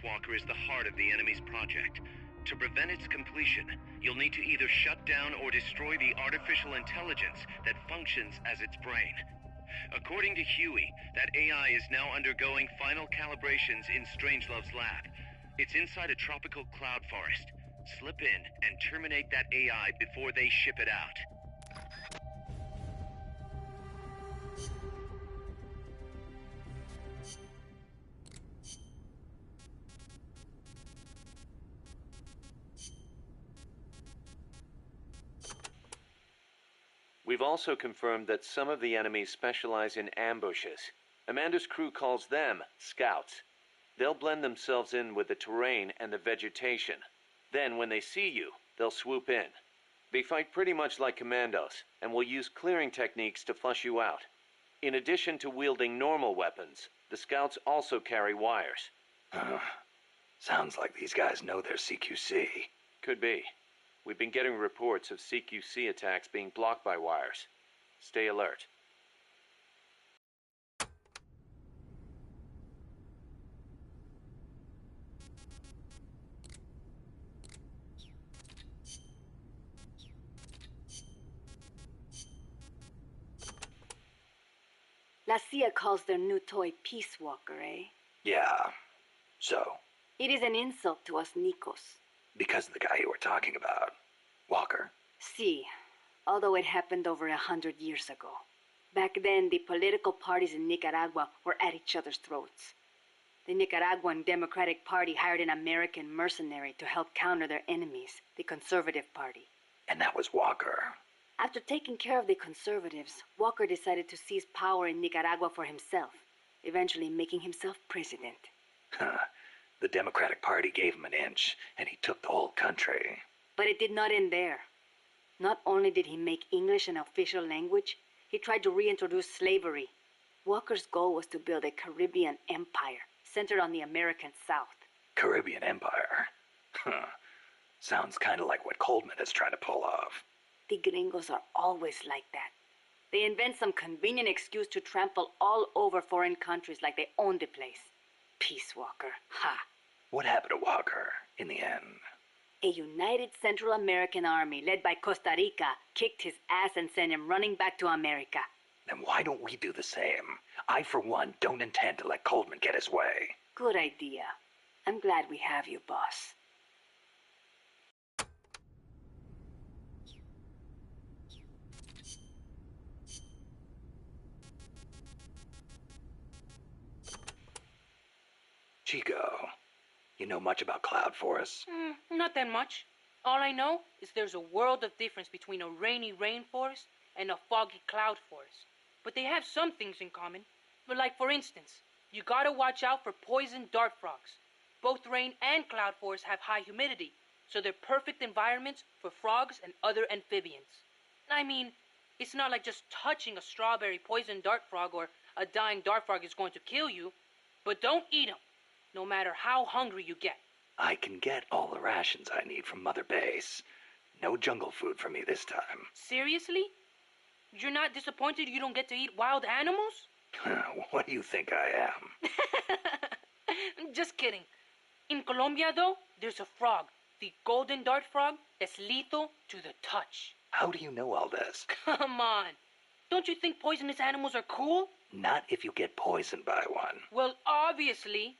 Walker is the heart of the enemy's project. To prevent its completion, you'll need to either shut down or destroy the artificial intelligence that functions as its brain. According to Huey, that AI is now undergoing final calibrations in Strangelove's lab. It's inside a tropical cloud forest. Slip in and terminate that AI before they ship it out. We've also confirmed that some of the enemies specialize in ambushes. Amanda's crew calls them scouts. They'll blend themselves in with the terrain and the vegetation. Then, when they see you, they'll swoop in. They fight pretty much like commandos, and will use clearing techniques to flush you out. In addition to wielding normal weapons, the scouts also carry wires. Sounds like these guys know their CQC. Could be. We've been getting reports of CQC attacks being blocked by wires. Stay alert. La CIA calls their new toy Peace Walker, eh? Yeah. So? It is an insult to us Nicos. Because of the guy you were talking about. Walker. Si, although it happened over 100 years ago. Back then, the political parties in Nicaragua were at each other's throats. The Nicaraguan Democratic Party hired an American mercenary to help counter their enemies, the Conservative Party. And that was Walker. After taking care of the conservatives, Walker decided to seize power in Nicaragua for himself, eventually making himself president. The Democratic Party gave him an inch, and he took the whole country. But it did not end there. Not only did he make English an official language, he tried to reintroduce slavery. Walker's goal was to build a Caribbean empire, centered on the American South. Caribbean empire? Sounds kind of like what Coldman is trying to pull off. The gringos are always like that. They invent some convenient excuse to trample all over foreign countries like they own the place. Peace Walker, ha! What happened to Walker, in the end? A united Central American army led by Costa Rica kicked his ass and sent him running back to America. Then why don't we do the same? I, for one, don't intend to let Coldman get his way. Good idea. I'm glad we have you, boss. Chico, you know much about cloud forests? Not that much. All I know is there's a world of difference between a rainy rainforest and a foggy cloud forest. But they have some things in common. But like, for instance, you gotta watch out for poison dart frogs. Both rain and cloud forests have high humidity, so they're perfect environments for frogs and other amphibians. I mean, it's not like just touching a strawberry poison dart frog or a dying dart frog is going to kill you. But don't eat them, no matter how hungry you get. I can get all the rations I need from Mother Base. No jungle food for me this time. Seriously? You're not disappointed you don't get to eat wild animals? What do you think I am? Just kidding. In Colombia, though, there's a frog, the golden dart frog, that's lethal to the touch. How do you know all this? Come on. Don't you think poisonous animals are cool? Not if you get poisoned by one. Well, obviously.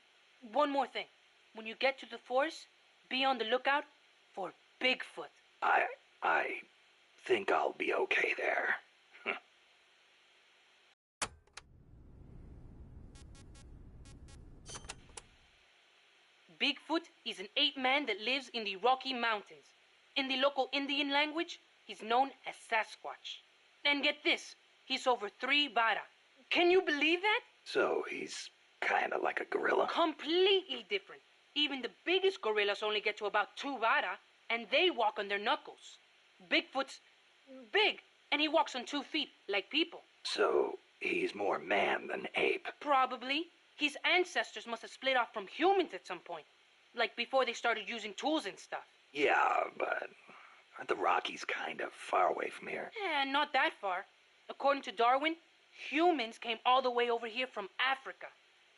One more thing. When you get to the forest, be on the lookout for Bigfoot. I think I'll be okay there. Bigfoot is an ape man that lives in the Rocky Mountains. In the local Indian language, he's known as Sasquatch. And get this, he's over 3 vara. Can you believe that? So he's kind of like a gorilla? Completely different. Even the biggest gorillas only get to about 2 vara, and they walk on their knuckles. Bigfoot's big, and he walks on 2 feet, like people. So he's more man than ape? Probably. His ancestors must have split off from humans at some point. Like before they started using tools and stuff. Yeah, but aren't the Rockies kind of far away from here? Not that far. According to Darwin, humans came all the way over here from Africa.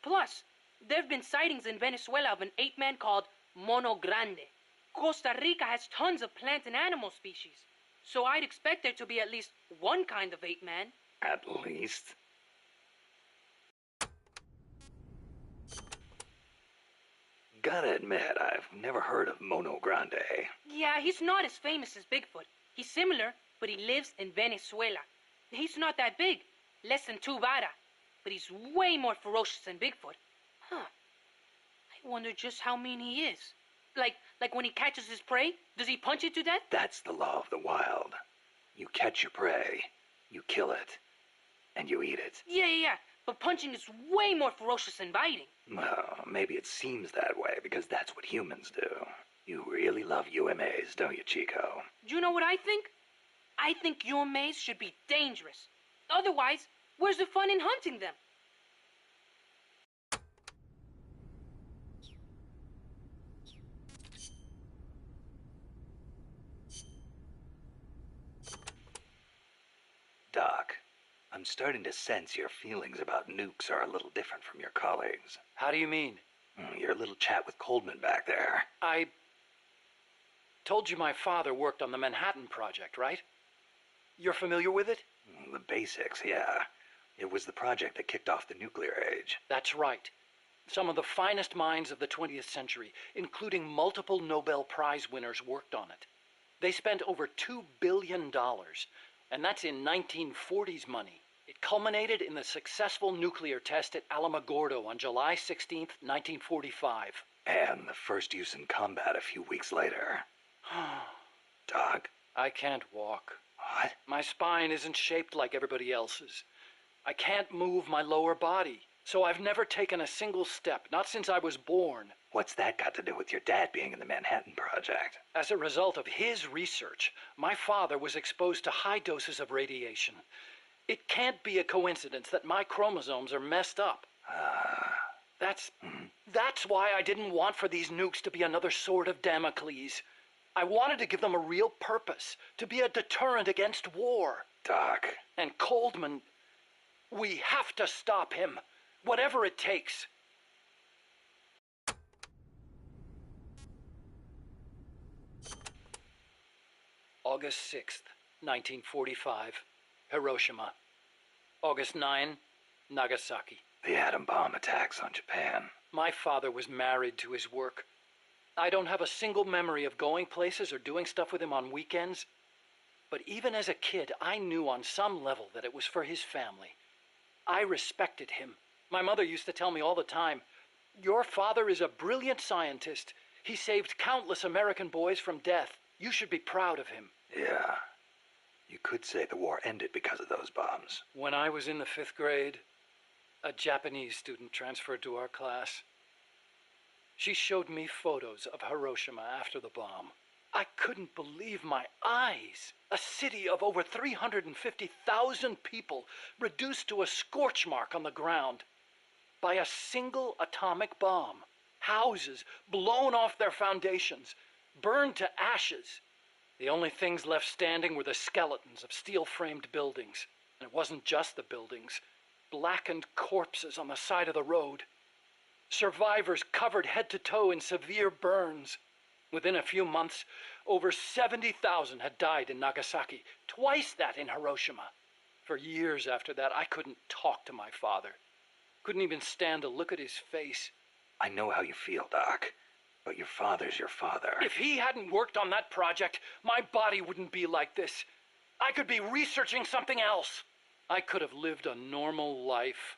Plus, There have been sightings in Venezuela of an ape-man called Mono Grande. Costa Rica has tons of plant and animal species, so I'd expect there to be at least one kind of ape-man. At least. Gotta admit, I've never heard of Mono Grande. Yeah, he's not as famous as Bigfoot. He's similar, but he lives in Venezuela. He's not that big, less than 2 vara, but he's way more ferocious than Bigfoot. Huh. I wonder just how mean he is. Like when he catches his prey, does he punch it to death? That's the law of the wild. You catch your prey, you kill it, and you eat it. Yeah, but punching is way more ferocious than biting. Well, maybe it seems that way because that's what humans do. You really love UMAs, don't you, Chico? Do you know what I think? I think UMAs should be dangerous. Otherwise, where's the fun in hunting them? Doc, I'm starting to sense your feelings about nukes are a little different from your colleagues. How do you mean? Your little chat with Coldman back there. I told you my father worked on the Manhattan Project, right? You're familiar with it? The basics, yeah. It was the project that kicked off the nuclear age. That's right. Some of the finest minds of the 20th century, including multiple Nobel Prize winners, worked on it. They spent over $2 billion, and that's in 1940s money. It culminated in the successful nuclear test at Alamogordo on July 16th, 1945. And the first use in combat a few weeks later. Doc? I can't walk. What? My spine isn't shaped like everybody else's. I can't move my lower body, so I've never taken a single step, not since I was born. What's that got to do with your dad being in the Manhattan Project? As a result of his research, my father was exposed to high doses of radiation. It can't be a coincidence that my chromosomes are messed up. That's why I didn't want for these nukes to be another sword of Damocles. I wanted to give them a real purpose, to be a deterrent against war. Doc. And Coldman, we have to stop him, whatever it takes. August 6th, 1945, Hiroshima. August 9, Nagasaki. The atom bomb attacks on Japan. My father was married to his work. I don't have a single memory of going places or doing stuff with him on weekends. But even as a kid, I knew on some level that it was for his family. I respected him. My mother used to tell me all the time, "Your father is a brilliant scientist. He saved countless American boys from death. You should be proud of him." Yeah. You could say the war ended because of those bombs. When I was in the 5th grade, a Japanese student transferred to our class. She showed me photos of Hiroshima after the bomb. I couldn't believe my eyes. A city of over 350,000 people reduced to a scorch mark on the ground by a single atomic bomb. Houses blown off their foundations, burned to ashes. The only things left standing were the skeletons of steel-framed buildings. And it wasn't just the buildings. Blackened corpses on the side of the road. Survivors covered head to toe in severe burns. Within a few months, over 70,000 had died in Nagasaki, twice that in Hiroshima. For years after that, I couldn't talk to my father. Couldn't even stand to look at his face. I know how you feel, Doc. But your father's your father. If he hadn't worked on that project, my body wouldn't be like this. I could be researching something else. I could have lived a normal life.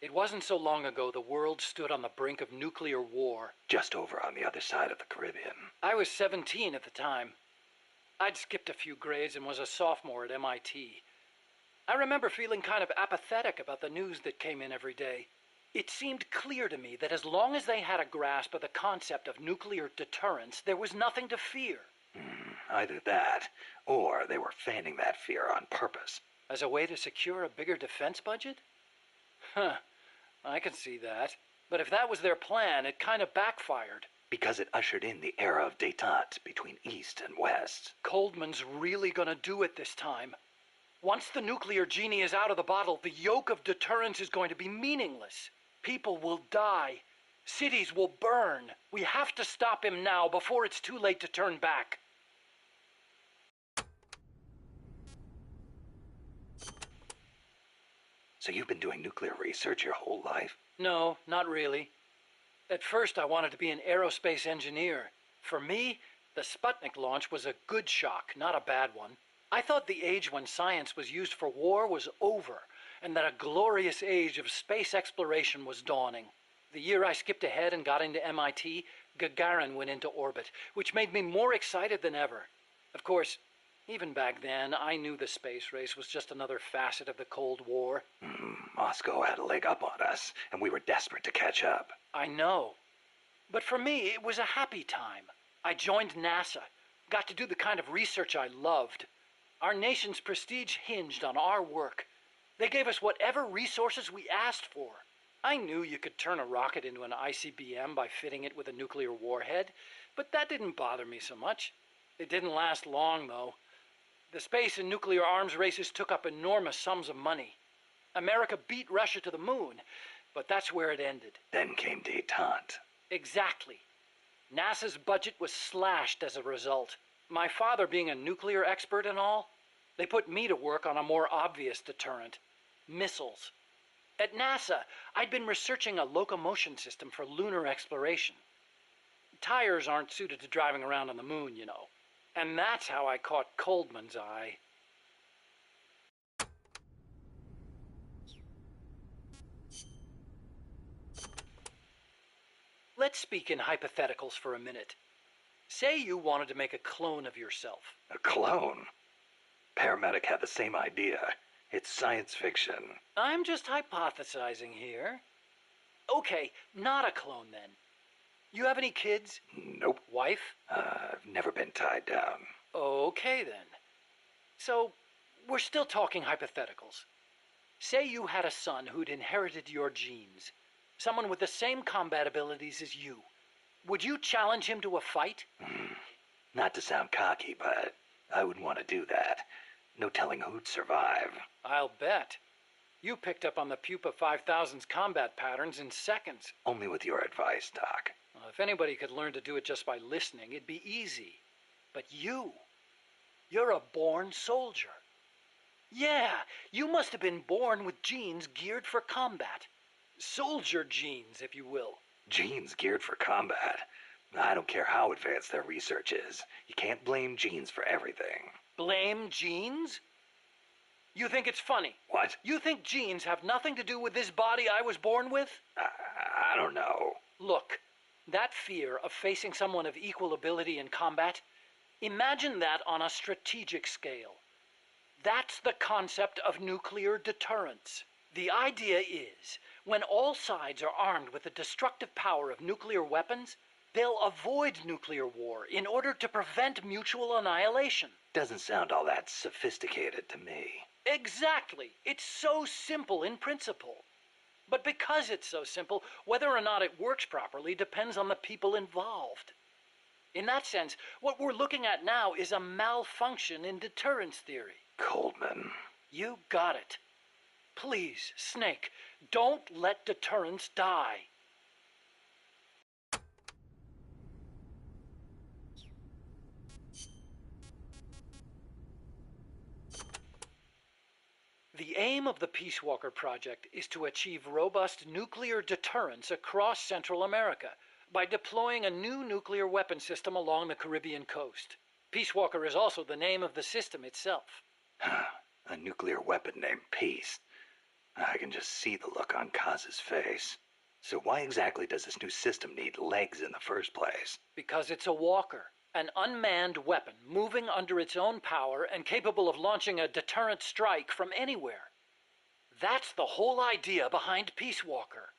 It wasn't so long ago the world stood on the brink of nuclear war. Just over on the other side of the Caribbean. I was 17 at the time. I'd skipped a few grades and was a sophomore at MIT. I remember feeling kind of apathetic about the news that came in every day. It seemed clear to me that as long as they had a grasp of the concept of nuclear deterrence, there was nothing to fear. Either that, or they were fanning that fear on purpose. As a way to secure a bigger defense budget? Huh, I can see that. But if that was their plan, it kind of backfired. Because it ushered in the era of détente between East and West. Coldman's really gonna do it this time. Once the nuclear genie is out of the bottle, the yoke of deterrence is going to be meaningless. People will die. Cities will burn. We have to stop him now before it's too late to turn back. So you've been doing nuclear research your whole life? No, not really. At first, I wanted to be an aerospace engineer. For me, the Sputnik launch was a good shock, not a bad one. I thought the age when science was used for war was over, and that a glorious age of space exploration was dawning. The year I skipped ahead and got into MIT, Gagarin went into orbit, which made me more excited than ever. Of course, even back then, I knew the space race was just another facet of the Cold War. Moscow had a leg up on us, and we were desperate to catch up. I know. But for me, it was a happy time. I joined NASA, got to do the kind of research I loved. Our nation's prestige hinged on our work. They gave us whatever resources we asked for. I knew you could turn a rocket into an ICBM by fitting it with a nuclear warhead, but that didn't bother me so much. It didn't last long, though. The space and nuclear arms races took up enormous sums of money. America beat Russia to the moon, but that's where it ended. Then came détente. Exactly. NASA's budget was slashed as a result. My father being a nuclear expert and all, they put me to work on a more obvious deterrent: missiles. At NASA, I'd been researching a locomotion system for lunar exploration. Tires aren't suited to driving around on the moon, you know. And that's how I caught Coldman's eye. Let's speak in hypotheticals for a minute. Say you wanted to make a clone of yourself. A clone? Paramedic had the same idea. It's science fiction. I'm just hypothesizing here. Okay, not a clone then. You have any kids? Nope. Wife? I've never been tied down. Okay then. So, we're still talking hypotheticals. Say you had a son who'd inherited your genes. Someone with the same combat abilities as you. Would you challenge him to a fight? Not to sound cocky, but I wouldn't want to do that. No telling who'd survive. I'll bet. You picked up on the Pupa 5000's combat patterns in seconds. Only with your advice, Doc. Well, if anybody could learn to do it just by listening, it'd be easy. But you're a born soldier. Yeah, you must have been born with genes geared for combat. Soldier genes, if you will. Genes geared for combat. I don't care how advanced their research is. You can't blame genes for everything. Blame genes? You think it's funny? What? You think genes have nothing to do with this body I was born with? I don't know. Look, that fear of facing someone of equal ability in combat, imagine that on a strategic scale. That's the concept of nuclear deterrence. The idea is, when all sides are armed with the destructive power of nuclear weapons, they'll avoid nuclear war in order to prevent mutual annihilation. Doesn't sound all that sophisticated to me. Exactly. It's so simple in principle. But because it's so simple, whether or not it works properly depends on the people involved. In that sense, what we're looking at now is a malfunction in deterrence theory. Coldman. You got it. Please, Snake, don't let deterrence die. The aim of the Peace Walker Project is to achieve robust nuclear deterrence across Central America by deploying a new nuclear weapon system along the Caribbean coast. Peace Walker is also the name of the system itself. A nuclear weapon named Peace. I can just see the look on Kaz's face. So why exactly does this new system need legs in the first place? Because it's a walker, an unmanned weapon moving under its own power and capable of launching a deterrent strike from anywhere. That's the whole idea behind Peace Walker.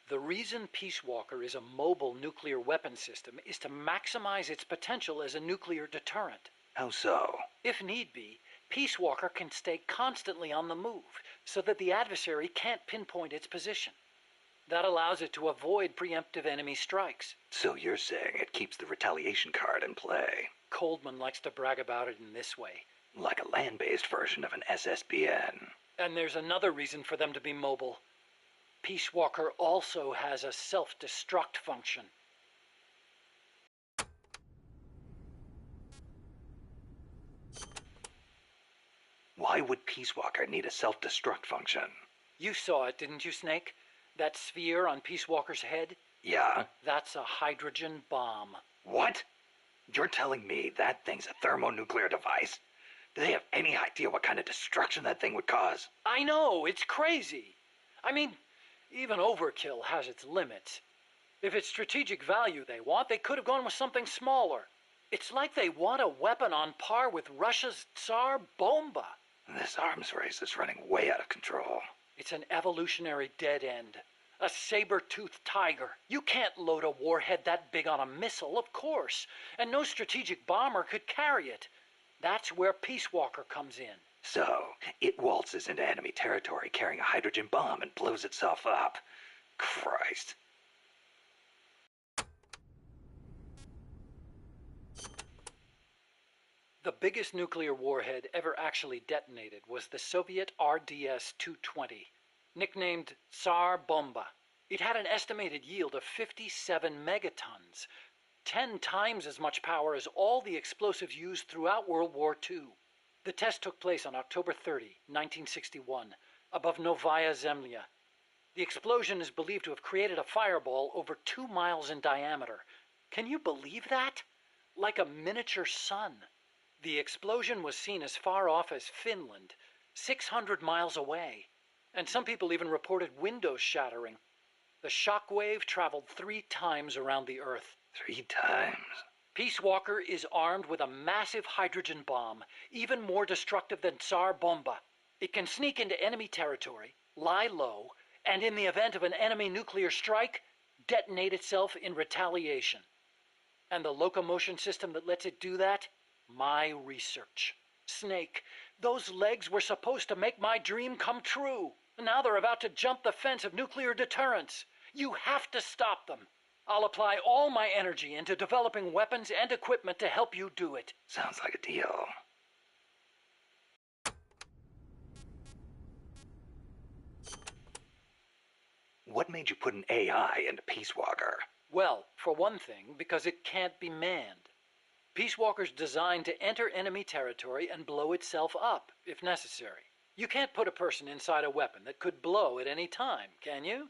The reason Peace Walker is a mobile nuclear weapon system is to maximize its potential as a nuclear deterrent. How so? If need be, Peace Walker can stay constantly on the move so that the adversary can't pinpoint its position. That allows it to avoid preemptive enemy strikes. So you're saying it keeps the retaliation card in play? Coldman likes to brag about it in this way. Like a land-based version of an SSBN. And there's another reason for them to be mobile. Peace Walker also has a self-destruct function. Why would Peace Walker need a self-destruct function? You saw it, didn't you, Snake? That sphere on Peace Walker's head? Yeah? That's a hydrogen bomb. What? You're telling me that thing's a thermonuclear device? Do they have any idea what kind of destruction that thing would cause? I know, it's crazy. I mean, even overkill has its limits. If it's strategic value they want, they could have gone with something smaller. It's like they want a weapon on par with Russia's Tsar Bomba. This arms race is running way out of control. It's an evolutionary dead end. A saber-toothed tiger. You can't load a warhead that big on a missile, of course. And no strategic bomber could carry it. That's where Peace Walker comes in. So, it waltzes into enemy territory carrying a hydrogen bomb and blows itself up. Christ. The biggest nuclear warhead ever actually detonated was the Soviet RDS-220, nicknamed Tsar Bomba. It had an estimated yield of 57 megatons, 10 times as much power as all the explosives used throughout World War II. The test took place on October 30, 1961, above Novaya Zemlya. The explosion is believed to have created a fireball over 2 miles in diameter. Can you believe that? Like a miniature sun. The explosion was seen as far off as Finland, 600 miles away, and some people even reported windows shattering. The shock wave traveled 3 times around the Earth. 3 times? Peace Walker is armed with a massive hydrogen bomb, even more destructive than Tsar Bomba. It can sneak into enemy territory, lie low, and in the event of an enemy nuclear strike, detonate itself in retaliation. And the locomotion system that lets it do that? My research. Snake, those legs were supposed to make my dream come true. Now they're about to jump the fence of nuclear deterrence. You have to stop them. I'll apply all my energy into developing weapons and equipment to help you do it. Sounds like a deal. What made you put an AI into Peace Walker? Well, for one thing, because it can't be manned. Peace Walker's designed to enter enemy territory and blow itself up, if necessary. You can't put a person inside a weapon that could blow at any time, can you?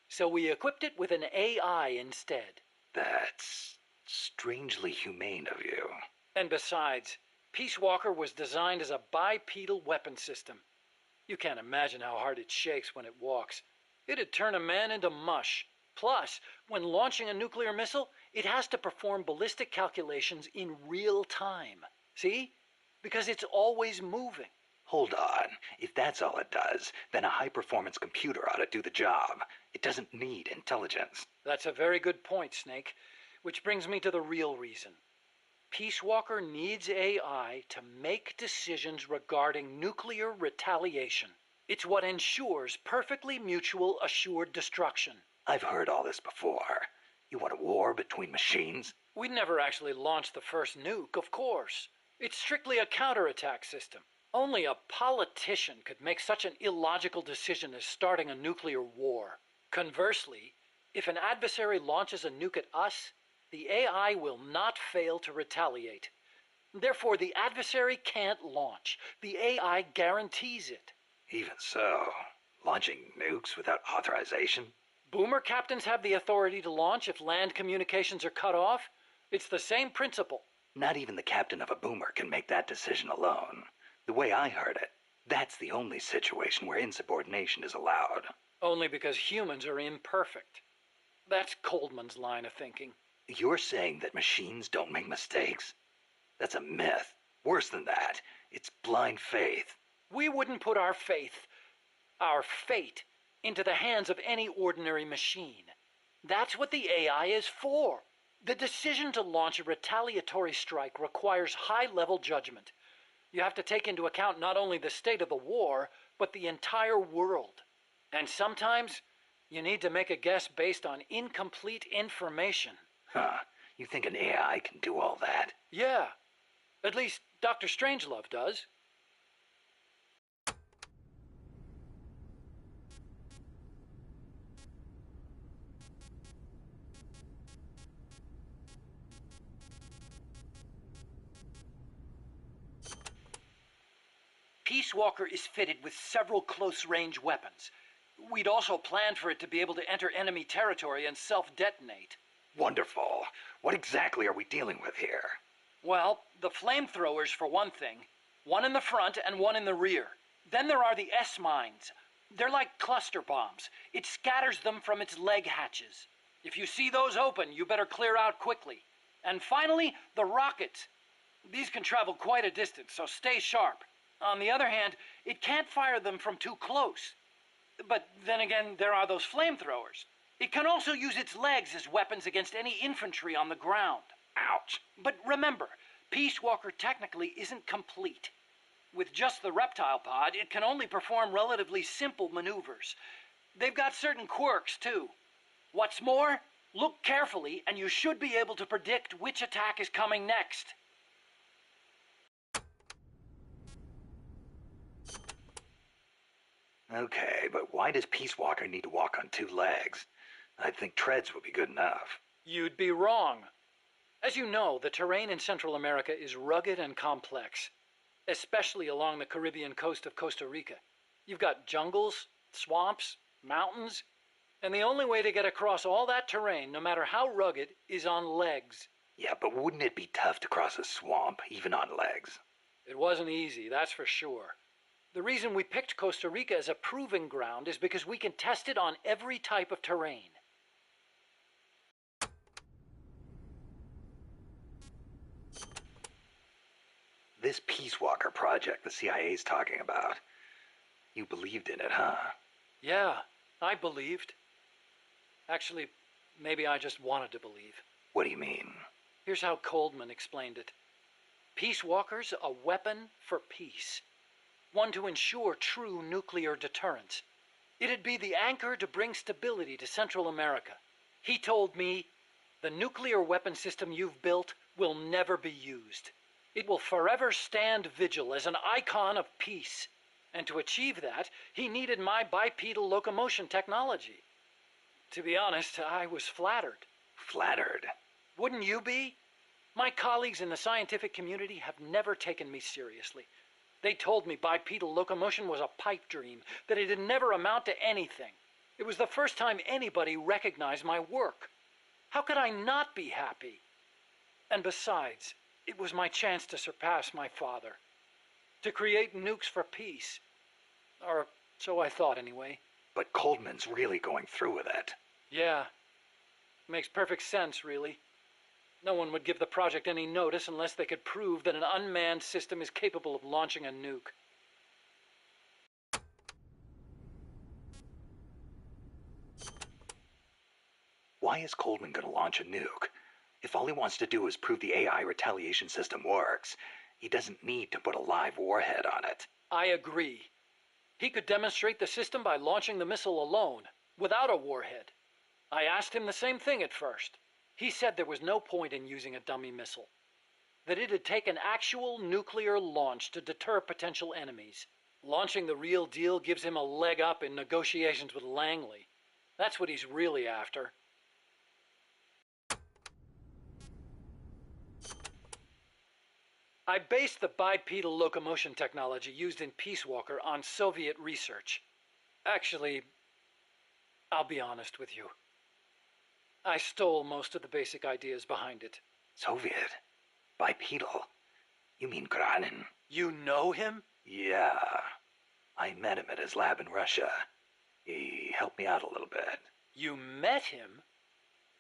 So we equipped it with an AI instead. That's strangely humane of you. And besides, Peace Walker was designed as a bipedal weapon system. You can't imagine how hard it shakes when it walks. It'd turn a man into mush. Plus, when launching a nuclear missile, it has to perform ballistic calculations in real time. See? Because it's always moving. Hold on. If that's all it does, then a high-performance computer ought to do the job. It doesn't need intelligence. That's a very good point, Snake. Which brings me to the real reason. Peace Walker needs AI to make decisions regarding nuclear retaliation. It's what ensures perfectly mutual assured destruction. I've heard all this before. You want a war between machines? We'd never actually launched the first nuke, of course. It's strictly a counterattack system. Only a politician could make such an illogical decision as starting a nuclear war. Conversely, if an adversary launches a nuke at us, the AI will not fail to retaliate. Therefore, the adversary can't launch. The AI guarantees it. Even so, launching nukes without authorization? Boomer captains have the authority to launch if land communications are cut off. It's the same principle. Not even the captain of a boomer can make that decision alone. The way I heard it, that's the only situation where insubordination is allowed. Only because humans are imperfect. That's Coldman's line of thinking. You're saying that machines don't make mistakes? That's a myth. Worse than that, it's blind faith. We wouldn't put our faith, our fate, into the hands of any ordinary machine. That's what the AI is for. The decision to launch a retaliatory strike requires high-level judgment. You have to take into account not only the state of the war, but the entire world. And sometimes, You need to make a guess based on incomplete information. Huh. You think an AI can do all that? Yeah. At least Dr. Strangelove does. Peace Walker is fitted with several close-range weapons. We'd also planned for it to be able to enter enemy territory and self-detonate. Wonderful. What exactly are we dealing with here? Well, the flamethrowers for one thing. One in the front and one in the rear. Then there are the S-mines. They're like cluster bombs. It scatters them from its leg hatches. If you see those open, you better clear out quickly. And finally, the rockets. These can travel quite a distance, so stay sharp. On the other hand, it can't fire them from too close. But then again, there are those flamethrowers. It can also use its legs as weapons against any infantry on the ground. Ouch. But remember, Peace Walker technically isn't complete. With just the reptile pod, it can only perform relatively simple maneuvers. They've got certain quirks, too. What's more, look carefully and you should be able to predict which attack is coming next. Okay, but why does Peace Walker need to walk on two legs? I'd think treads would be good enough. You'd be wrong. As you know, the terrain in Central America is rugged and complex, especially along the Caribbean coast of Costa Rica. You've got jungles, swamps, mountains, and the only way to get across all that terrain, no matter how rugged, is on legs. Yeah, but wouldn't it be tough to cross a swamp, even on legs? It wasn't easy, that's for sure. The reason we picked Costa Rica as a proving ground is because we can test it on every type of terrain. This Peace Walker project the CIA's talking about. You believed in it, huh? Yeah, I believed. Actually, maybe I just wanted to believe. What do you mean? Here's how Coldman explained it. Peace Walker's a weapon for peace. One to ensure true nuclear deterrence. It'd be the anchor to bring stability to Central America. He told me, the nuclear weapon system you've built will never be used. It will forever stand vigil as an icon of peace. And to achieve that, he needed my bipedal locomotion technology. To be honest, I was flattered. Flattered? Wouldn't you be? My colleagues in the scientific community have never taken me seriously. They told me bipedal locomotion was a pipe dream, that it'd never amount to anything. It was the first time anybody recognized my work. How could I not be happy? And besides, it was my chance to surpass my father. To create nukes for peace. Or so I thought anyway. But Coldman's really going through with it. Yeah. Makes perfect sense, really. No one would give the project any notice unless they could prove that an unmanned system is capable of launching a nuke. Why is Coldman going to launch a nuke? If all he wants to do is prove the AI retaliation system works, he doesn't need to put a live warhead on it. I agree. He could demonstrate the system by launching the missile alone, without a warhead. I asked him the same thing at first. He said there was no point in using a dummy missile. That it'd take an actual nuclear launch to deter potential enemies. Launching the real deal gives him a leg up in negotiations with Langley. That's what he's really after. I based the bipedal locomotion technology used in Peace Walker on Soviet research. Actually, I'll be honest with you. I stole most of the basic ideas behind it. Soviet? Bipedal? You mean Granin? You know him? Yeah. I met him at his lab in Russia. He helped me out a little bit. You met him?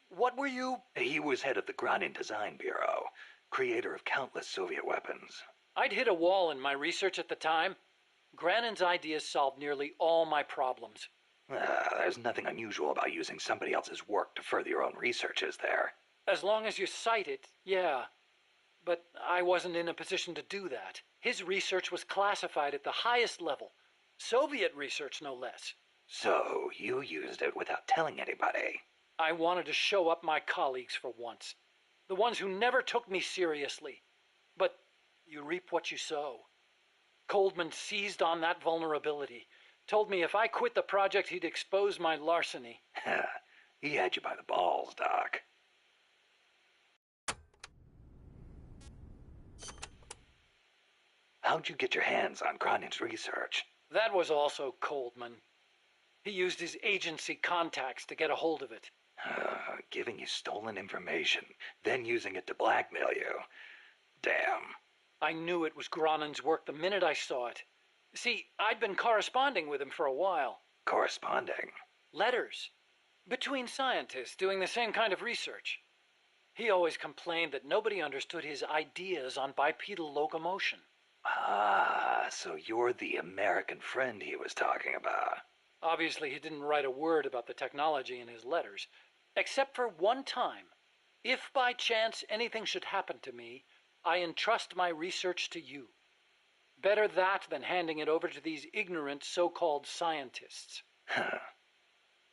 What were you... He was head of the Granin Design Bureau, creator of countless Soviet weapons. I'd hit a wall in my research at the time. Granin's ideas solved nearly all my problems. There's nothing unusual about using somebody else's work to further your own research, is there? As long as you cite it, yeah. But I wasn't in a position to do that. His research was classified at the highest level. Soviet research, no less. So, you used it without telling anybody. I wanted to show up my colleagues for once. The ones who never took me seriously. But you reap what you sow. Coldman seized on that vulnerability. Told me if I quit the project, he'd expose my larceny. He had you by the balls, Doc. How'd you get your hands on Gronin's research? That was also Coldman. He used his agency contacts to get a hold of it. Giving you stolen information, then using it to blackmail you. Damn. I knew it was Gronin's work the minute I saw it. See, I'd been corresponding with him for a while. Corresponding? Letters. Between scientists doing the same kind of research. He always complained that nobody understood his ideas on bipedal locomotion. Ah, so you're the American friend he was talking about. Obviously, he didn't write a word about the technology in his letters. Except for one time. If by chance anything should happen to me, I entrust my research to you. Better that than handing it over to these ignorant so-called scientists.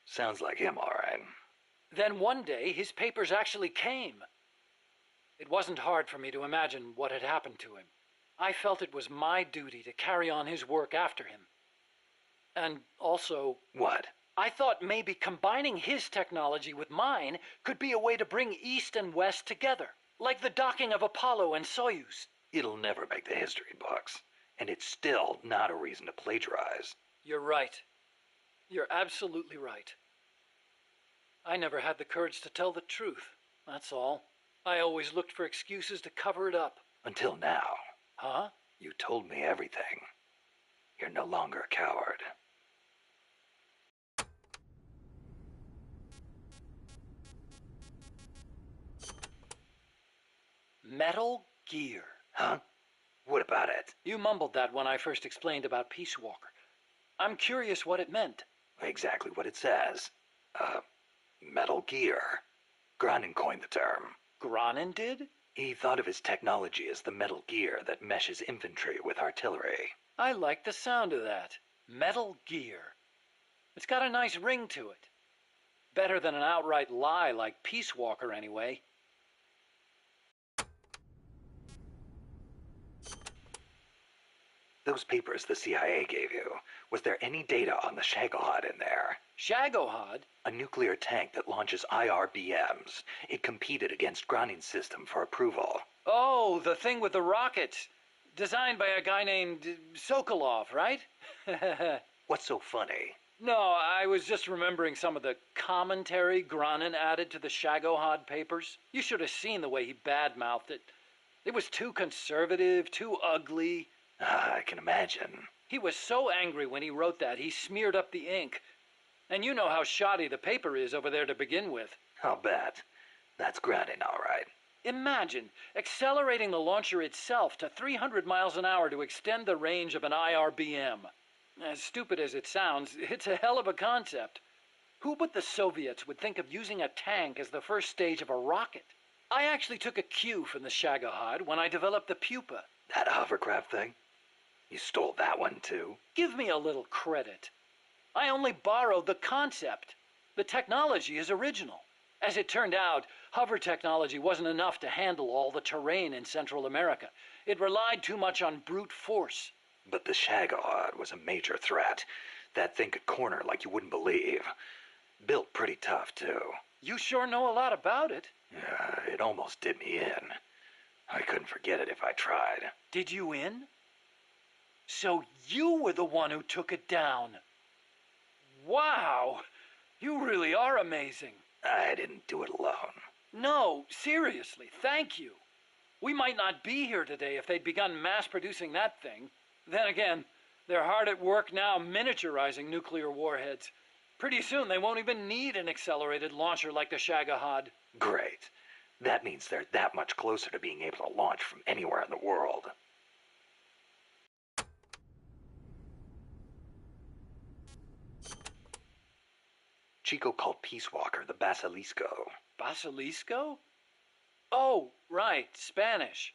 Sounds like him, all right. Then one day, his papers actually came. It wasn't hard for me to imagine what had happened to him. I felt it was my duty to carry on his work after him. And also... What? I thought maybe combining his technology with mine could be a way to bring East and West together. Like the docking of Apollo and Soyuz. It'll never make the history books. And it's still not a reason to plagiarize. You're right. You're absolutely right. I never had the courage to tell the truth, that's all. I always looked for excuses to cover it up. Until now. Huh? You told me everything. You're no longer a coward. Metal Gear. Huh? What about it? You mumbled that when I first explained about Peace Walker. I'm curious what it meant. Exactly what it says. Metal Gear. Gronin coined the term. Gronin did? He thought of his technology as the metal gear that meshes infantry with artillery. I like the sound of that. Metal Gear. It's got a nice ring to it. Better than an outright lie like Peace Walker, anyway. Those papers the CIA gave you, was there any data on the Shagohod in there? Shagohod? A nuclear tank that launches IRBMs. It competed against Gronin's system for approval. Oh, the thing with the rockets. Designed by a guy named Sokolov, right? What's so funny? No, I was just remembering some of the commentary Gronin added to the Shagohod papers. You should have seen the way he badmouthed it. It was too conservative, too ugly. I can imagine. He was so angry when he wrote that, he smeared up the ink. And you know how shoddy the paper is over there to begin with. I'll bet. That's Gronin, all right. Imagine accelerating the launcher itself to 300 miles an hour to extend the range of an IRBM. As stupid as it sounds, it's a hell of a concept. Who but the Soviets would think of using a tank as the first stage of a rocket? I actually took a cue from the Shagohod when I developed the Pupa. That hovercraft thing? You stole that one, too? Give me a little credit. I only borrowed the concept. The technology is original. As it turned out, hover technology wasn't enough to handle all the terrain in Central America. It relied too much on brute force. But the Shagohod was a major threat. That thing could corner like you wouldn't believe. Built pretty tough, too. You sure know a lot about it. Yeah, it almost did me in. I couldn't forget it if I tried. Did you in? So you were the one who took it down. Wow! You really are amazing. I didn't do it alone. No, seriously, thank you. We might not be here today if they'd begun mass-producing that thing. Then again, they're hard at work now miniaturizing nuclear warheads. Pretty soon they won't even need an accelerated launcher like the Shagohod. Great. That means they're that much closer to being able to launch from anywhere in the world. Chico called Peace Walker the Basilisco. Basilisco? Oh, right, Spanish.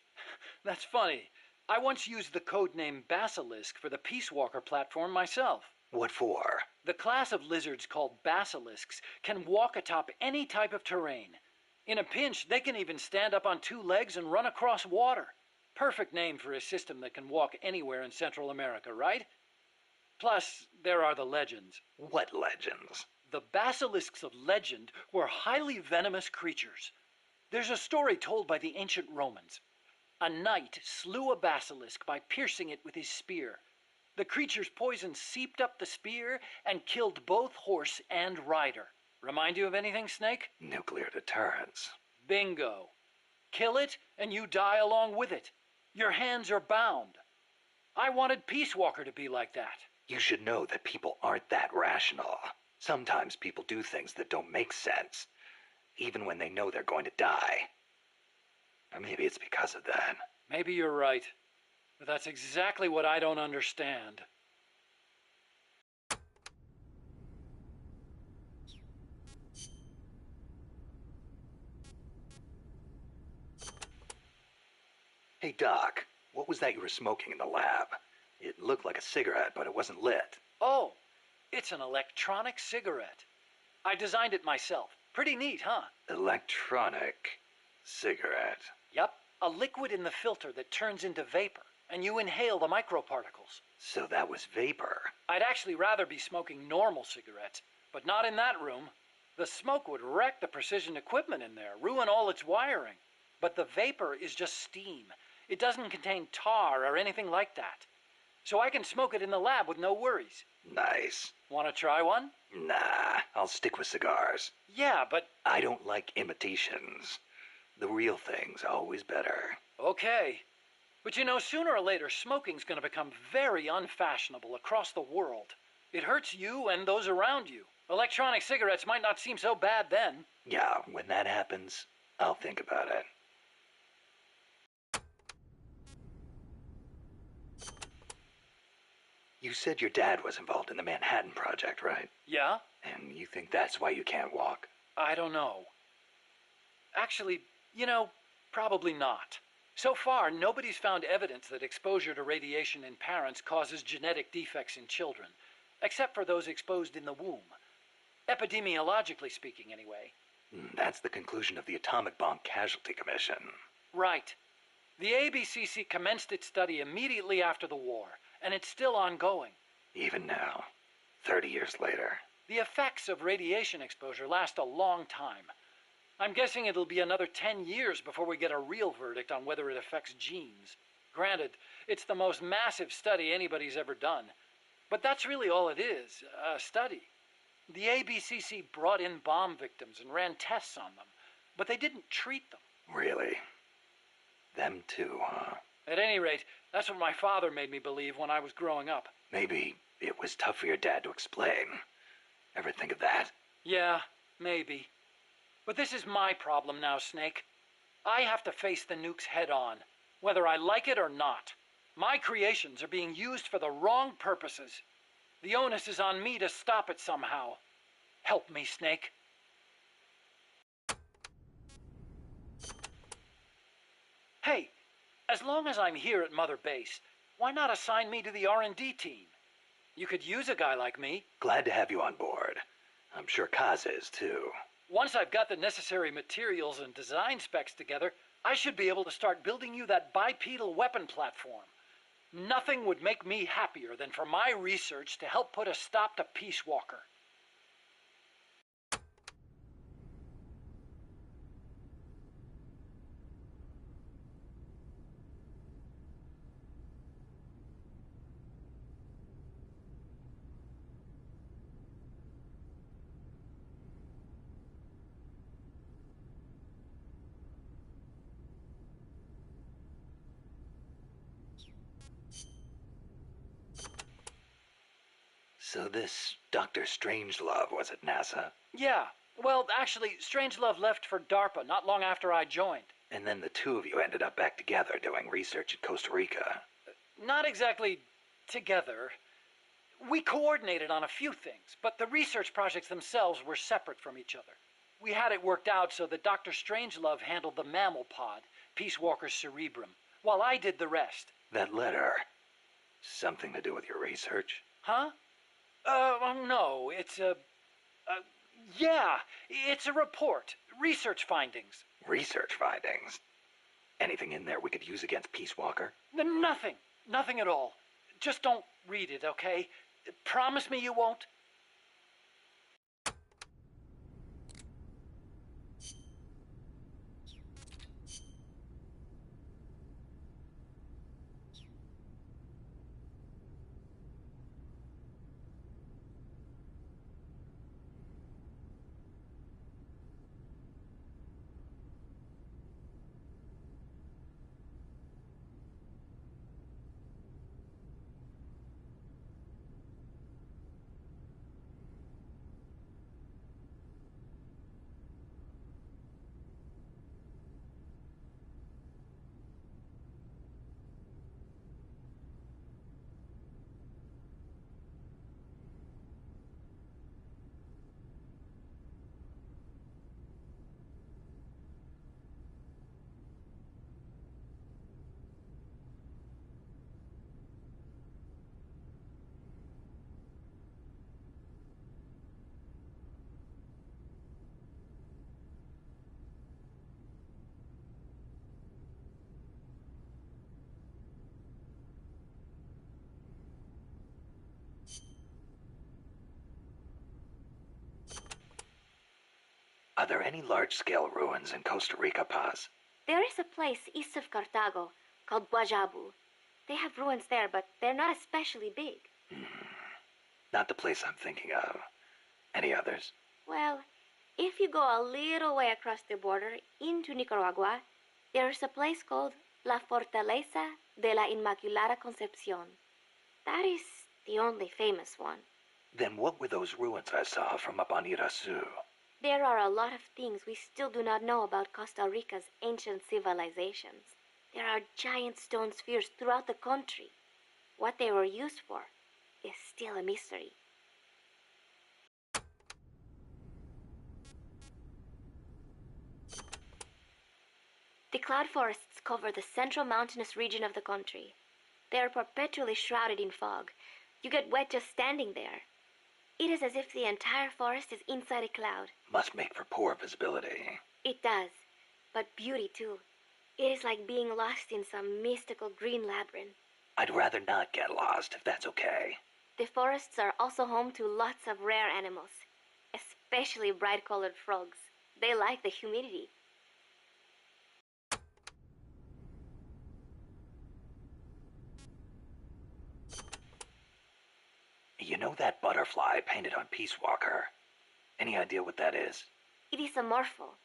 That's funny. I once used the code name Basilisk for the Peace Walker platform myself. What for? The class of lizards called basilisks can walk atop any type of terrain. In a pinch, they can even stand up on two legs and run across water. Perfect name for a system that can walk anywhere in Central America, right? Plus, there are the legends. What legends? The basilisks of legend were highly venomous creatures. There's a story told by the ancient Romans. A knight slew a basilisk by piercing it with his spear. The creature's poison seeped up the spear and killed both horse and rider. Remind you of anything, Snake? Nuclear deterrence. Bingo. Kill it, and you die along with it. Your hands are bound. I wanted Peace Walker to be like that. You should know that people aren't that rational. Sometimes people do things that don't make sense, even when they know they're going to die. Or maybe it's because of that. Maybe you're right. But that's exactly what I don't understand. Hey, Doc, what was that you were smoking in the lab? It looked like a cigarette, but it wasn't lit. Oh, it's an electronic cigarette. I designed it myself. Pretty neat, huh? Electronic cigarette. Yep, a liquid in the filter that turns into vapor, and you inhale the microparticles. So that was vapor. I'd actually rather be smoking normal cigarettes, but not in that room. The smoke would wreck the precision equipment in there, ruin all its wiring. But the vapor is just steam. It doesn't contain tar or anything like that. So I can smoke it in the lab with no worries. Nice. Want to try one? Nah, I'll stick with cigars. Yeah, but... I don't like imitations. The real thing's always better. Okay. But you know, sooner or later, smoking's gonna become very unfashionable across the world. It hurts you and those around you. Electronic cigarettes might not seem so bad then. Yeah, when that happens, I'll think about it. You said your dad was involved in the Manhattan Project, right? Yeah? And you think that's why you can't walk? I don't know. Actually, you know, probably not. So far, nobody's found evidence that exposure to radiation in parents causes genetic defects in children, except for those exposed in the womb. Epidemiologically speaking, anyway. That's the conclusion of the Atomic Bomb Casualty Commission. Right. The ABCC commenced its study immediately after the war, and it's still ongoing. Even now, 30 years later. The effects of radiation exposure last a long time. I'm guessing it'll be another 10 years before we get a real verdict on whether it affects genes. Granted, it's the most massive study anybody's ever done. But that's really all it is, a study. The ABCC brought in bomb victims and ran tests on them, but they didn't treat them. Really? Them too, huh? At any rate, that's what my father made me believe when I was growing up. Maybe it was tough for your dad to explain. Ever think of that? Yeah, maybe. But this is my problem now, Snake. I have to face the nukes head on, whether I like it or not. My creations are being used for the wrong purposes. The onus is on me to stop it somehow. Help me, Snake. Hey, as long as I'm here at Mother Base, why not assign me to the R&D team? You could use a guy like me. Glad to have you on board. I'm sure Kaz is, too. Once I've got the necessary materials and design specs together, I should be able to start building you that bipedal weapon platform. Nothing would make me happier than for my research to help put a stop to Peace Walker. So this Dr. Strangelove was at NASA? Yeah, well, actually, Strangelove left for DARPA not long after I joined. And then the two of you ended up back together doing research in Costa Rica. Not exactly together. We coordinated on a few things, but the research projects themselves were separate from each other. We had it worked out so that Dr. Strangelove handled the mammal pod, Peace Walker's cerebrum, while I did the rest. That letter, something to do with your research? Huh? No, it's a... yeah, it's a report. Research findings. Research findings? Anything in there we could use against Peace Walker? Nothing. Nothing at all. Just don't read it, okay? Promise me you won't? Are there any large-scale ruins in Costa Rica, Paz? There is a place east of Cartago called Guajabu. They have ruins there, but they're not especially big. Not the place I'm thinking of. Any others? Well, if you go a little way across the border into Nicaragua, there is a place called La Fortaleza de la Inmaculada Concepcion. That is the only famous one. Then what were those ruins I saw from up on Irasu? There are a lot of things we still do not know about Costa Rica's ancient civilizations. There are giant stone spheres throughout the country. What they were used for is still a mystery. The cloud forests cover the central mountainous region of the country. They are perpetually shrouded in fog. You get wet just standing there. It is as if the entire forest is inside a cloud. Must make for poor visibility. It does, but beauty too. It is like being lost in some mystical green labyrinth. I'd rather not get lost, if that's okay. The forests are also home to lots of rare animals, especially bright-colored frogs. They like the humidity. You know that butterfly painted on Peace Walker? Any idea what that is? It is a morpho,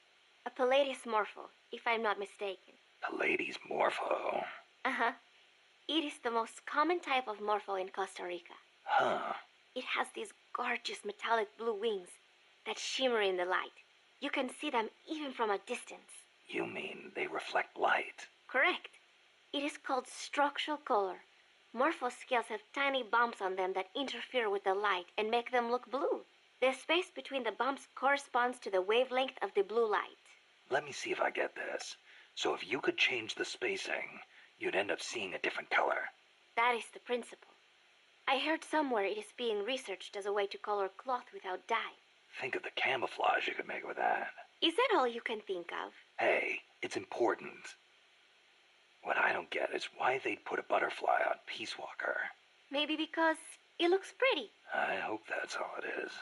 a Pallades morpho, if I'm not mistaken. Pallades morpho. Uh-huh. It is the most common type of morpho in Costa Rica. Huh. It has these gorgeous metallic blue wings that shimmer in the light. You can see them even from a distance. You mean they reflect light? Correct. It is called structural color. Morpho scales have tiny bumps on them that interfere with the light and make them look blue. The space between the bumps corresponds to the wavelength of the blue light. Let me see if I get this. So if you could change the spacing, you'd end up seeing a different color. That is the principle. I heard somewhere it is being researched as a way to color cloth without dye. Think of the camouflage you could make with that. Is that all you can think of? Hey, it's important. What I don't get is why they'd put a butterfly on Peace Walker. Maybe because it looks pretty. I hope that's all it is.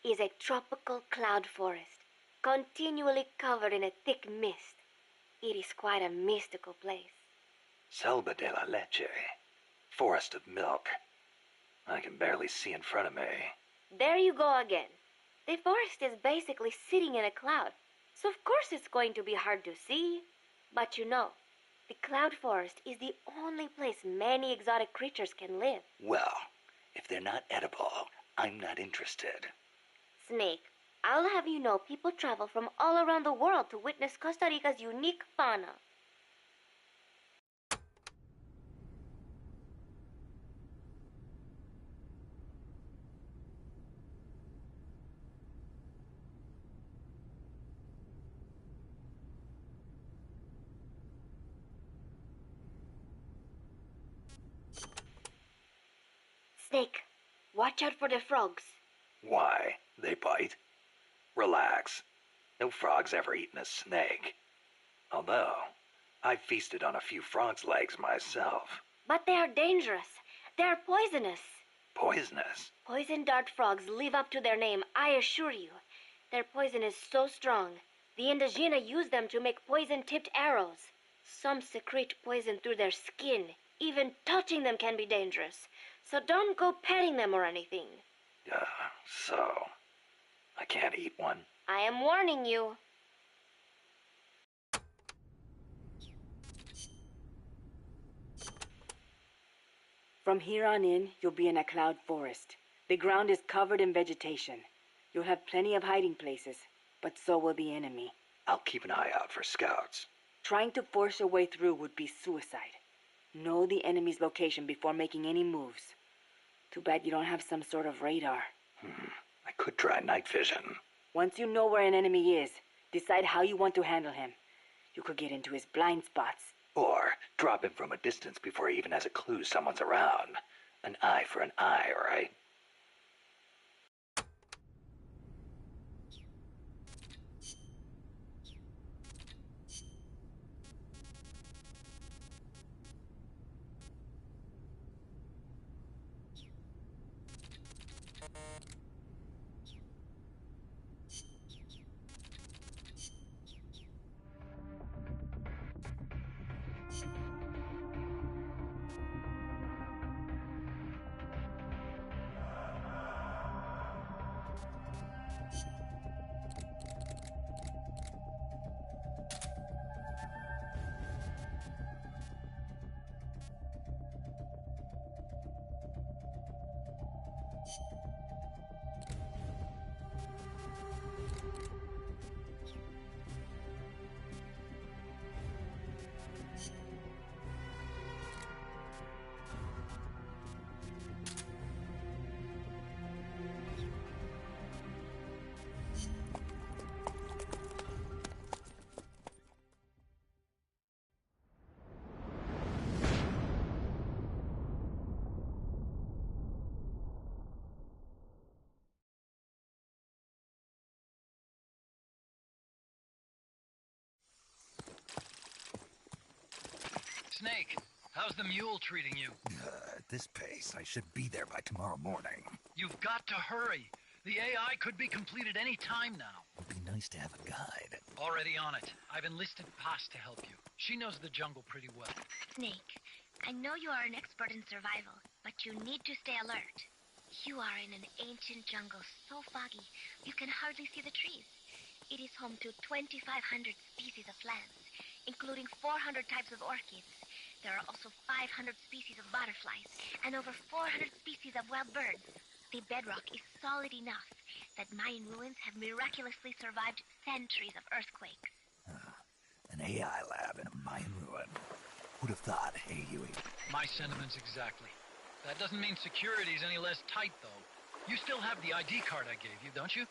is a tropical cloud forest, continually covered in a thick mist. It is quite a mystical place. Selva de la Leche. Forest of milk. I can barely see in front of me. There you go again. The forest is basically sitting in a cloud, so of course it's going to be hard to see. But you know, the cloud forest is the only place many exotic creatures can live. Well, if they're not edible, I'm not interested. Snake, I'll have you know people travel from all around the world to witness Costa Rica's unique fauna. Snake, watch out for the frogs. Why? They bite? Relax. No frog's ever eaten a snake. Although, I've feasted on a few frogs' legs myself. But they are dangerous. They are poisonous. Poisonous? Poison dart frogs live up to their name, I assure you. Their poison is so strong, the Indígena use them to make poison-tipped arrows. Some secrete poison through their skin. Even touching them can be dangerous. So don't go petting them or anything. So, I can't eat one? I am warning you. From here on in, you'll be in a cloud forest. The ground is covered in vegetation. You'll have plenty of hiding places, but so will the enemy. I'll keep an eye out for scouts. Trying to force your way through would be suicide. Know the enemy's location before making any moves. Too bad you don't have some sort of radar. I could try night vision. Once you know where an enemy is, decide how you want to handle him. You could get into his blind spots. Or drop him from a distance before he even has a clue someone's around. An eye for an eye, all right? Snake, how's the mule treating you? At this pace, I should be there by tomorrow morning. You've got to hurry. The AI could be completed any time now. It'd be nice to have a guide. Already on it. I've enlisted Paz to help you. She knows the jungle pretty well. Snake, I know you are an expert in survival, but you need to stay alert. You are in an ancient jungle so foggy, you can hardly see the trees. It is home to 2,500 species of plants, including 400 types of orchids. There are also 500 species of butterflies and over 400 species of wild birds. The bedrock is solid enough that Mayan ruins have miraculously survived centuries of earthquakes. An AI lab in a Mayan ruin. Who'd have thought, hey, Huey? My sentiments exactly. That doesn't mean security's any less tight, though. You still have the ID card I gave you, don't you?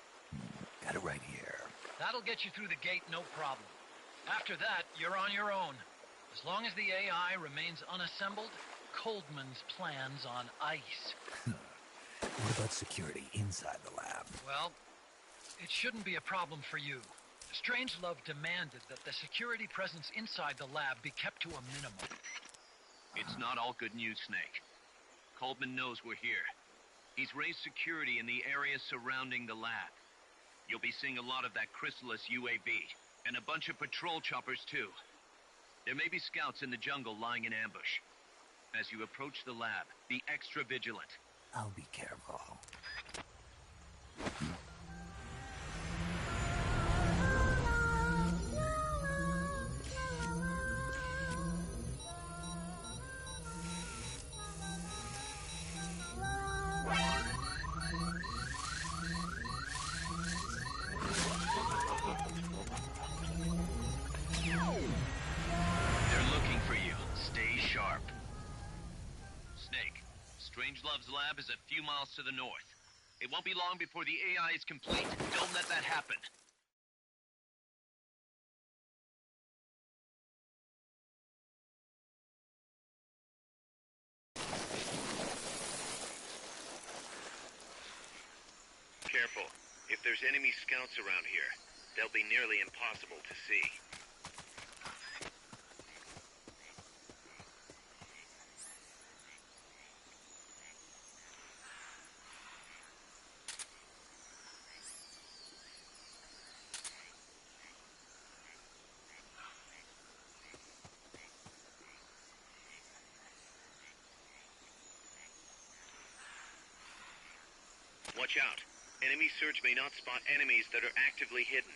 Got it right here. That'll get you through the gate, no problem. After that, you're on your own. As long as the AI remains unassembled, Coldman's plan's on ice. What about security inside the lab? Well, it shouldn't be a problem for you. Strangelove demanded that the security presence inside the lab be kept to a minimum. It's not all good news, Snake. Coldman knows we're here. He's raised security in the area surrounding the lab. You'll be seeing a lot of that Chrysalis UAV, and a bunch of patrol choppers too. There may be scouts in the jungle lying in ambush. As you approach the lab, be extra vigilant. I'll be careful. They're looking for you. Stay sharp. Snake, Strangelove's lab is a few miles to the north. It won't be long before the AI is complete. Don't let that happen. Careful. If there's enemy scouts around here, they'll be nearly impossible to see. Watch out. Enemy search may not spot enemies that are actively hidden.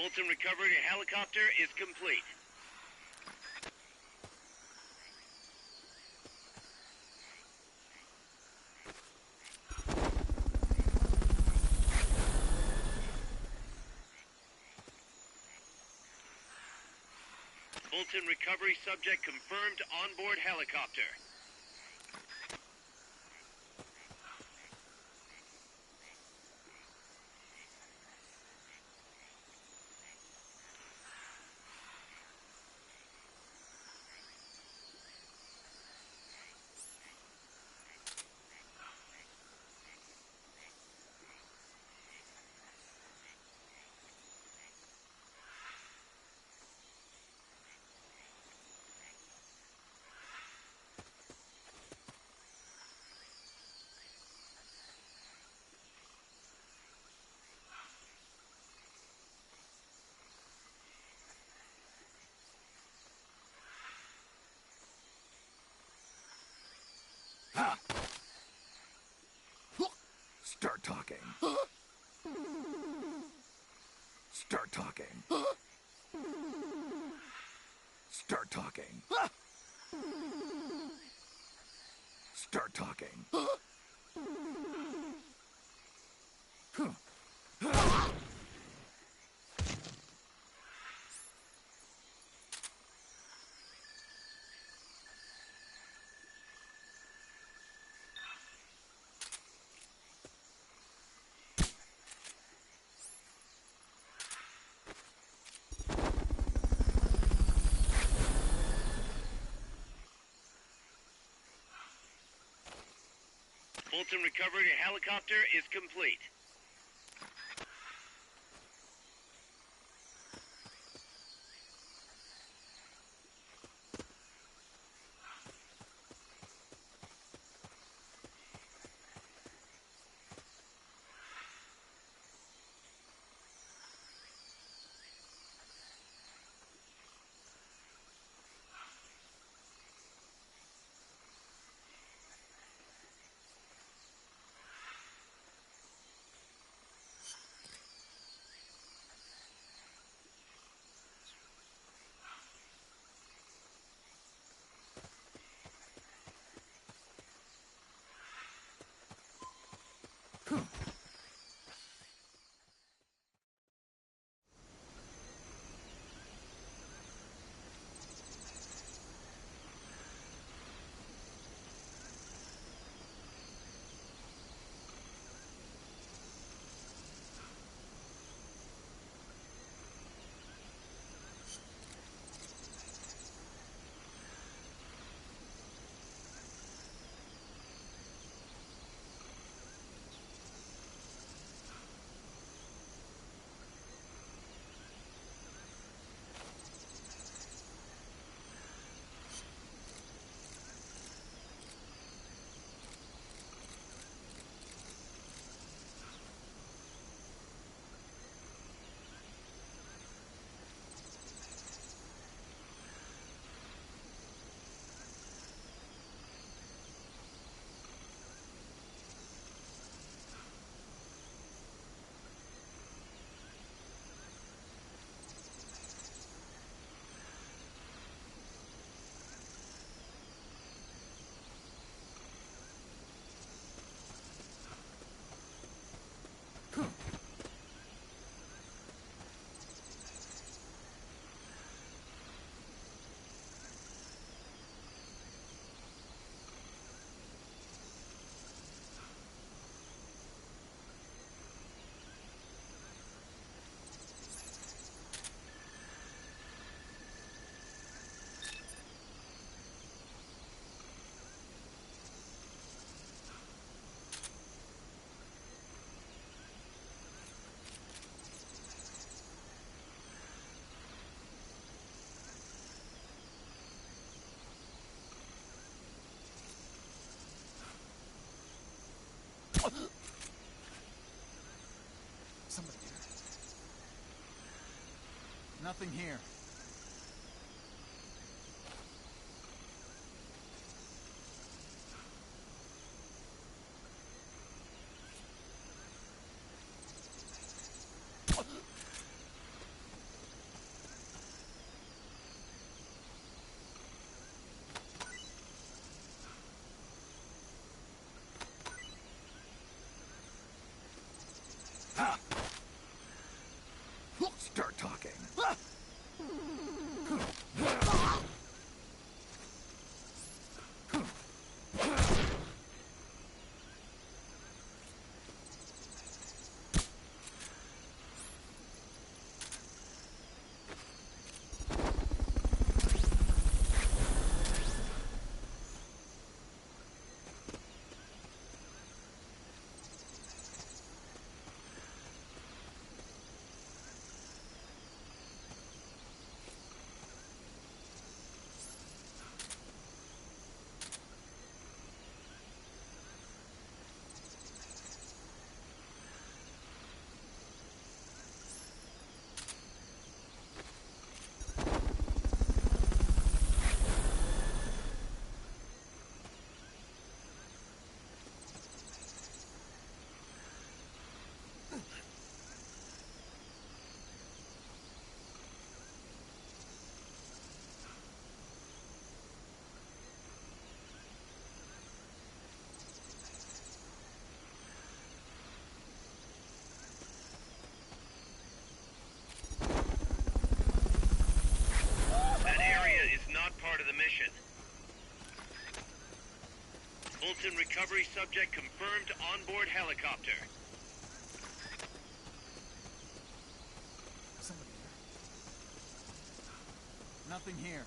Fulton recovery helicopter is complete. Fulton recovery subject confirmed onboard helicopter. Start talking. Start talking. Start talking. Start talking. Fulton recovery helicopter is complete. Somebody here. Nothing here. Start talking. Fulton recovery subject confirmed onboard helicopter. Somebody here. Nothing here.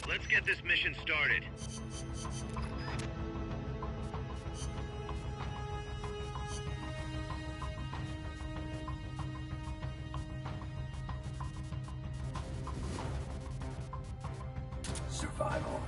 Let's get this mission started. Survival.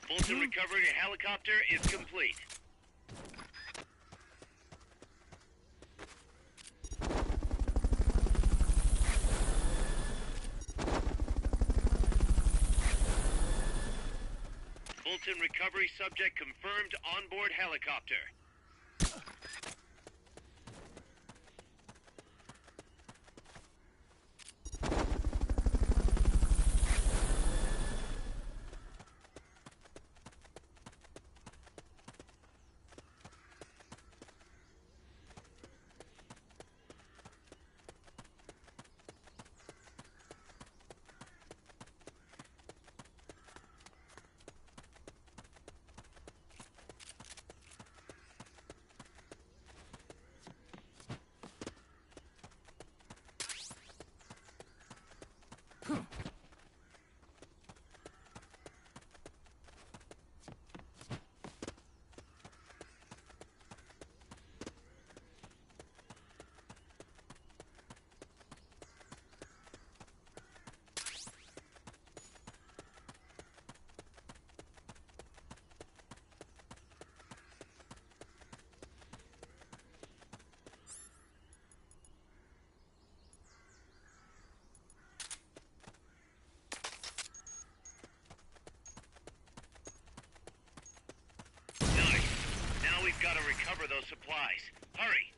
Fulton recovery helicopter is complete. Fulton recovery subject confirmed onboard helicopter. Nice. Now we've got to recover those supplies. Hurry.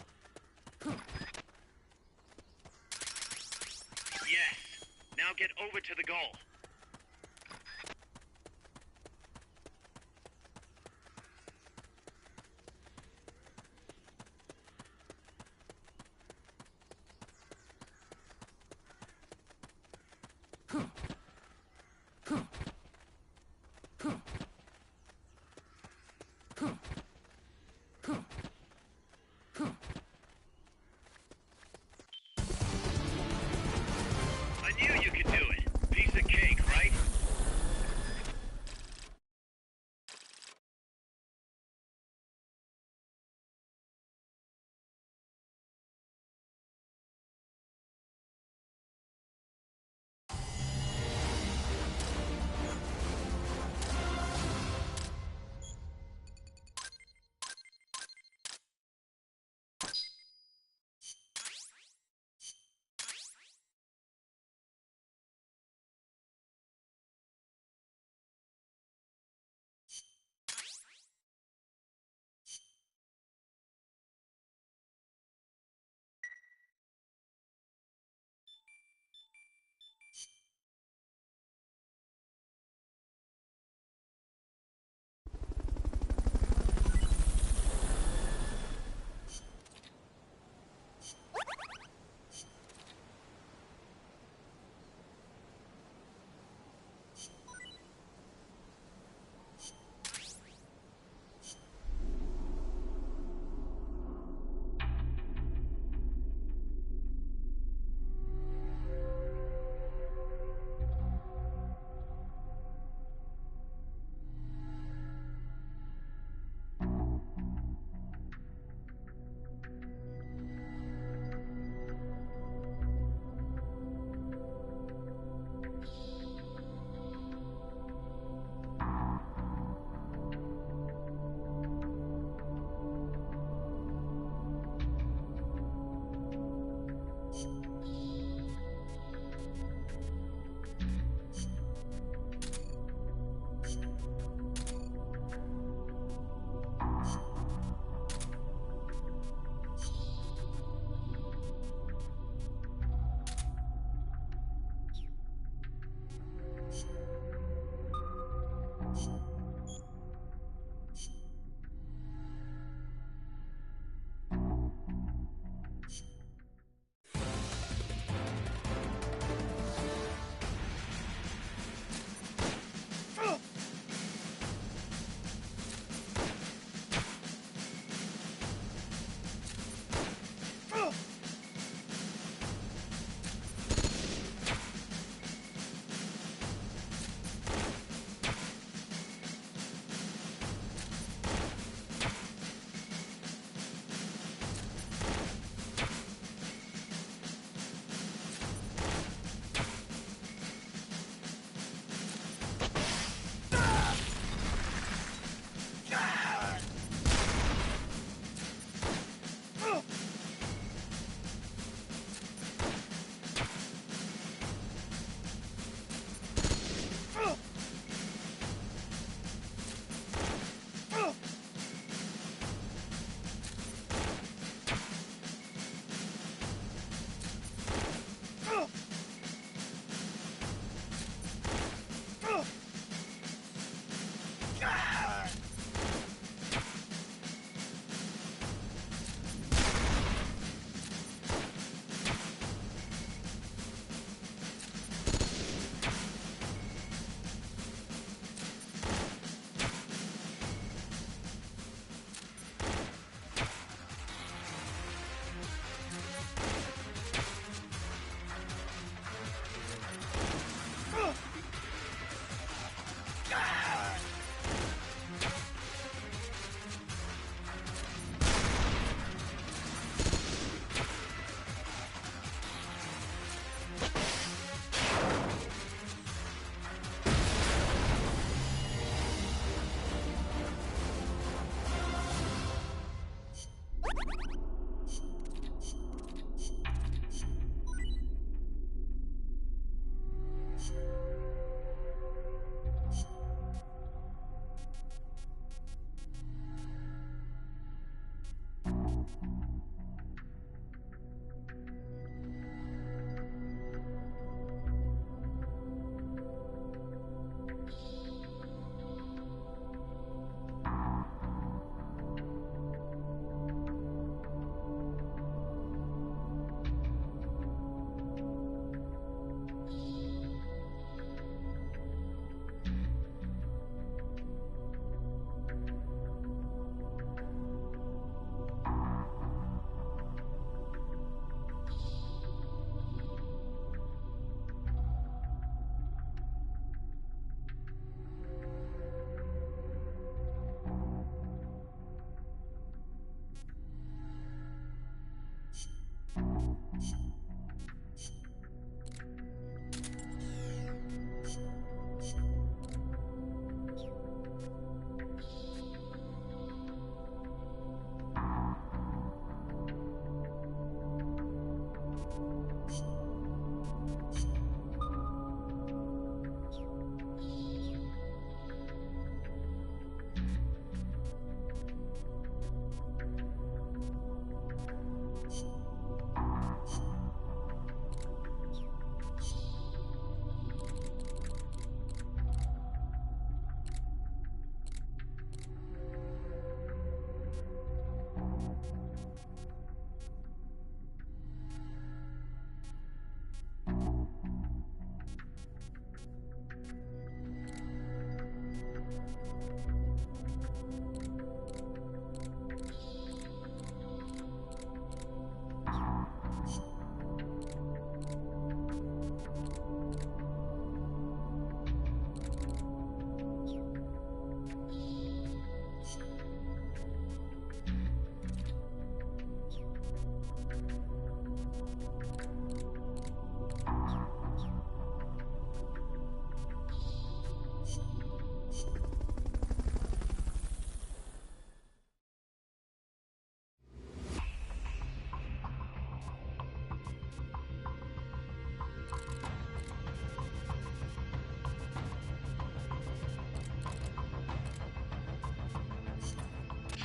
Yes. Now get over to the goal. I knew you could do it. Piece of cake, right?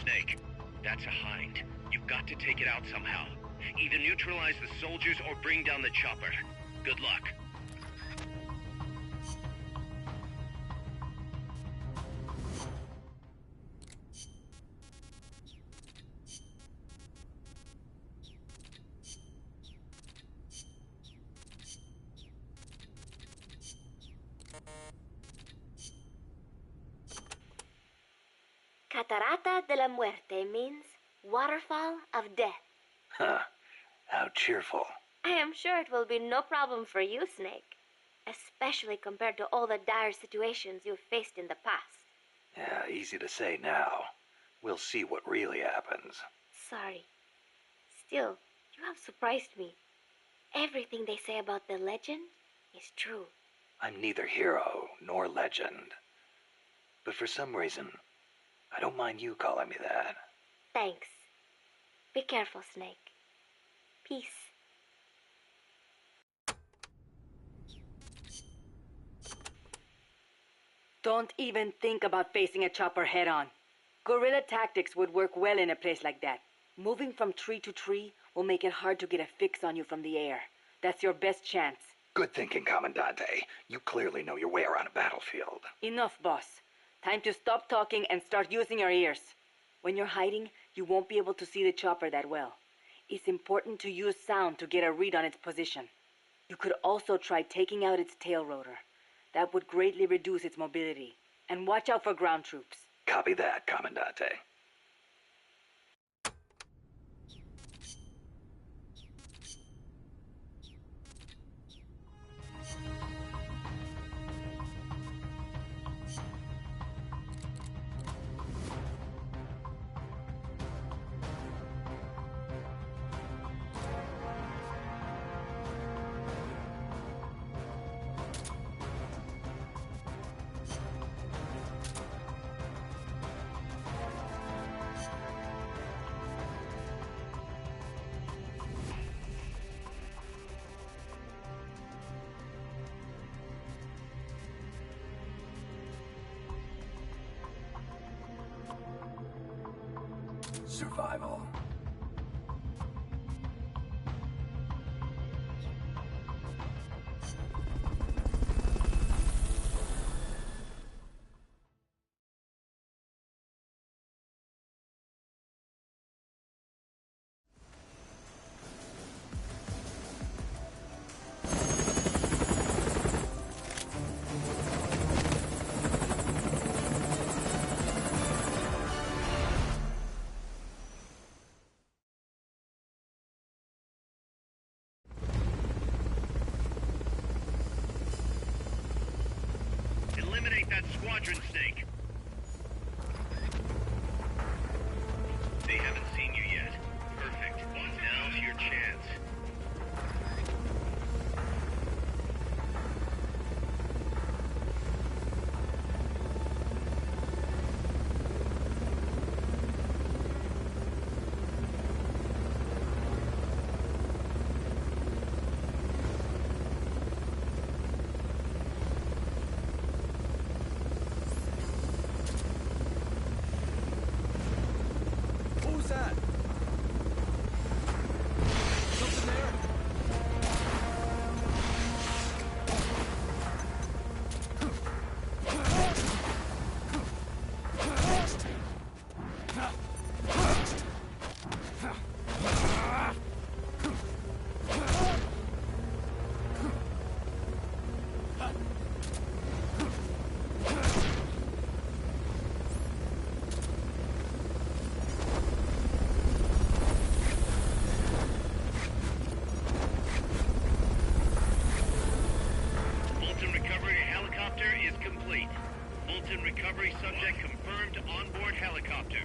Snake, that's a Hind. You've got to take it out somehow. Either neutralize the soldiers or bring down the chopper. Good luck. Catarata de la Muerte means waterfall of death. Huh. How cheerful. I am sure it will be no problem for you, Snake. Especially compared to all the dire situations you've faced in the past. Yeah, easy to say now. We'll see what really happens. Sorry. Still, you have surprised me. Everything they say about the legend is true. I'm neither hero nor legend. But for some reason, I don't mind you calling me that. Thanks. Be careful, Snake. Peace. Don't even think about facing a chopper head-on. Guerrilla tactics would work well in a place like that. Moving from tree to tree will make it hard to get a fix on you from the air. That's your best chance. Good thinking, Commandante. You clearly know your way around a battlefield. Enough, boss. Time to stop talking and start using your ears. When you're hiding, you won't be able to see the chopper that well. It's important to use sound to get a read on its position. You could also try taking out its tail rotor. That would greatly reduce its mobility. And watch out for ground troops. Copy that, Commandante. Survival. Eliminate that squadron, Snake. They haven't seen you yet. Perfect. Now's your chance. perimeter is complete. Fulton recovery subject confirmed onboard helicopter.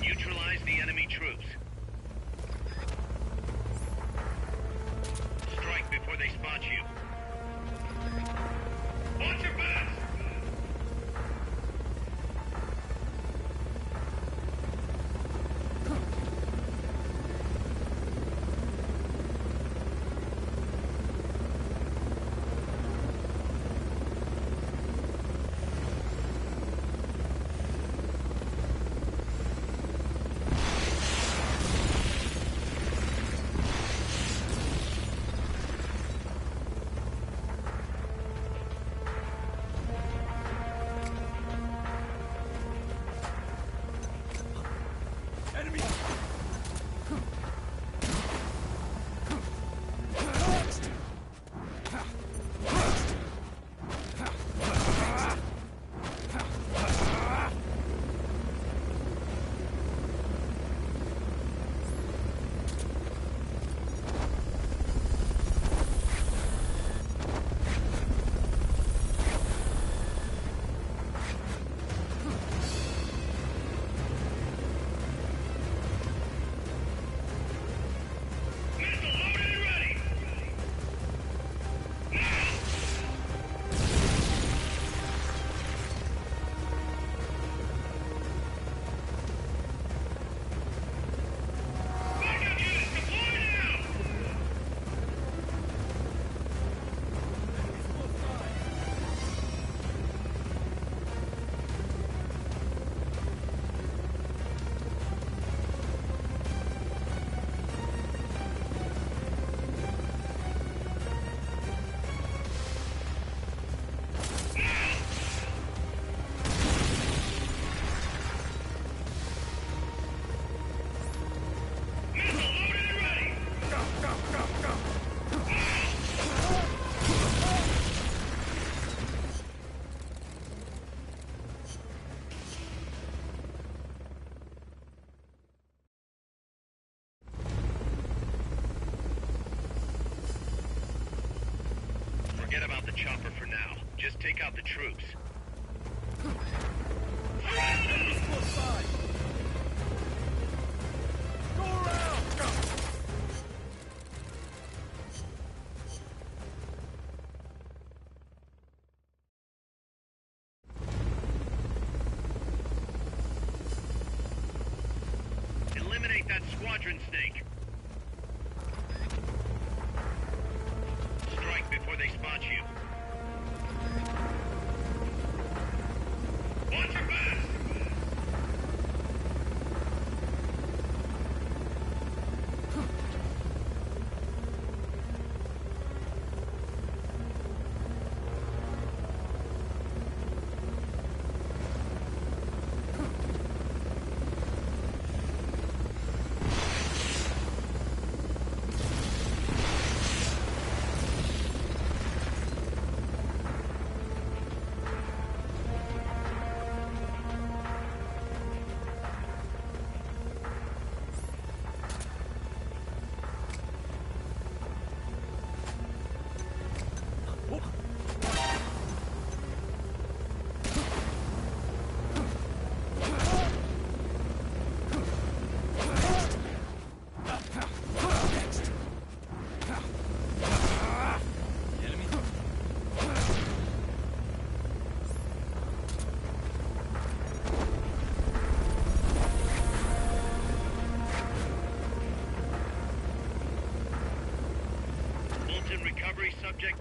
Neutralize the enemy troops. Strike before they spot you. Watch your backs! Forget about the chopper for now. Just take out the troops. Enemies close by! Go around! Go! Eliminate that squadron snake. Strike before they spot you. Watch your back! Fulton recovery subject.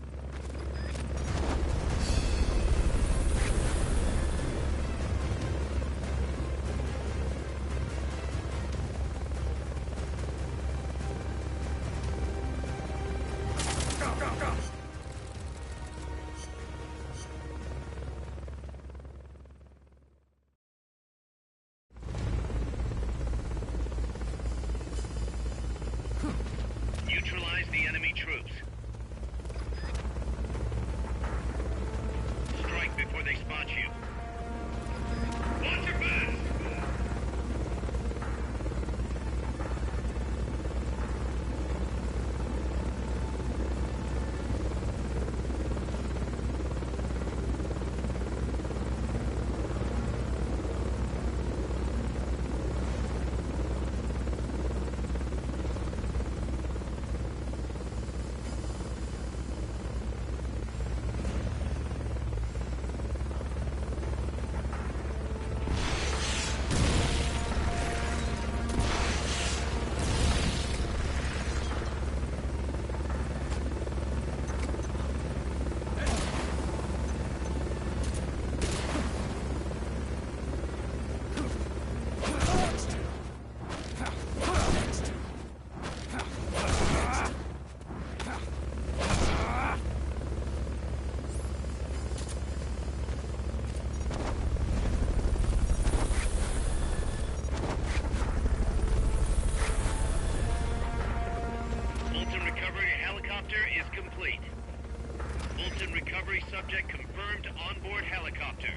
Go, go, go! Neutralize the enemy troops. Strike before they spot you. Watch your back! Fulton recovery helicopter is complete. Fulton recovery subject confirmed onboard helicopter.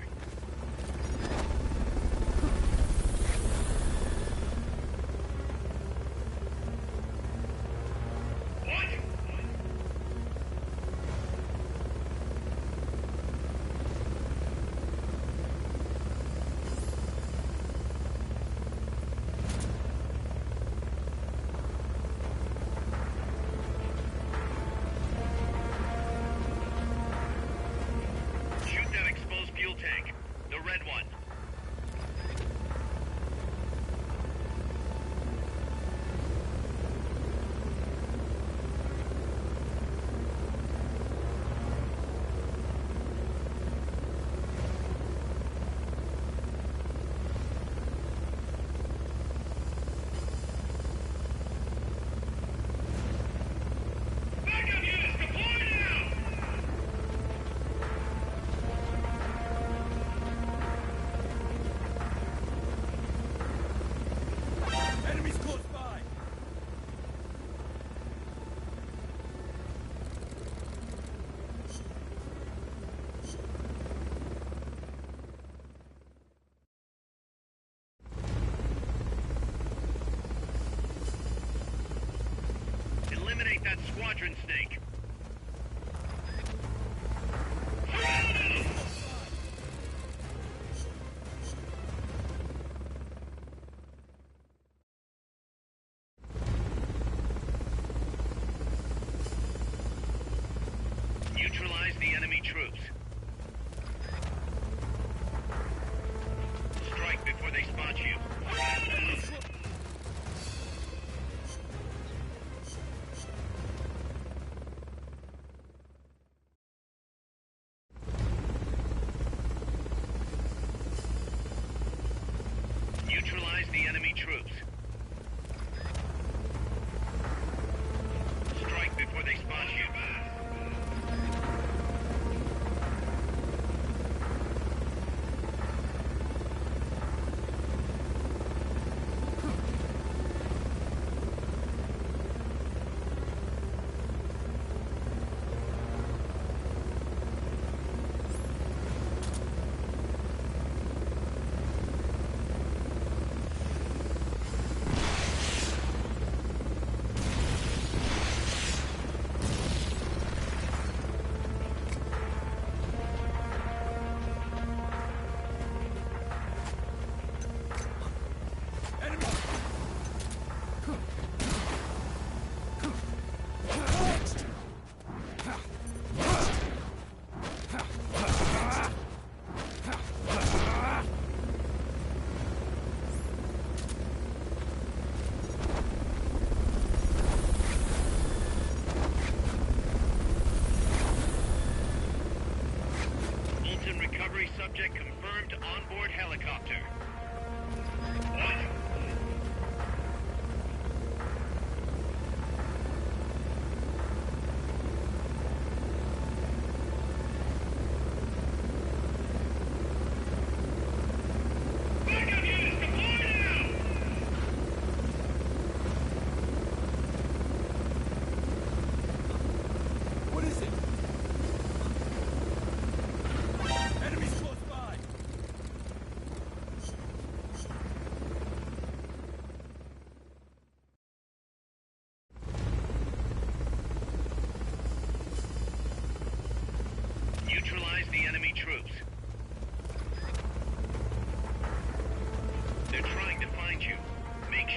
What? Shoot that exposed fuel tank. The red one. Backup units deployed now! Enemies close by! Eliminate that squadron snake.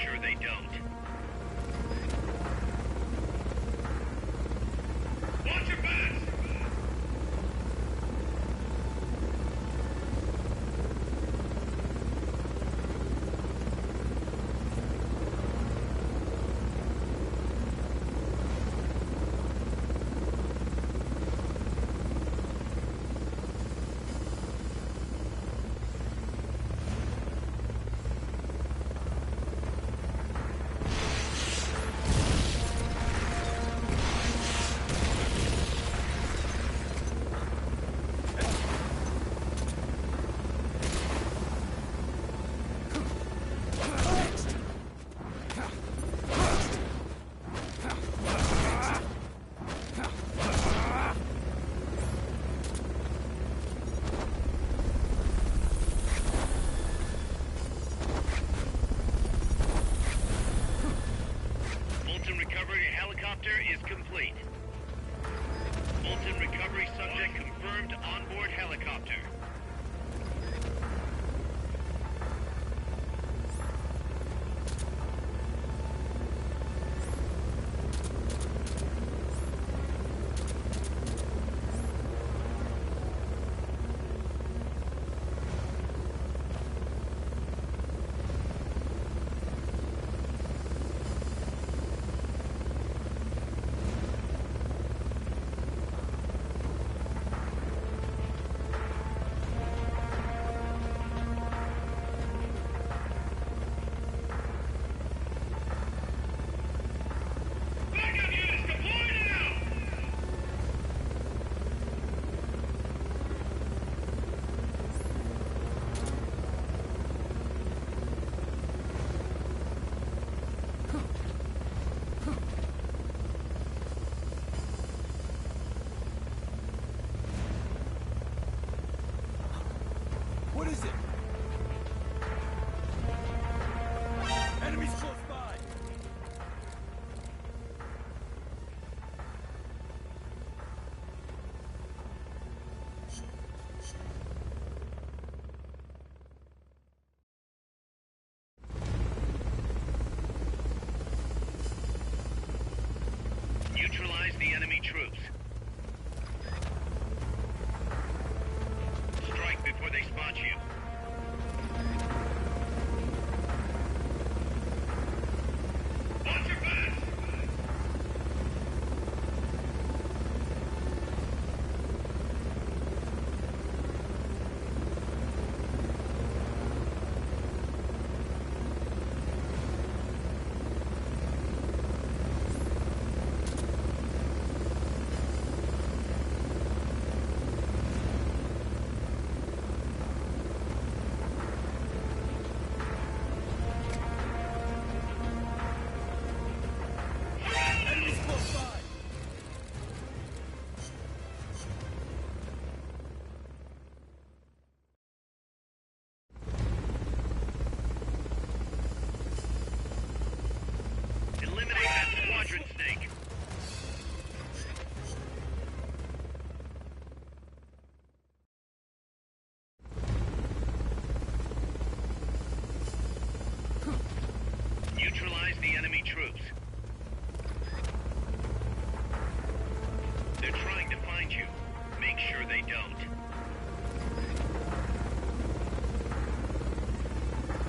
sure they don't. Watch your backs! Fulton recovery helicopter is complete. Fulton recovery subject confirmed onboard helicopter. Backup units deploy now! What is it? Enemies close by! Neutralize the enemy troops. Strike before they spot you. Watch your backs! Enemies close by! Eliminate that squadron snake. Neutralize the enemy troops. They're trying to find you. Make sure they don't.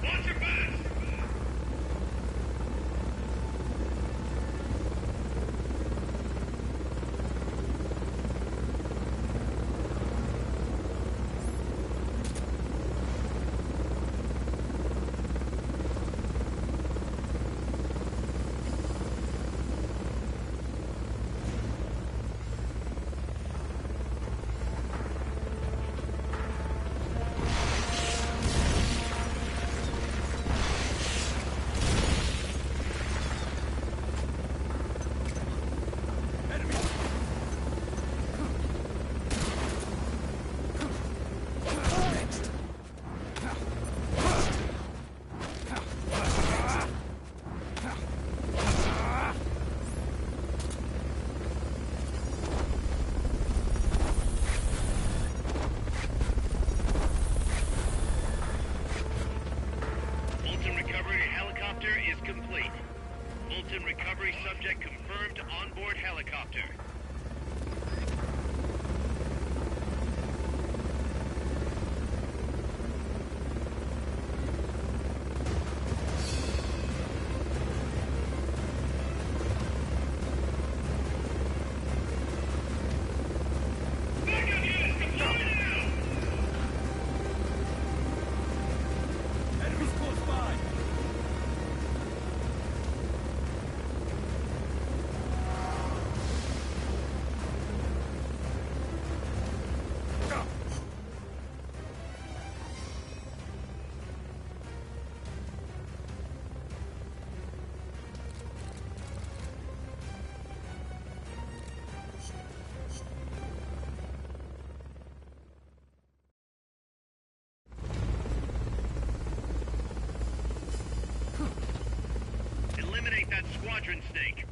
Watch your backs! Sector is complete. Fulton recovery subject confirmed onboard helicopter. Enemies close by! Eliminate that squadron snake.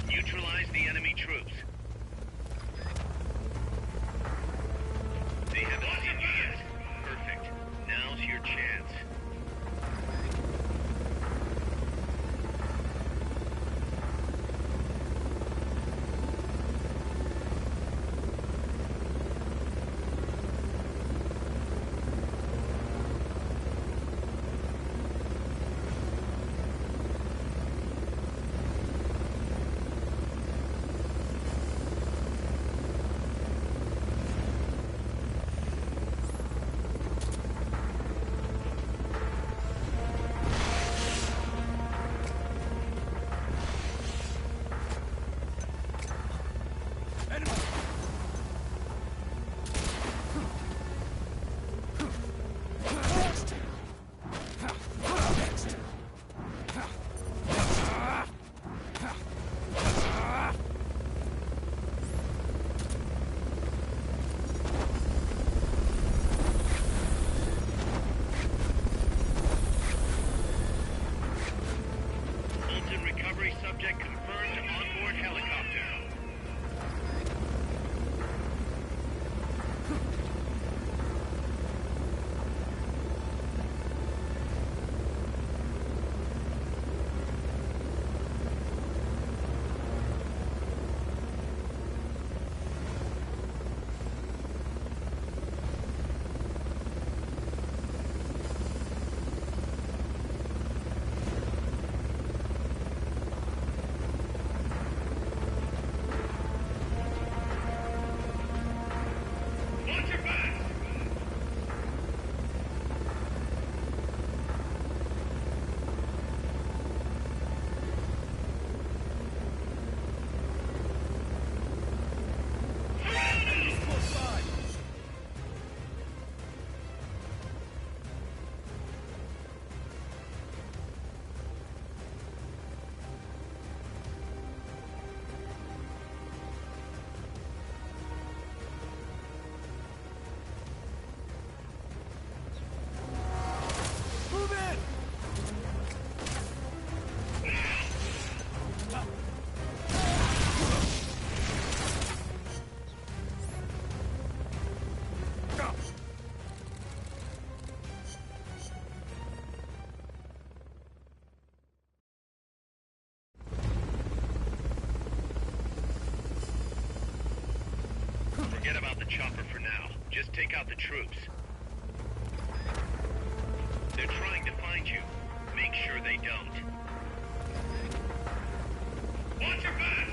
Neutralize the enemy troops. They haven't seen you yet. Perfect. Now's your chance. Fulton recovery subject confirmed onboard helicopter. Watch your back! Enemies close by! Move in! Forget about the chopper for now. Just take out the troops. They're trying to find you. Make sure they don't. Watch your back!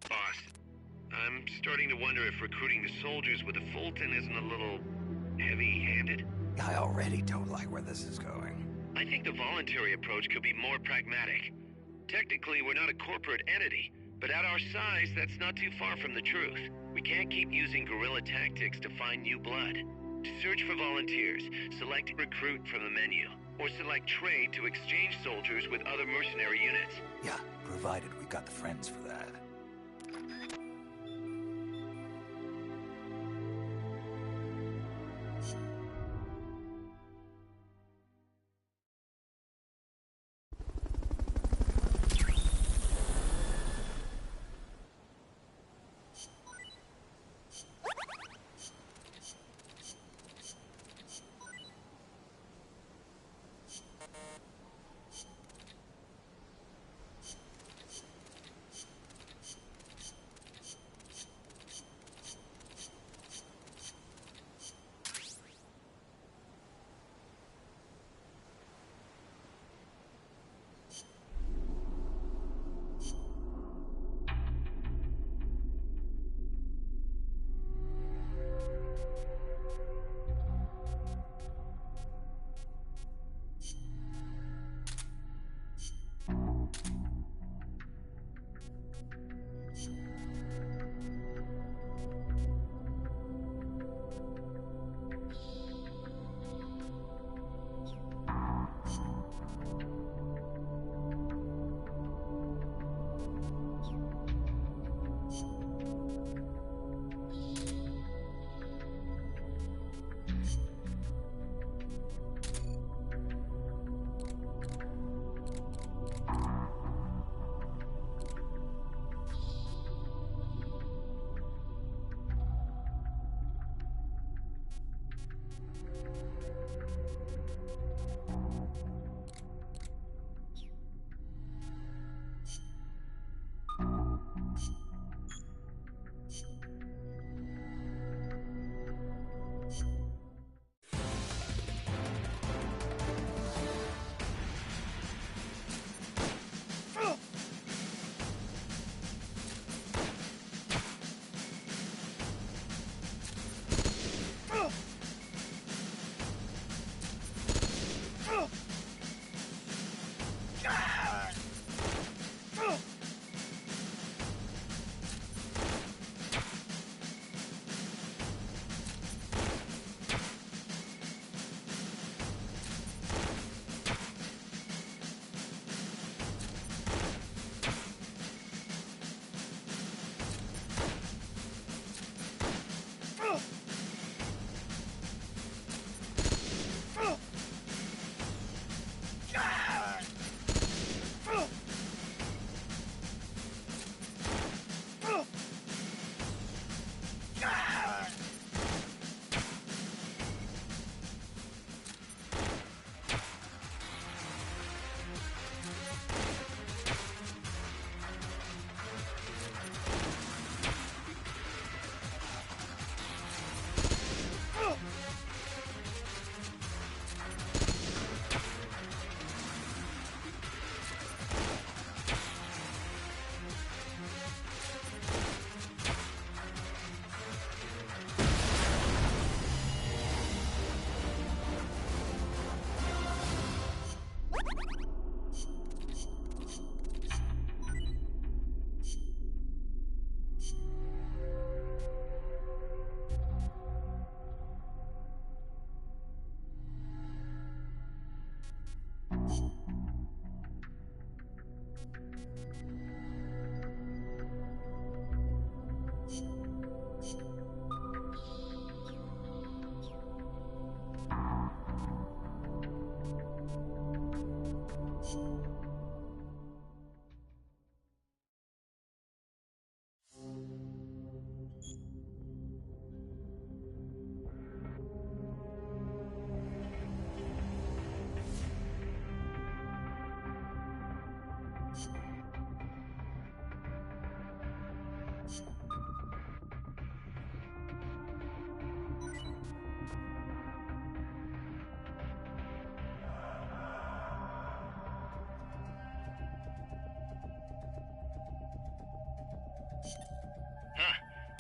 Boss, I'm starting to wonder if recruiting the soldiers with the Fulton isn't a little heavy-handed. I already don't like where this is going. I think the voluntary approach could be more pragmatic. Technically, we're not a corporate entity, but at our size, that's not too far from the truth. We can't keep using guerrilla tactics to find new blood. To search for volunteers, select recruit from the menu, or select trade to exchange soldiers with other mercenary units. Yeah, provided we got the friends for that.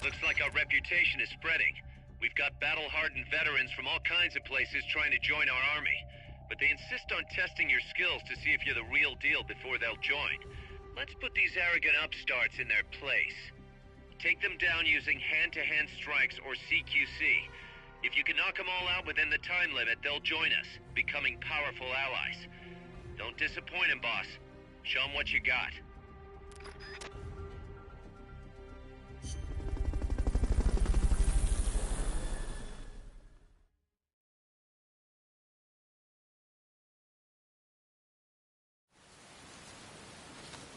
Looks like our reputation is spreading. We've got battle-hardened veterans from all kinds of places trying to join our army. But they insist on testing your skills to see if you're the real deal before they'll join. Let's put these arrogant upstarts in their place. Take them down using hand-to-hand strikes or CQC. If you can knock them all out within the time limit, they'll join us, becoming powerful allies. Don't disappoint them, boss. Show them what you got.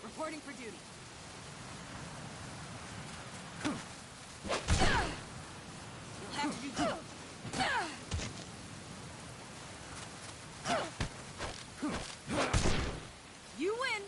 Reporting for duty. You'll have to do two. You win.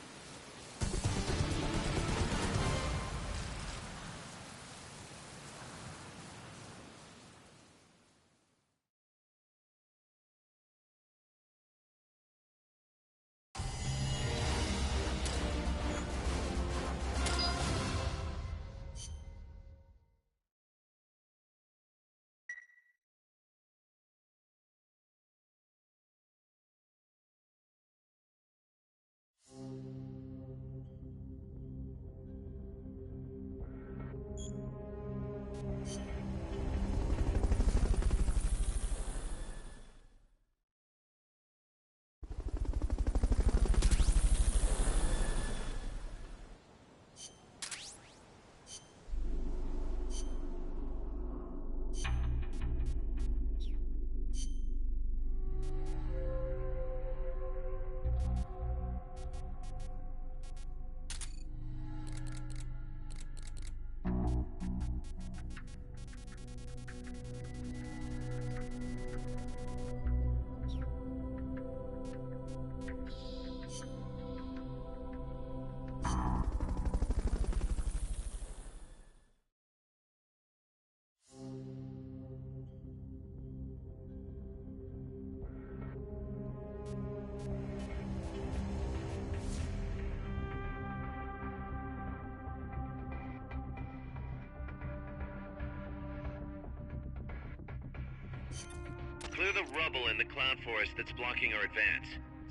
Clear the rubble in the cloud forest that's blocking our advance.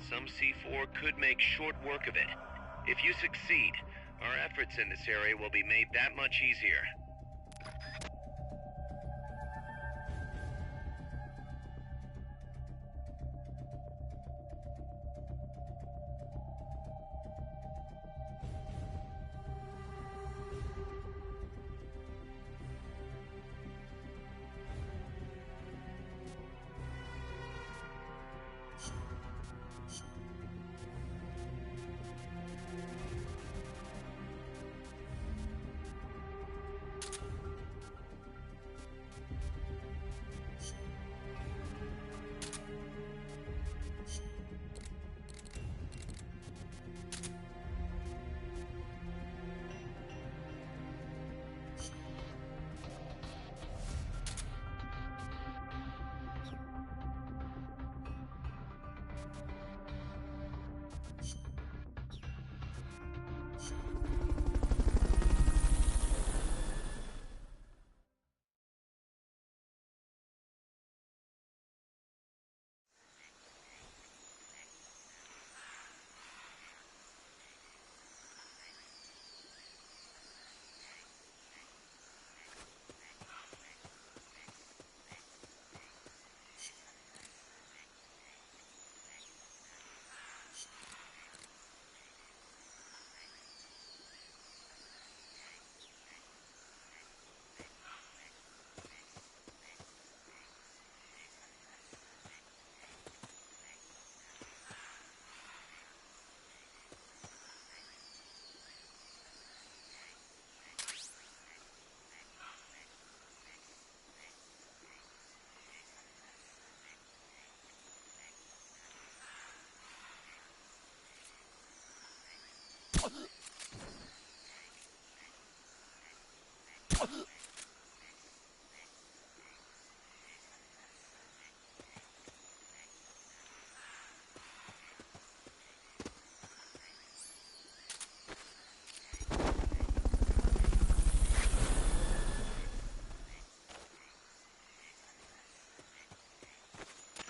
Some C4 could make short work of it. If you succeed, our efforts in this area will be made that much easier.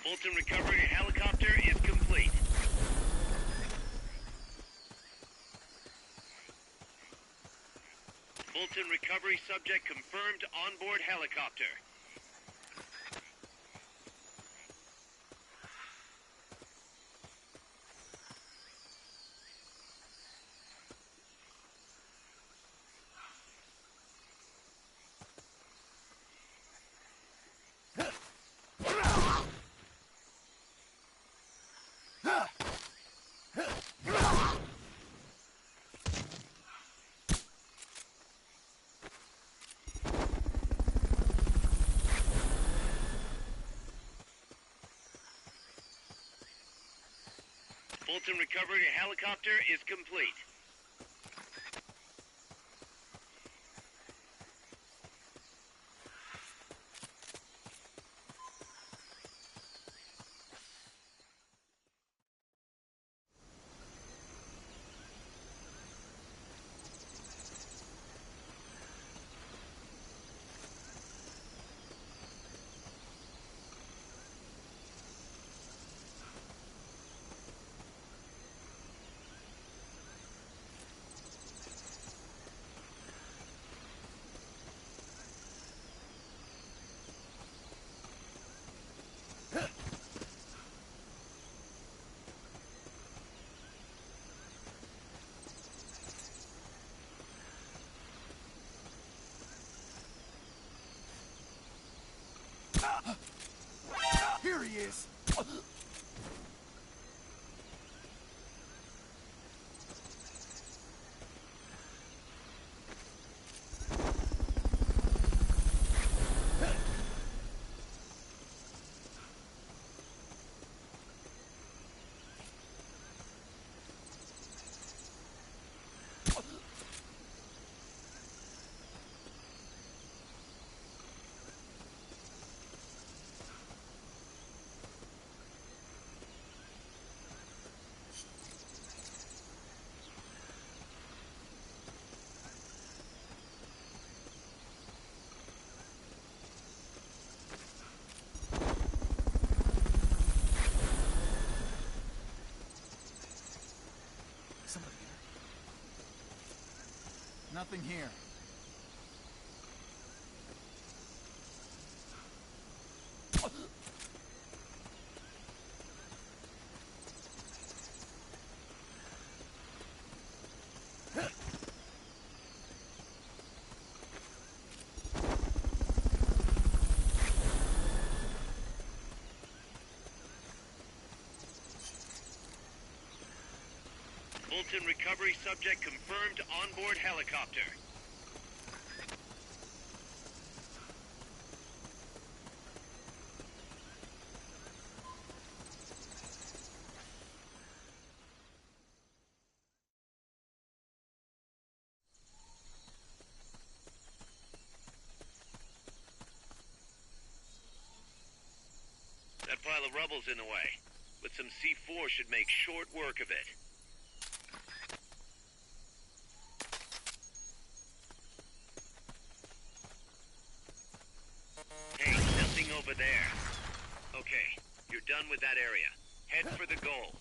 Fulton recovery helicopter is complete. Fulton recovery subject confirmed onboard helicopter. Fulton recovery helicopter is complete. Here he is! Somebody here? Nothing here. Fulton recovery subject confirmed onboard helicopter. That pile of rubble's in the way, but some C4 should make short work of it. Hey, nothing over there. Okay, you're done with that area. Head for the goal.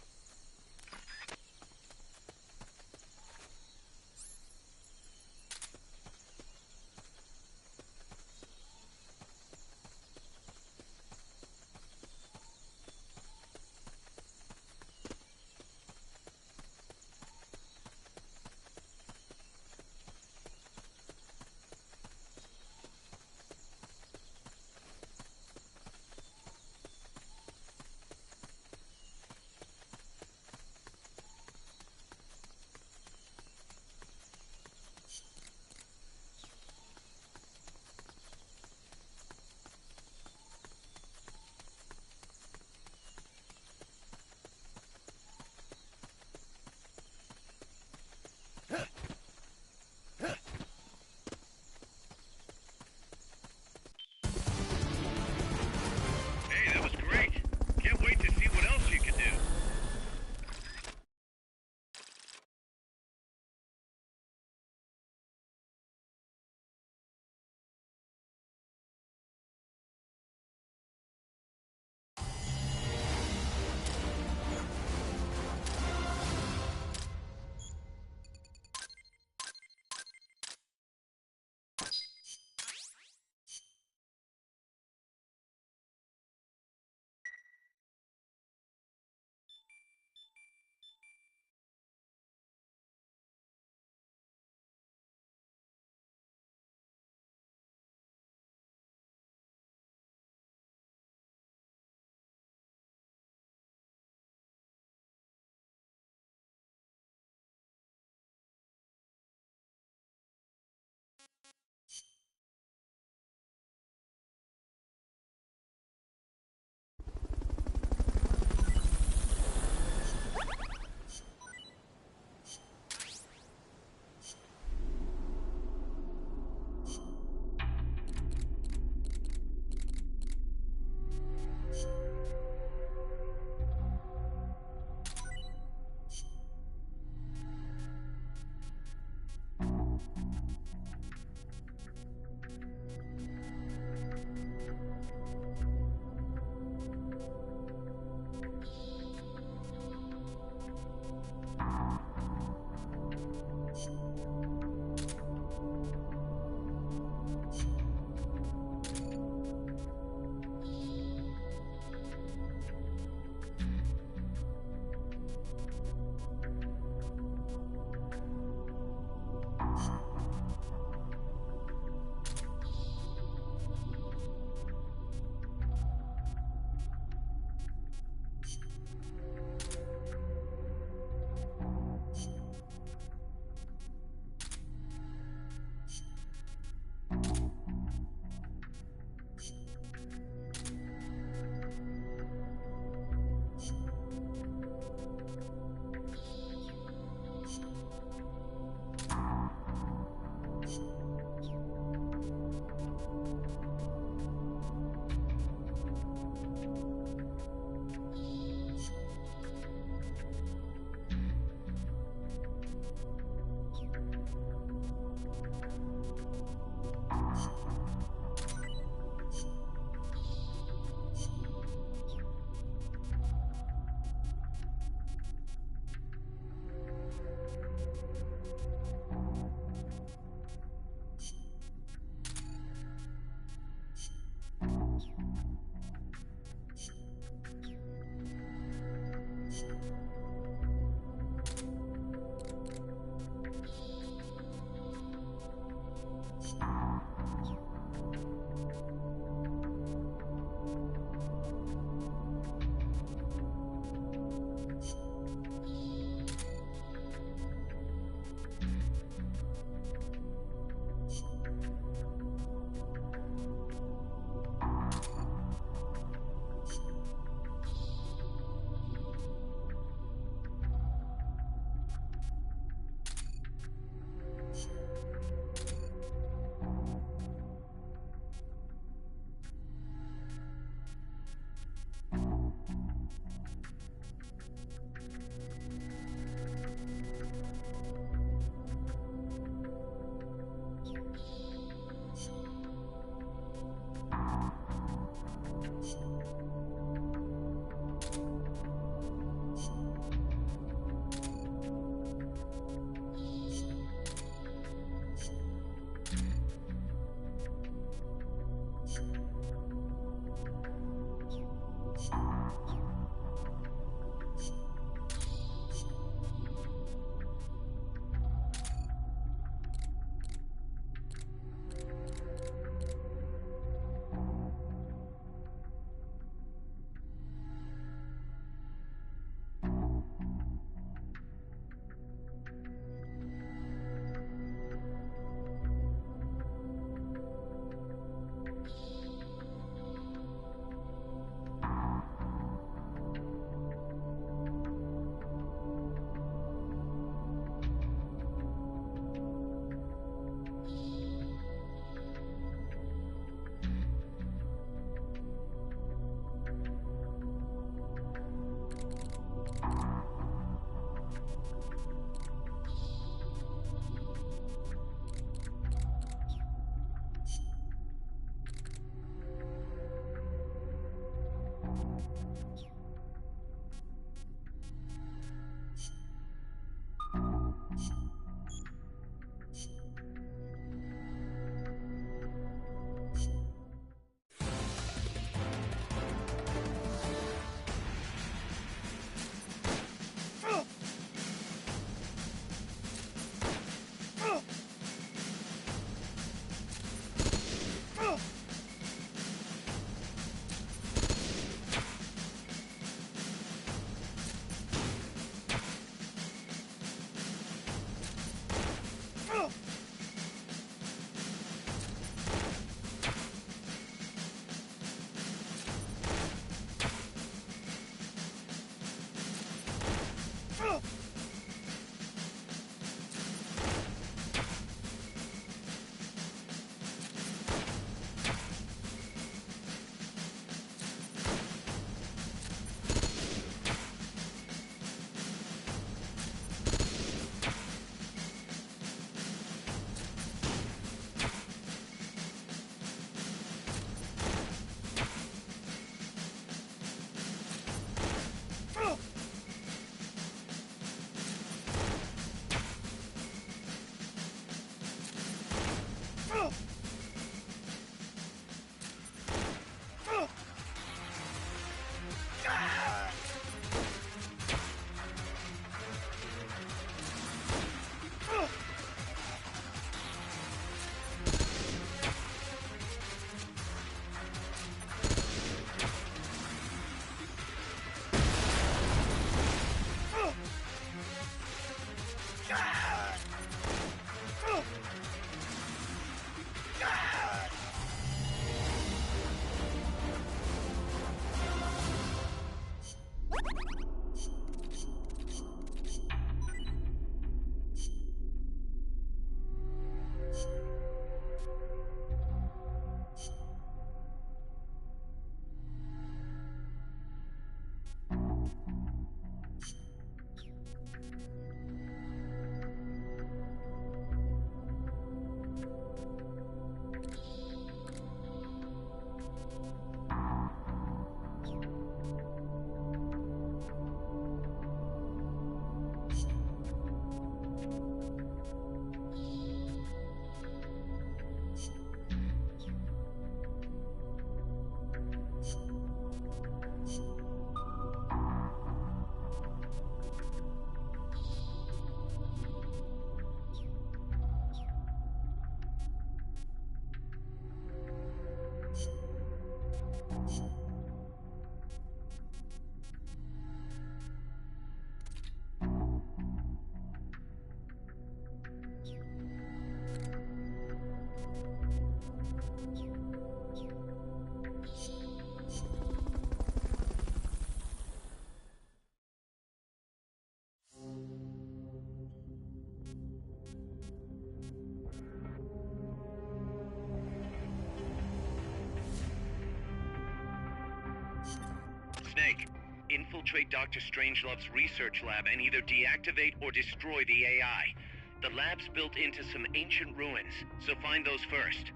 Snake, infiltrate Dr. Strangelove's research lab and either deactivate or destroy the AI. The lab's built into some ancient ruins, so find those first.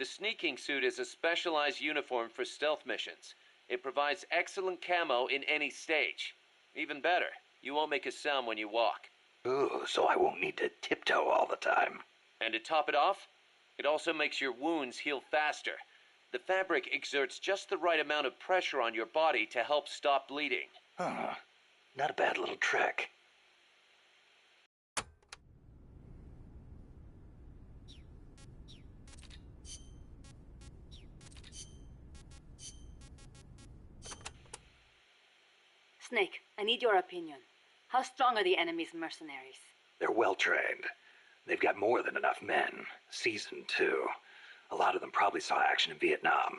The sneaking suit is a specialized uniform for stealth missions. It provides excellent camo in any stage. Even better, you won't make a sound when you walk. Ooh, so I won't need to tiptoe all the time. And to top it off, it also makes your wounds heal faster. The fabric exerts just the right amount of pressure on your body to help stop bleeding. Huh. Not a bad little trick. Snake, I need your opinion. How strong are the enemy's mercenaries? They're well trained. They've got more than enough men. Seasoned, too. A lot of them probably saw action in Vietnam.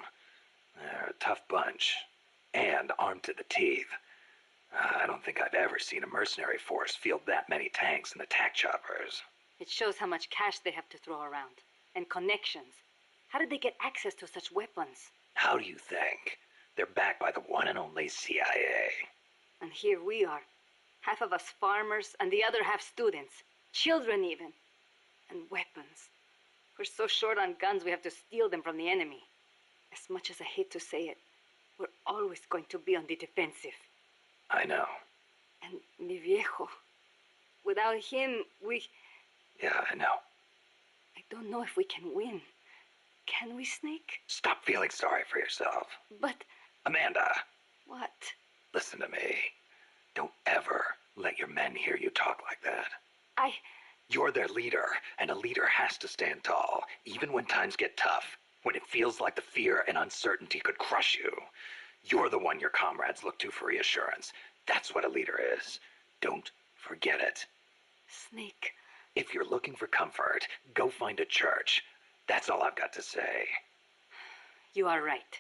They're a tough bunch. And armed to the teeth. I don't think I've ever seen a mercenary force field that many tanks and attack choppers. It shows how much cash they have to throw around. And connections. How did they get access to such weapons? How do you think? They're backed by the one and only CIA. And here we are. Half of us farmers, and the other half students. Children, even. And weapons. We're so short on guns, we have to steal them from the enemy. As much as I hate to say it, we're always going to be on the defensive. I know. And mi viejo. Without him, Yeah, I know. I don't know if we can win. Can we, Snake? Stop feeling sorry for yourself. But... Amanda, What? listen to me. Don't ever let your men hear you talk like that. You're their leader, and a leader has to stand tall, even when times get tough, when it feels like the fear and uncertainty could crush you. You're the one your comrades look to for reassurance. That's what a leader is. Don't forget it. Snake. If you're looking for comfort, go find a church. That's all I've got to say. You are right.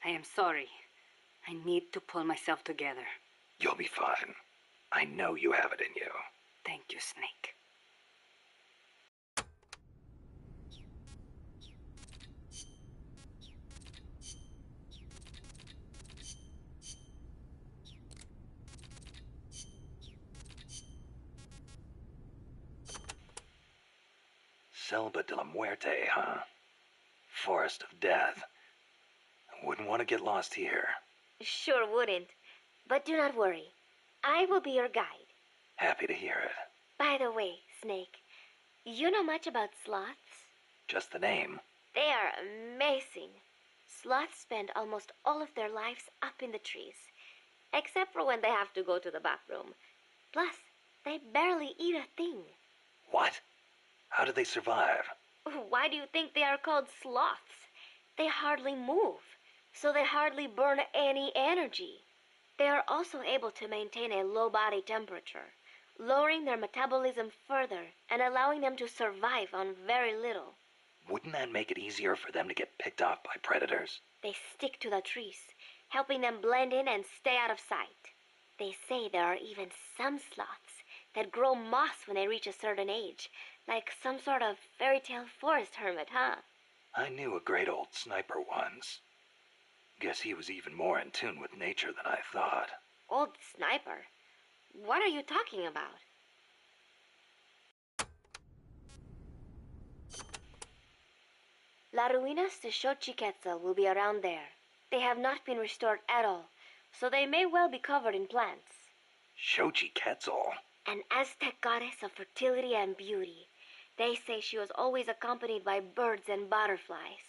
I am sorry. I need to pull myself together. You'll be fine. I know you have it in you. Thank you, Snake. Selva de la Muerte, huh? Forest of Death. Wouldn't want to get lost here. Sure wouldn't. But do not worry. I will be your guide. Happy to hear it. By the way, Snake, you know much about sloths? Just the name. They are amazing. Sloths spend almost all of their lives up in the trees, except for when they have to go to the bathroom. Plus, they barely eat a thing. What? How do they survive? Why do you think they are called sloths? They hardly move, so they hardly burn any energy. They are also able to maintain a low body temperature, lowering their metabolism further and allowing them to survive on very little. Wouldn't that make it easier for them to get picked off by predators? They stick to the trees, helping them blend in and stay out of sight. They say there are even some sloths that grow moss when they reach a certain age, like some sort of fairy tale forest hermit, huh? I knew a great old sniper once. Guess he was even more in tune with nature than I thought. Old sniper? What are you talking about? La Ruinas de Xochiquetzal will be around there. They have not been restored at all, so they may well be covered in plants. Xochiquetzal? An Aztec goddess of fertility and beauty. They say she was always accompanied by birds and butterflies.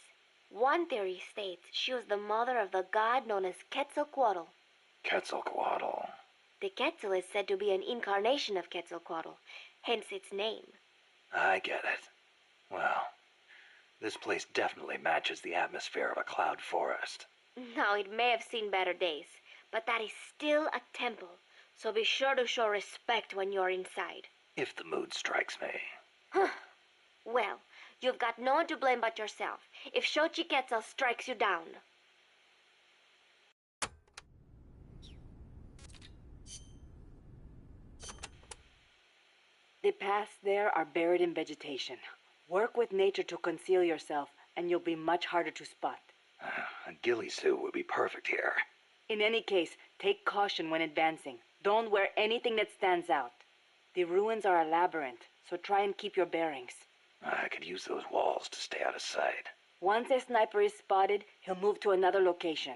One theory states she was the mother of the god known as Quetzalcoatl. Quetzalcoatl. The Quetzal is said to be an incarnation of Quetzalcoatl, hence its name. I get it. Well, this place definitely matches the atmosphere of a cloud forest. Now, it may have seen better days, but that is still a temple, so be sure to show respect when you're inside. If the mood strikes me. Well, you've got no one to blame but yourself if Xochiquetzal strikes you down. The paths there are buried in vegetation. Work with nature to conceal yourself, and you'll be much harder to spot. A ghillie suit would be perfect here. In any case, take caution when advancing. Don't wear anything that stands out. The ruins are a labyrinth, so try and keep your bearings. I could use those walls to stay out of sight. Once a sniper is spotted, he'll move to another location.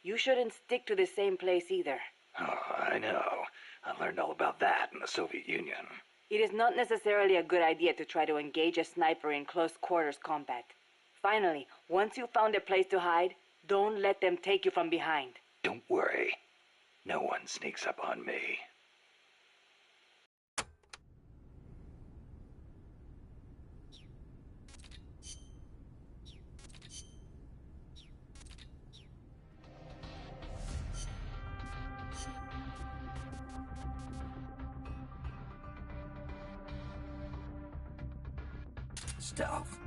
You shouldn't stick to the same place either. Oh, I know. I learned all about that in the Soviet Union. It is not necessarily a good idea to try to engage a sniper in close quarters combat. Finally, once you've found a place to hide, don't let them take you from behind. Don't worry. No one sneaks up on me. Stealth.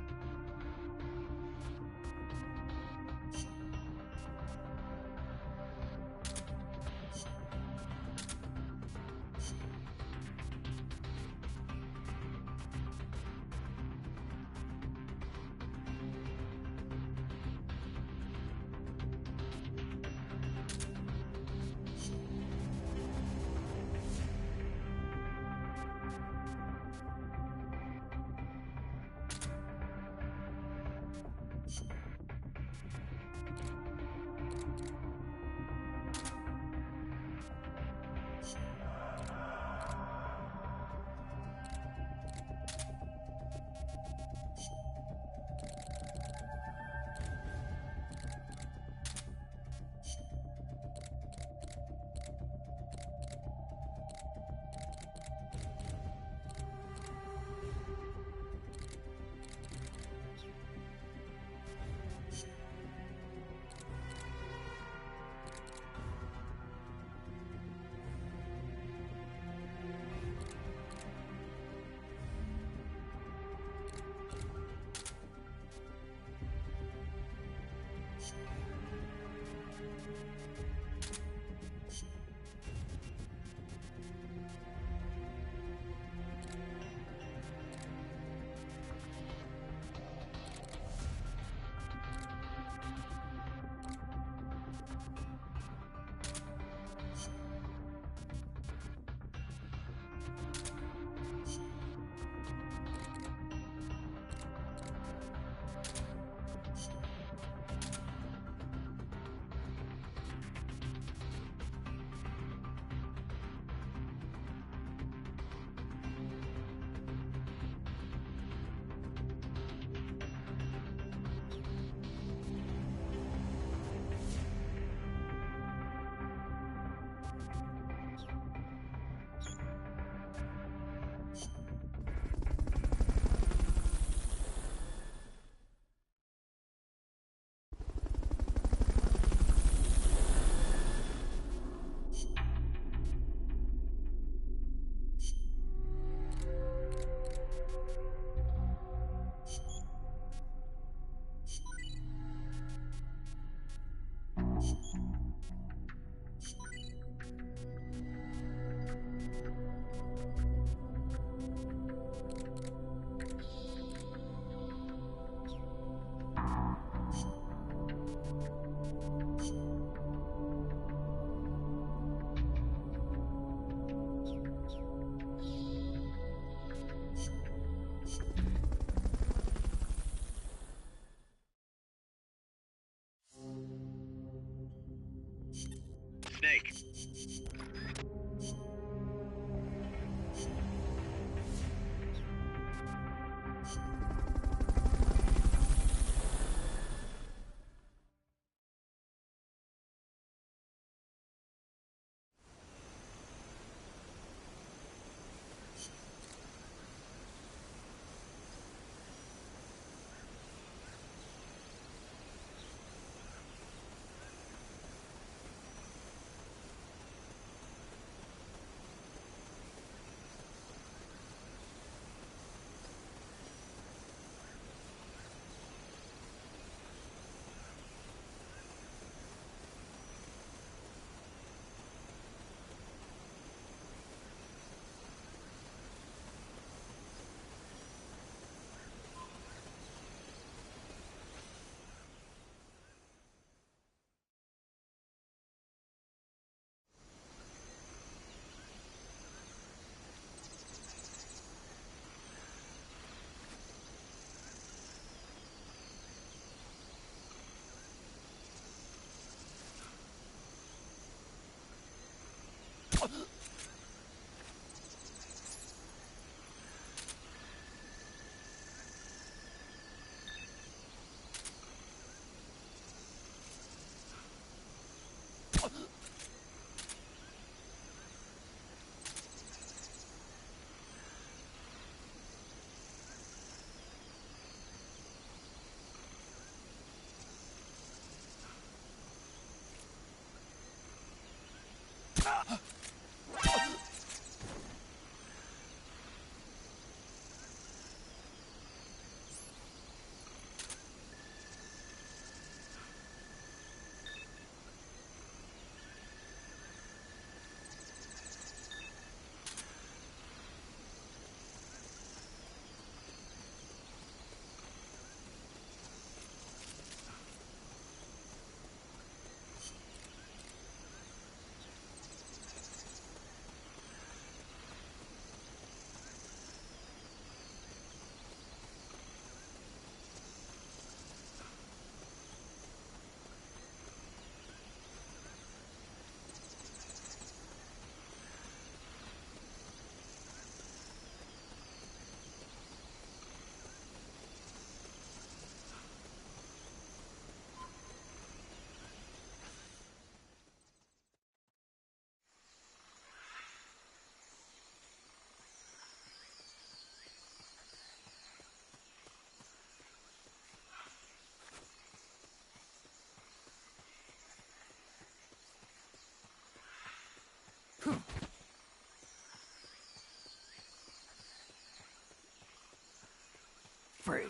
Freeze.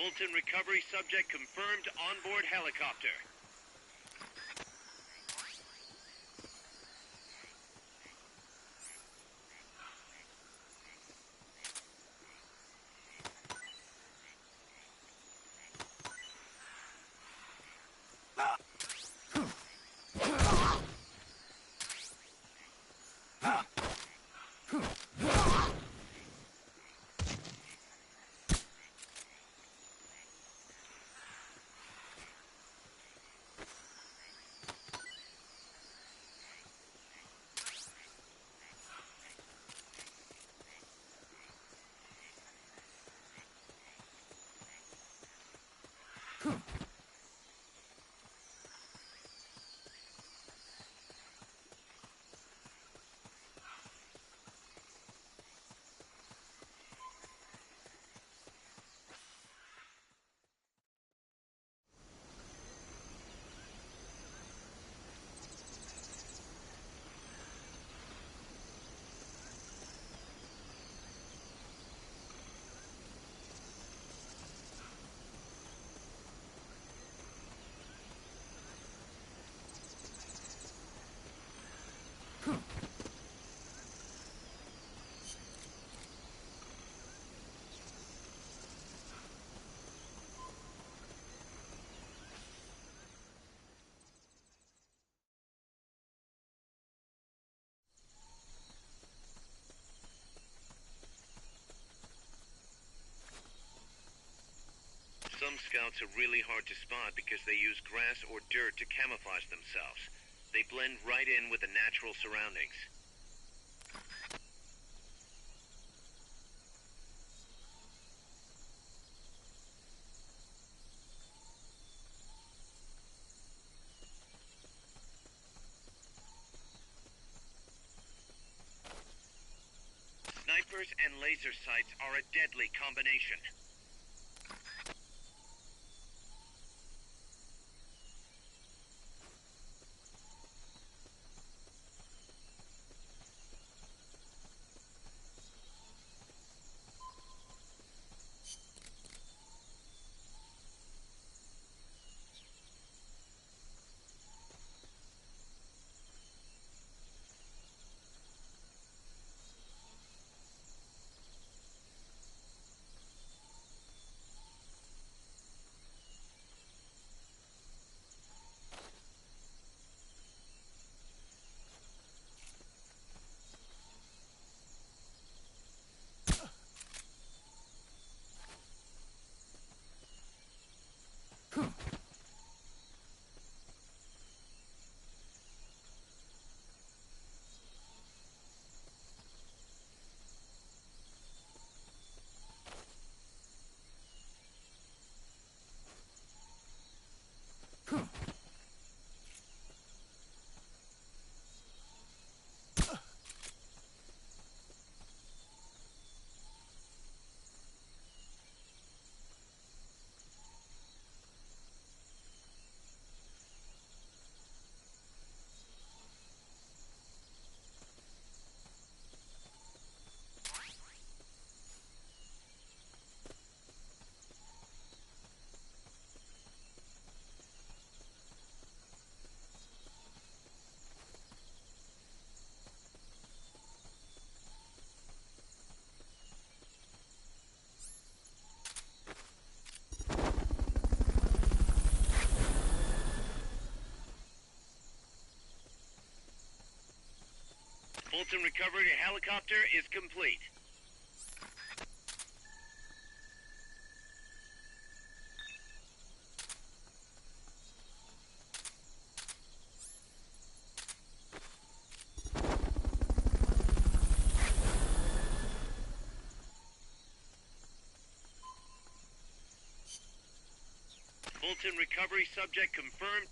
Fulton recovery subject confirmed onboard helicopter. Scouts are really hard to spot because they use grass or dirt to camouflage themselves. They blend right in with the natural surroundings. Snipers and laser sights are a deadly combination. Fulton recovery helicopter is complete. Fulton recovery subject confirmed.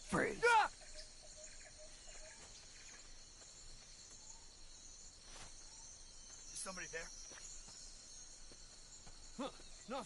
Freeze. Is somebody there? Huh, no.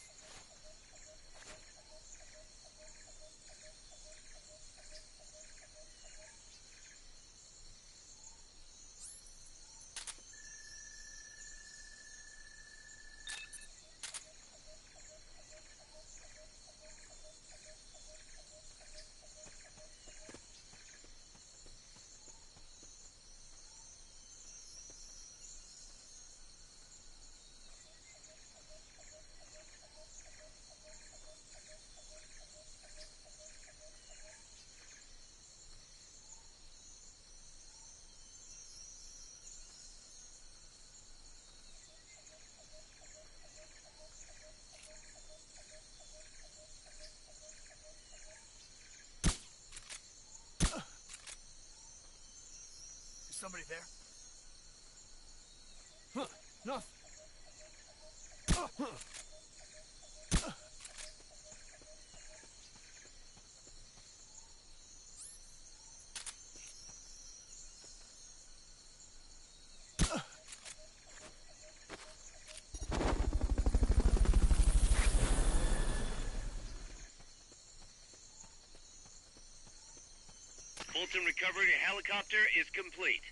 Somebody there? Huh, nothing. Fulton recovery helicopter is complete.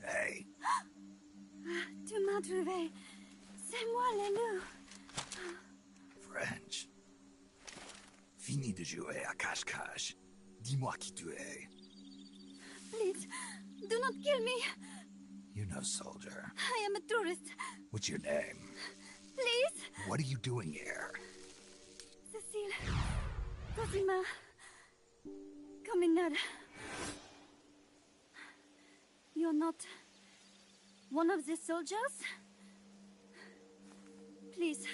Hey. Tu m'as trouvé. C'est moi, le loup. French. Fini de jouer à cache-cache. Dis-moi qui tu es. Please, do not kill me. You're no soldier. I am a tourist. What's your name? Please. What are you doing here? Cecile. Cosima. Caminada. You're not one of the soldiers? Please,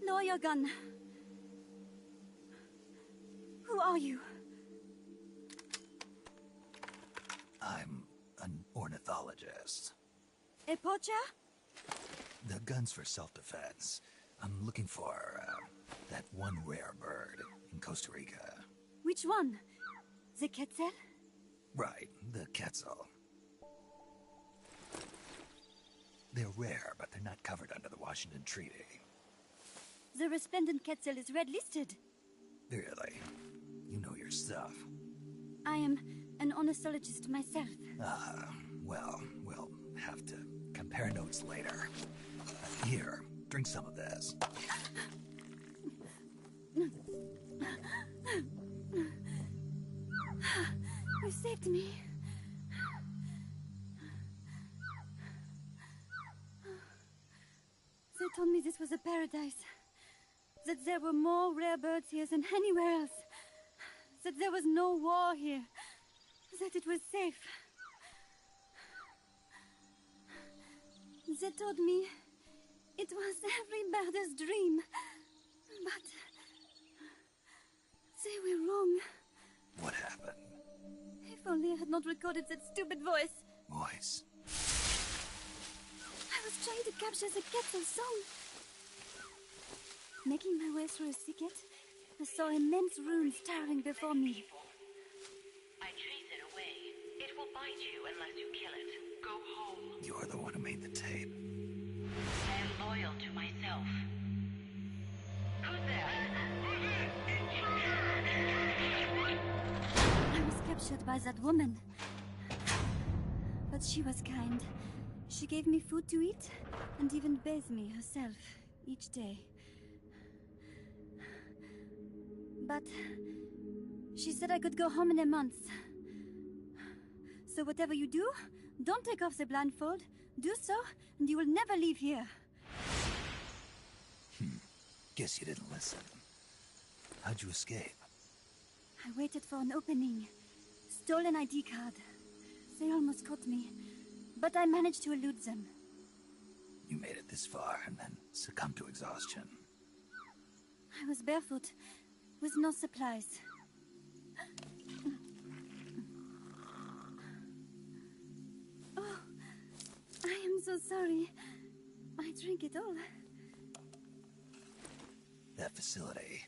lower your gun. Who are you? I'm an ornithologist. A poacher? The gun's for self-defense. I'm looking for that one rare bird in Costa Rica. Which one? The quetzal? Right, the quetzal. They're rare, but they're not covered under the Washington Treaty. The resplendent quetzal is red-listed. Really? You know your stuff. I am an ornithologist myself. Well, we'll have to compare notes later. Here, drink some of this. You saved me. They told me this was a paradise. That there were more rare birds here than anywhere else. That there was no war here. That it was safe. They told me it was every birder's dream. But they were wrong. What happened? If only I had not recorded that stupid voice. Voice? I was trying to capture the quetzal song. Making my way through a thicket, I saw immense ruins towering before me. I chase it away. It will bite you unless you kill it. Go home. You're the one who made the tape. I am loyal to myself. Who's there? I was captured by that woman. But she was kind. She gave me food to eat, and even bathed me herself each day. But she said I could go home in a month. So whatever you do, don't take off the blindfold. Do so, and you will never leave here. Guess you didn't listen. How'd you escape? I waited for an opening. Stole an ID card. They almost caught me, but I managed to elude them. this far and then succumb to exhaustion? I was barefoot, with no supplies. Oh, I am so sorry. I drank it all. That facility.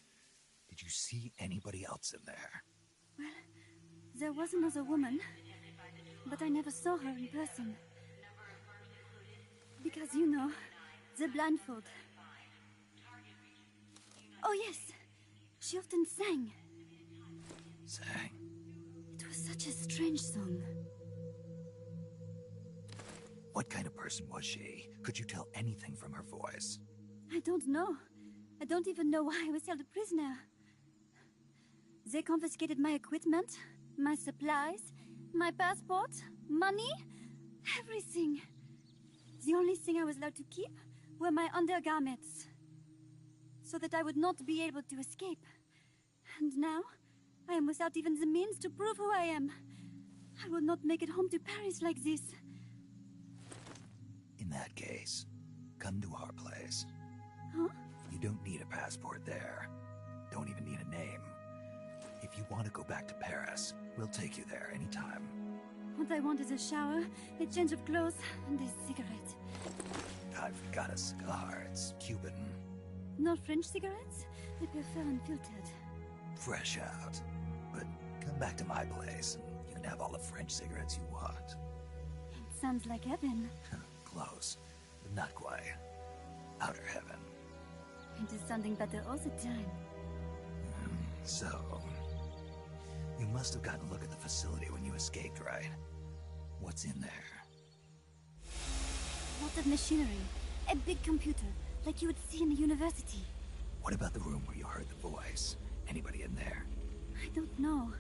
Did you see anybody else in there? Well, there was another woman, but I never saw her in person. Because, you know, the blindfold. Oh, yes. She often sang. Sang? It was such a strange song. What kind of person was she? Could you tell anything from her voice? I don't know. I don't even know why I was held a prisoner. They confiscated my equipment, my supplies, my passport, money, everything. The only thing I was allowed to keep were my undergarments, so that I would not be able to escape. And now, I am without even the means to prove who I am. I will not make it home to Paris like this. In that case, come to our place. Huh? You don't need a passport there. Don't even need a name. If you want to go back to Paris, we'll take you there anytime. What I want is a shower, a change of clothes, and a cigarette. I've got a cigar. It's Cuban. No French cigarettes? I prefer unfiltered. Fresh out. But come back to my place, and you can have all the French cigarettes you want. It sounds like heaven. Close, but not quite. Outer heaven. It is sounding better all the time. So, you must have gotten a look at the facility when you escaped, right? What's in there? Lot of machinery. A big computer, like you would see in a university. What about the room where you heard the voice? Anybody in there? I don't know.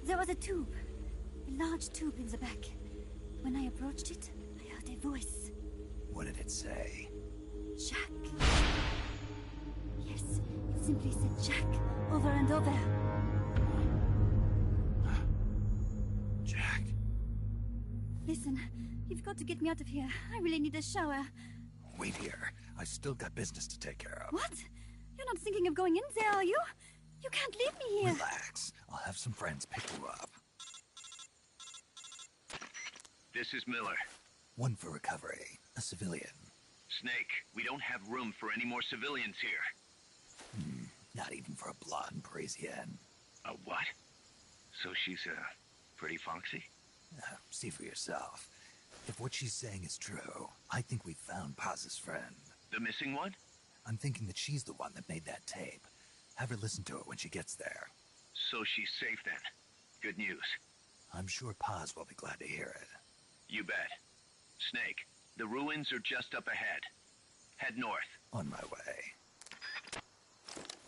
There was a tube. A large tube in the back. When I approached it, I heard a voice. What did it say? Jack. Yes, it simply said Jack, over and over. Jack. Listen, you've got to get me out of here. I really need a shower. Wait here. I still got business to take care of. What? You're not thinking of going in there, are you? You can't leave me here. Relax. I'll have some friends pick you up. This is Miller. One for recovery. A civilian. Snake, we don't have room for any more civilians here. Not even for a blonde Parisienne. A what? So she's, pretty foxy? See for yourself. If what she's saying is true, I think we've found Paz's friend. The missing one? I'm thinking that she's the one that made that tape. Have her listen to it when she gets there. So she's safe then. Good news. I'm sure Paz will be glad to hear it. You bet. Snake, the ruins are just up ahead. Head north. On my way.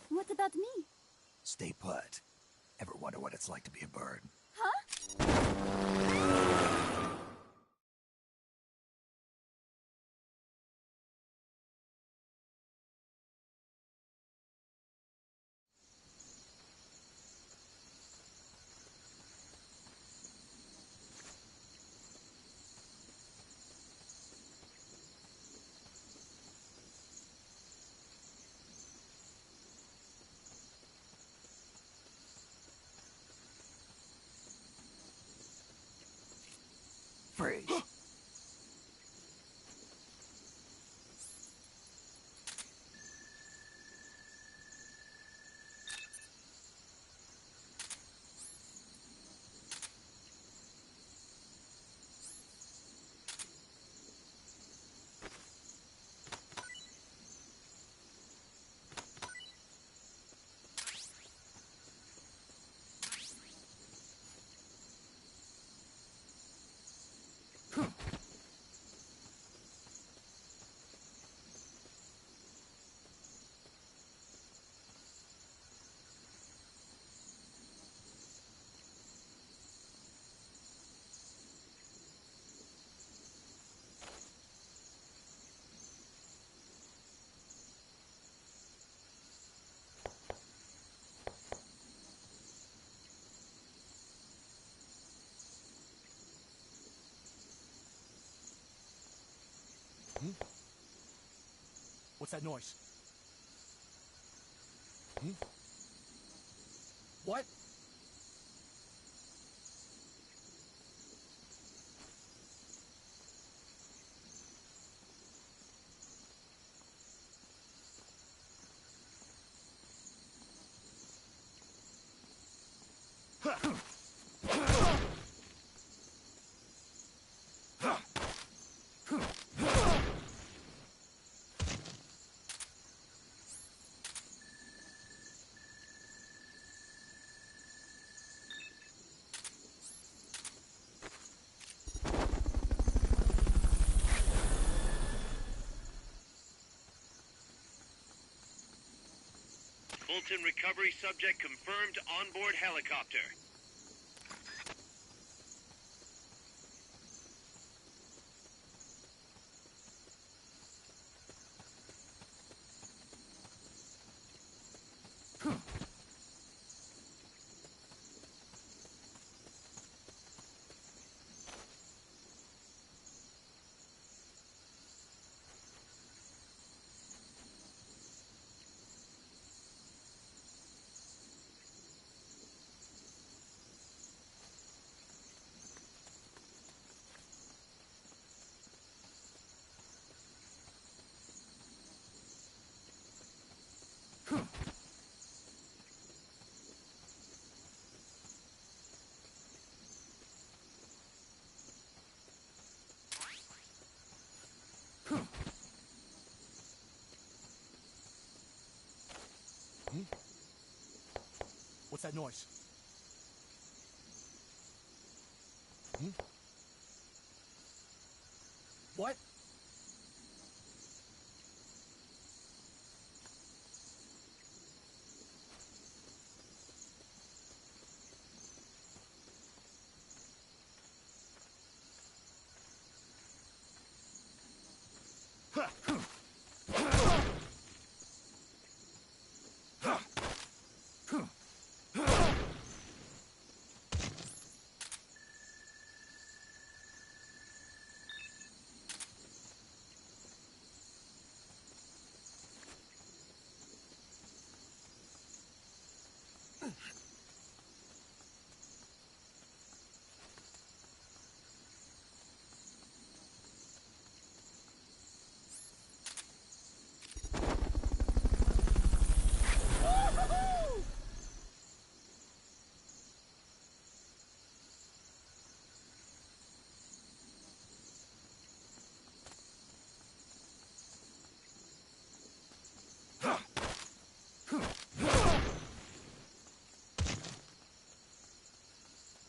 What about me? Stay put. Ever wonder what it's like to be a bird? Huh? Freeze. What's that noise? Hmm? What? Fulton recovery subject confirmed onboard helicopter. What's that noise? Hmm? What?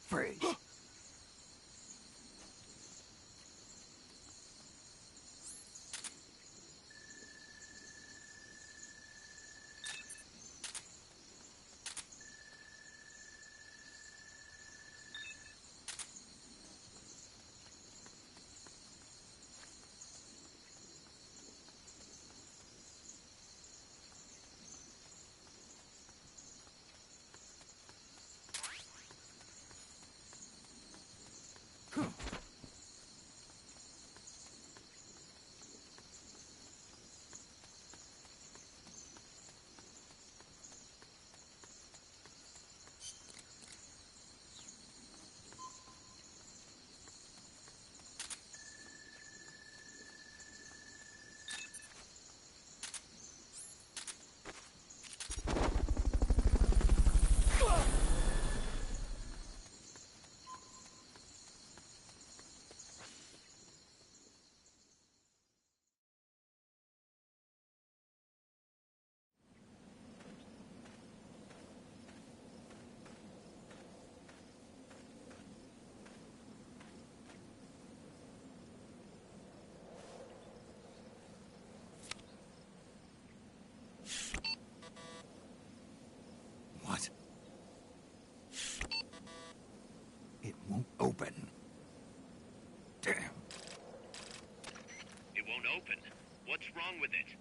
Freeze. What? It won't open. Damn. It won't open. What's wrong with it?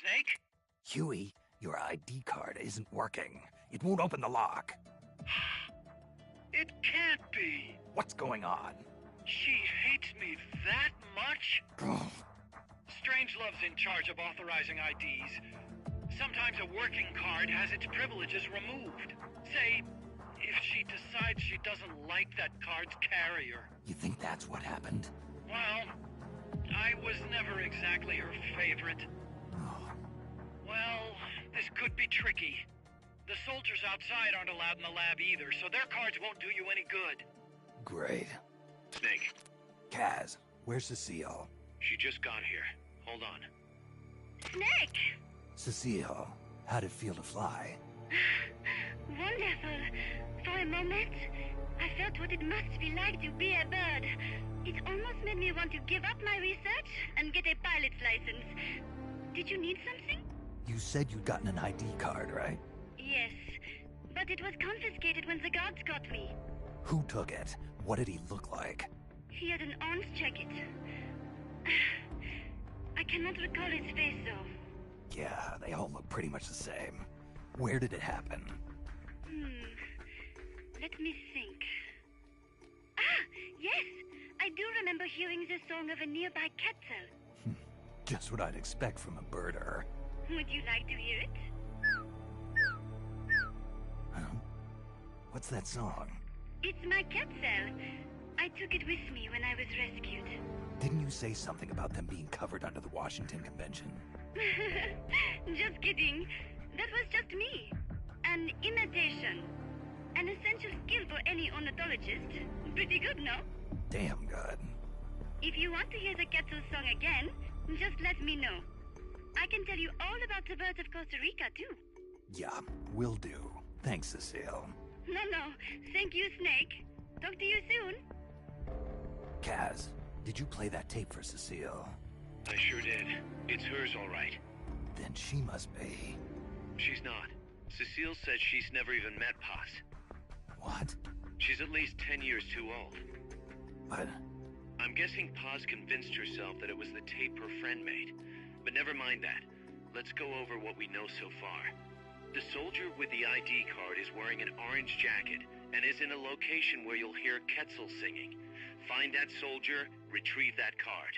Snake? Huey, your ID card isn't working. It won't open the lock. It can't be. What's going on? She hates me that much? Strangelove's in charge of authorizing IDs. Sometimes a working card has its privileges removed. Say, if she decides she doesn't like that card's carrier. You think that's what happened? Well, I was never exactly her favorite. Well, this could be tricky. The soldiers outside aren't allowed in the lab either, so their cards won't do you any good. Great. Snake. Kaz, where's Cecile? She just got here. Hold on. Snake! Cecile, how'd it feel to fly? Wonderful. For a moment, I felt what it must be like to be a bird. It almost made me want to give up my research and get a pilot's license. Did you need something? You said you'd gotten an ID card, right? Yes, but it was confiscated when the guards got me. Who took it? What did he look like? He had an arms jacket. I cannot recall his face, though. Yeah, they all look pretty much the same. Where did it happen? Let me think. Ah, yes! I do remember hearing the song of a nearby Quetzal. Just what I'd expect from a birder. Would you like to hear it? Huh? What's that song? It's my Quetzal. I took it with me when I was rescued. Didn't you say something about them being covered under the Washington Convention? Just kidding. That was just me. An imitation. An essential skill for any ornithologist. Pretty good, no? Damn good. If you want to hear the Quetzal song again, just let me know. I can tell you all about the birds of Costa Rica, too. Yeah, will do. Thanks, Cecile. No. Thank you, Snake. Talk to you soon. Kaz, did you play that tape for Cecile? I sure did. It's hers, all right. Then she must be... She's not. Cecile says she's never even met Paz. What? She's at least 10 years too old. But... I'm guessing Paz convinced herself that it was the tape her friend made. But never mind that. Let's go over what we know so far. The soldier with the ID card is wearing an orange jacket and is in a location where you'll hear Quetzal singing. Find that soldier, retrieve that card.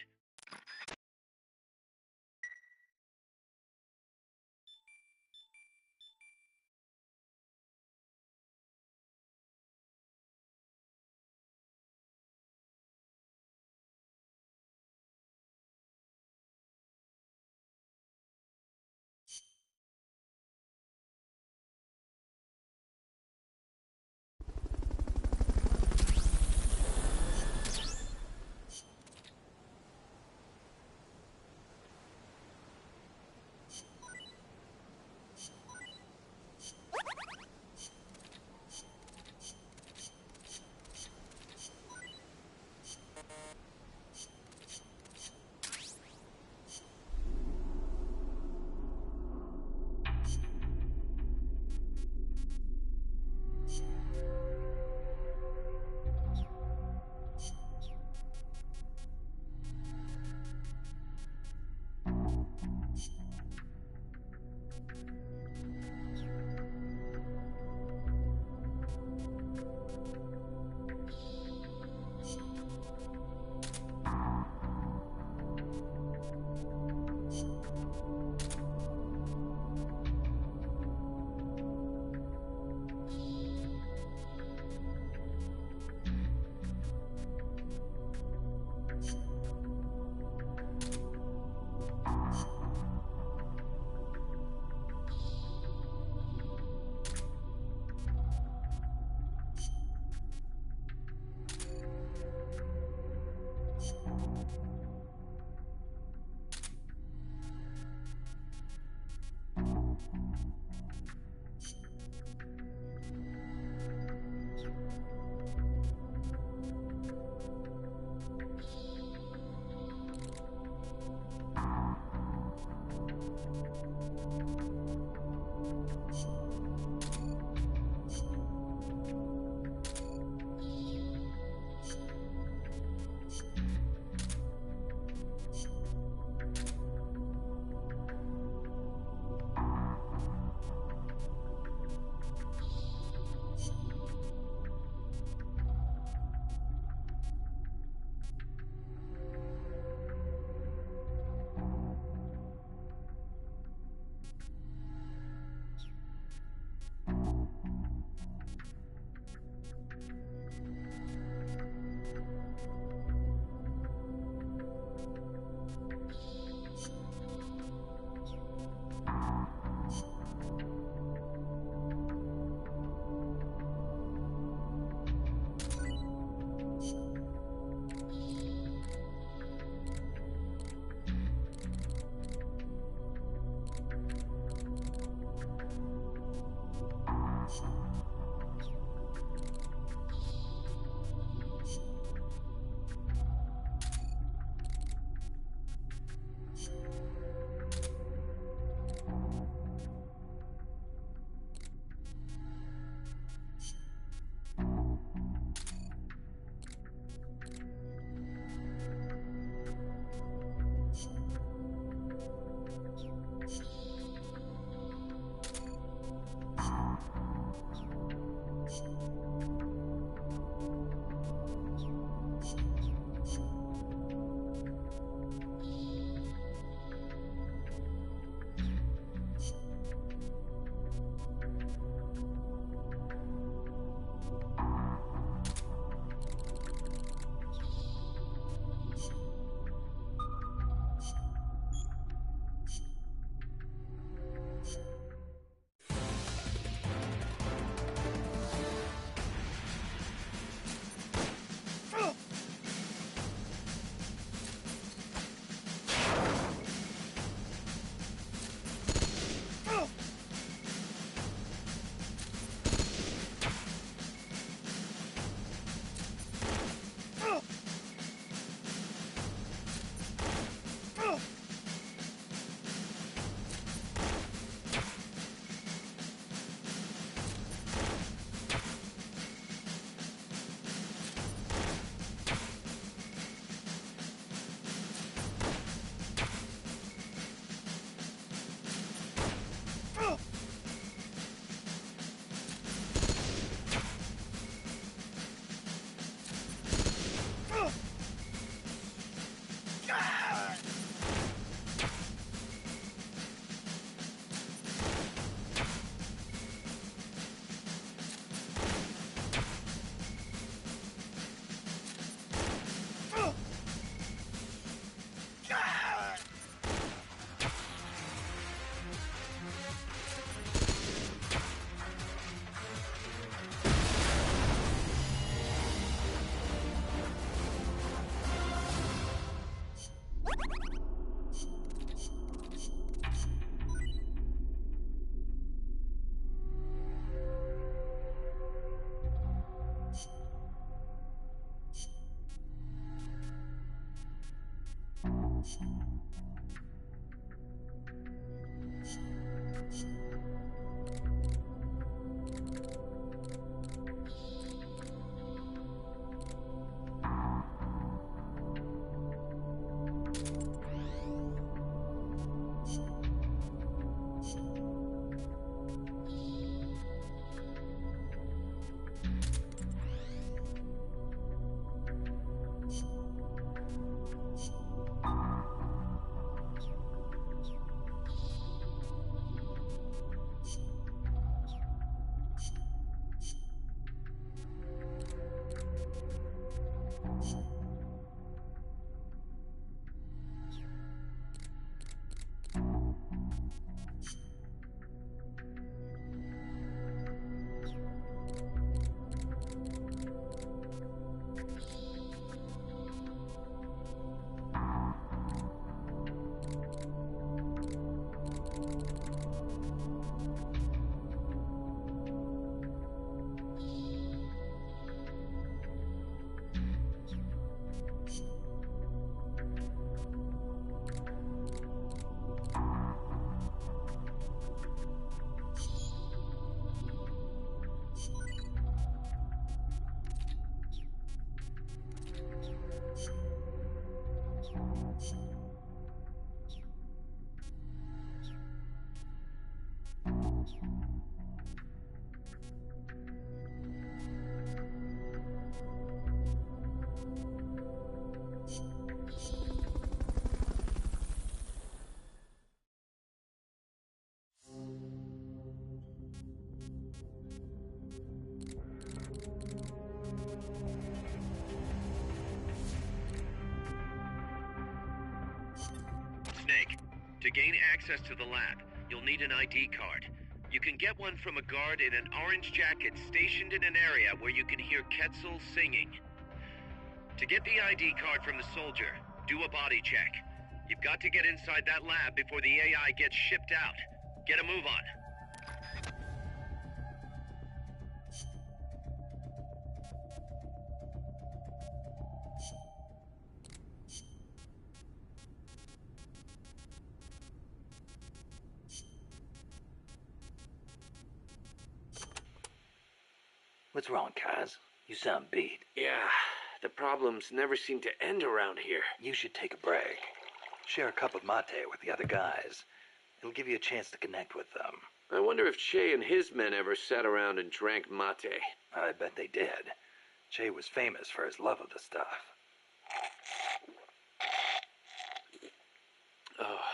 Snake, to gain access to the lab, you'll need an ID card. You can get one from a guard in an orange jacket stationed in an area where you can hear Quetzal singing. To get the ID card from the soldier, do a body check. You've got to get inside that lab before the AI gets shipped out. Get a move on. What's wrong, Kaz? You sound beat. Yeah, the problems never seem to end around here. You should take a break. Share a cup of mate with the other guys. It'll give you a chance to connect with them. I wonder if Che and his men ever sat around and drank mate. I bet they did. Che was famous for his love of the stuff. Oh,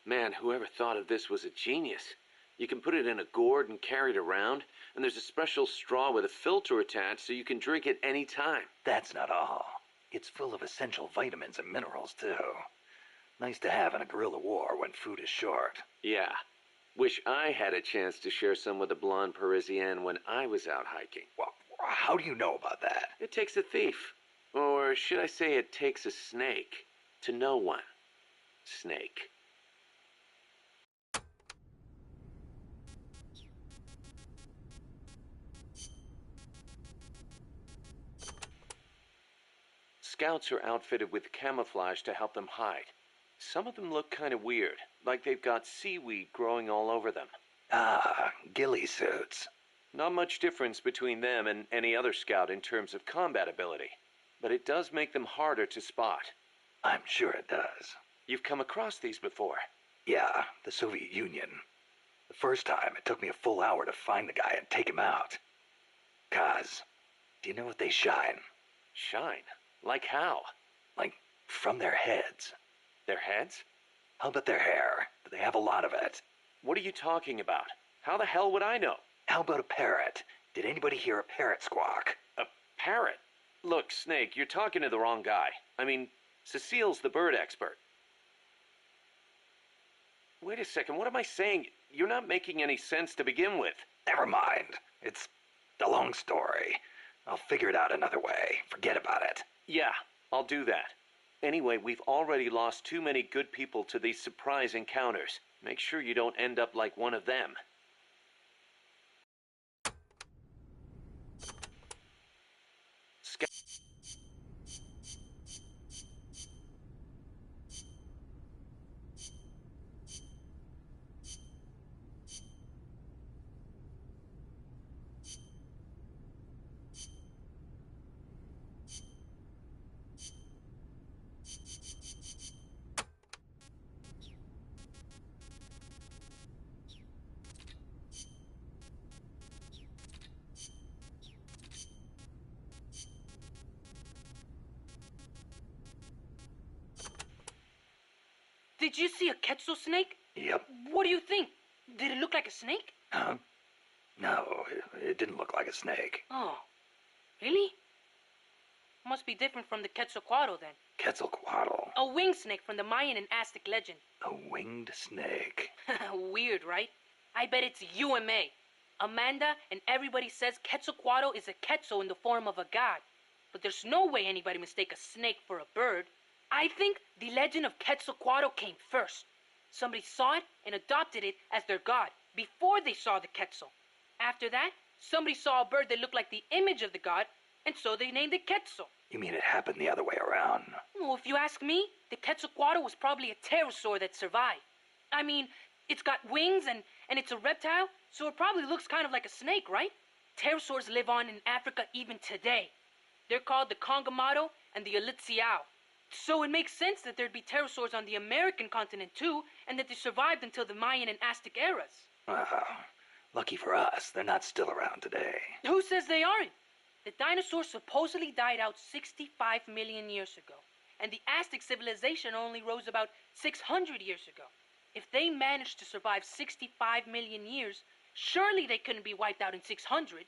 man, whoever thought of this was a genius. You can put it in a gourd and carry it around, and there's a special straw with a filter attached so you can drink it any time. That's not all. It's full of essential vitamins and minerals, too. Nice to have in a guerrilla war when food is short. Yeah. Wish I had a chance to share some with the blonde Parisienne when I was out hiking. Well, how do you know about that? It takes a thief. Or should I say it takes a snake to know one. Snake. Scouts are outfitted with camouflage to help them hide. Some of them look kind of weird, like they've got seaweed growing all over them. Ah, ghillie suits. Not much difference between them and any other scout in terms of combat ability, but it does make them harder to spot. I'm sure it does. You've come across these before? Yeah, the Soviet Union. The first time, it took me a full hour to find the guy and take him out. Kaz, do you know what they shine? Shine? Like how? Like, from their heads. Their heads? How about their hair? Do they have a lot of it? What are you talking about? How the hell would I know? How about a parrot? Did anybody hear a parrot squawk? A parrot? Look, Snake, you're talking to the wrong guy. I mean, Cecile's the bird expert. Wait a second, what am I saying? You're not making any sense to begin with. Never mind. It's a long story. I'll figure it out another way. Forget about it. Yeah, I'll do that. Anyway, we've already lost too many good people to these surprise encounters. Make sure you don't end up like one of them. Did you see a Quetzal snake? Yep. What do you think? Did it look like a snake? Huh? No, it didn't look like a snake. Oh, really? Must be different from the Quetzalcoatl then. Quetzalcoatl. A winged snake from the Mayan and Aztec legend. A winged snake. Weird, right? I bet it's UMA. Amanda and everybody says Quetzalcoatl is a Quetzal in the form of a god. But there's no way anybody mistake a snake for a bird. I think the legend of Quetzalcoatl came first. Somebody saw it and adopted it as their god before they saw the Quetzal. After that, somebody saw a bird that looked like the image of the god, and so they named it Quetzal. You mean it happened the other way around? Well, if you ask me, the Quetzalcoatl was probably a pterosaur that survived. I mean, it's got wings and it's a reptile, so it probably looks kind of like a snake, right? Pterosaurs live on in Africa even today. They're called the Congamato and the Elitziao. So it makes sense that there'd be pterosaurs on the American continent too, and that they survived until the Mayan and Aztec eras. Lucky for us, they're not still around today. Who says they aren't? The dinosaurs supposedly died out 65 million years ago, and the Aztec civilization only rose about 600 years ago. If they managed to survive 65 million years, surely they couldn't be wiped out in 600.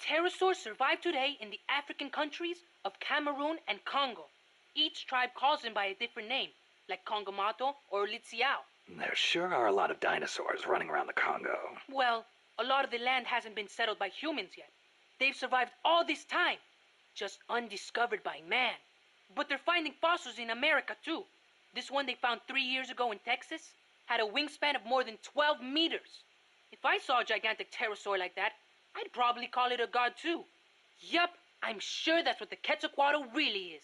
Pterosaurs survive today in the African countries of Cameroon and Congo. Each tribe calls them by a different name, like Congamato or Litziao. There sure are a lot of dinosaurs running around the Congo. Well, a lot of the land hasn't been settled by humans yet. They've survived all this time, just undiscovered by man. But they're finding fossils in America too. This one they found 3 years ago in Texas had a wingspan of more than 12 meters. If I saw a gigantic pterosaur like that, I'd probably call it a god too. Yup, I'm sure that's what the Quetzalcoatl really is.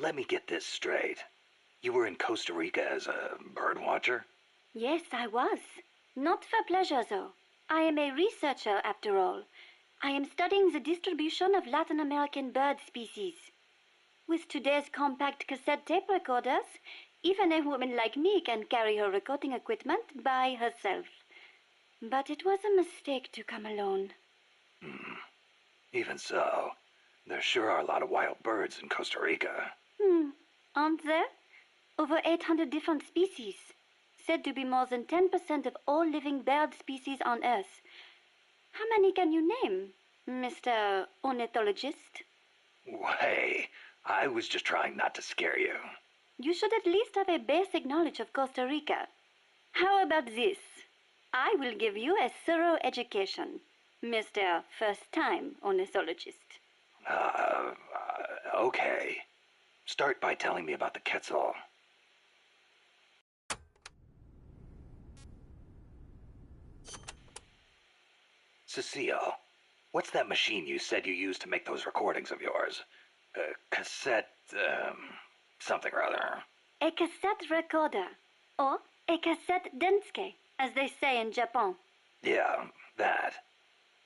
Let me get this straight. You were in Costa Rica as a bird watcher? Yes, I was. Not for pleasure, though. I am a researcher, after all. I am studying the distribution of Latin American bird species. With today's compact cassette tape recorders, even a woman like me can carry her recording equipment by herself. But it was a mistake to come alone. Even so, there sure are a lot of wild birds in Costa Rica. Aren't there? Over 800 different species. Said to be more than 10% of all living bird species on Earth. How many can you name, Mr. Ornithologist? Hey, I was just trying not to scare you. You should at least have a basic knowledge of Costa Rica. How about this? I will give you a thorough education, Mr. First-Time Ornithologist. Okay. Start by telling me about the Quetzal. Cecile, what's that machine you said you used to make those recordings of yours? Cassette, something or other. A cassette recorder, or a cassette densuke, as they say in Japan. Yeah, that.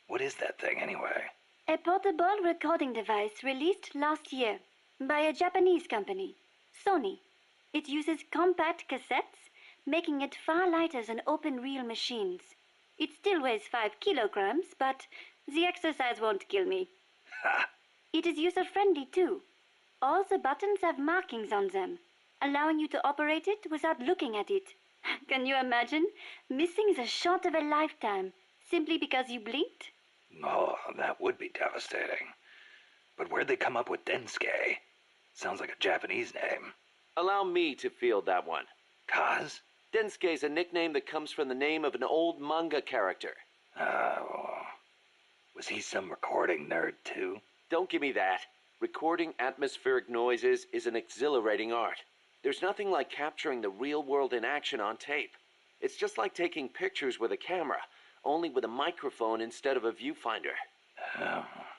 What is that thing, anyway? A portable recording device released last year by a Japanese company, Sony. It uses compact cassettes, making it far lighter than open-reel machines. It still weighs 5 kilograms, but the exercise won't kill me. It is user-friendly, too. All the buttons have markings on them, allowing you to operate it without looking at it. Can you imagine missing the shot of a lifetime simply because you blinked? Oh, that would be devastating. But where'd they come up with Densuke? Sounds like a Japanese name. Allow me to field that one. Kaz? Densuke is a nickname that comes from the name of an old manga character. Was he some recording nerd, too? Don't give me that. Recording atmospheric noises is an exhilarating art. There's nothing like capturing the real world in action on tape. It's just like taking pictures with a camera, only with a microphone instead of a viewfinder.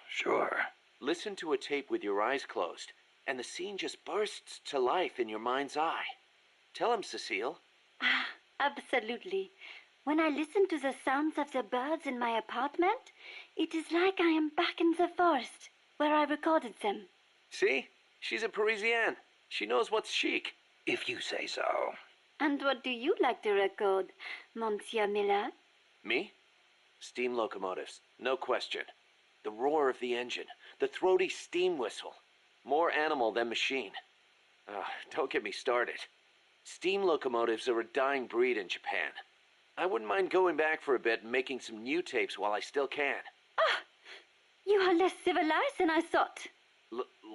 Sure. Listen to a tape with your eyes closed, and the scene just bursts to life in your mind's eye. Tell him, Cecile. Absolutely. When I listen to the sounds of the birds in my apartment, it is like I am back in the forest where I recorded them. See? She's a Parisienne. She knows what's chic. If you say so. And what do you like to record, Monsieur Miller? Me? Steam locomotives, no question. The roar of the engine, the throaty steam whistle. More animal than machine. Don't get me started. Steam locomotives are a dying breed in Japan. I wouldn't mind going back for a bit and making some new tapes while I still can. You are less civilized than I thought.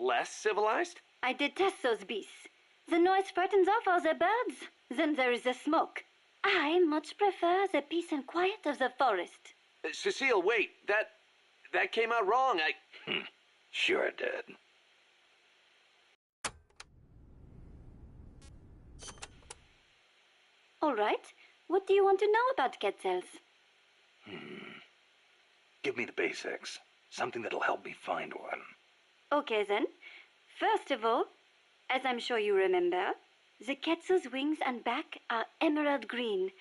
Less civilized? I detest those beasts. The noise frightens off all the birds. Then there is the smoke. I much prefer the peace and quiet of the forest. Cecile, wait. That came out wrong. Sure it did. All right. What do you want to know about Quetzals? Give me the basics. Something that'll help me find one. Okay, then. First of all, as I'm sure you remember, the Quetzal's wings and back are emerald green,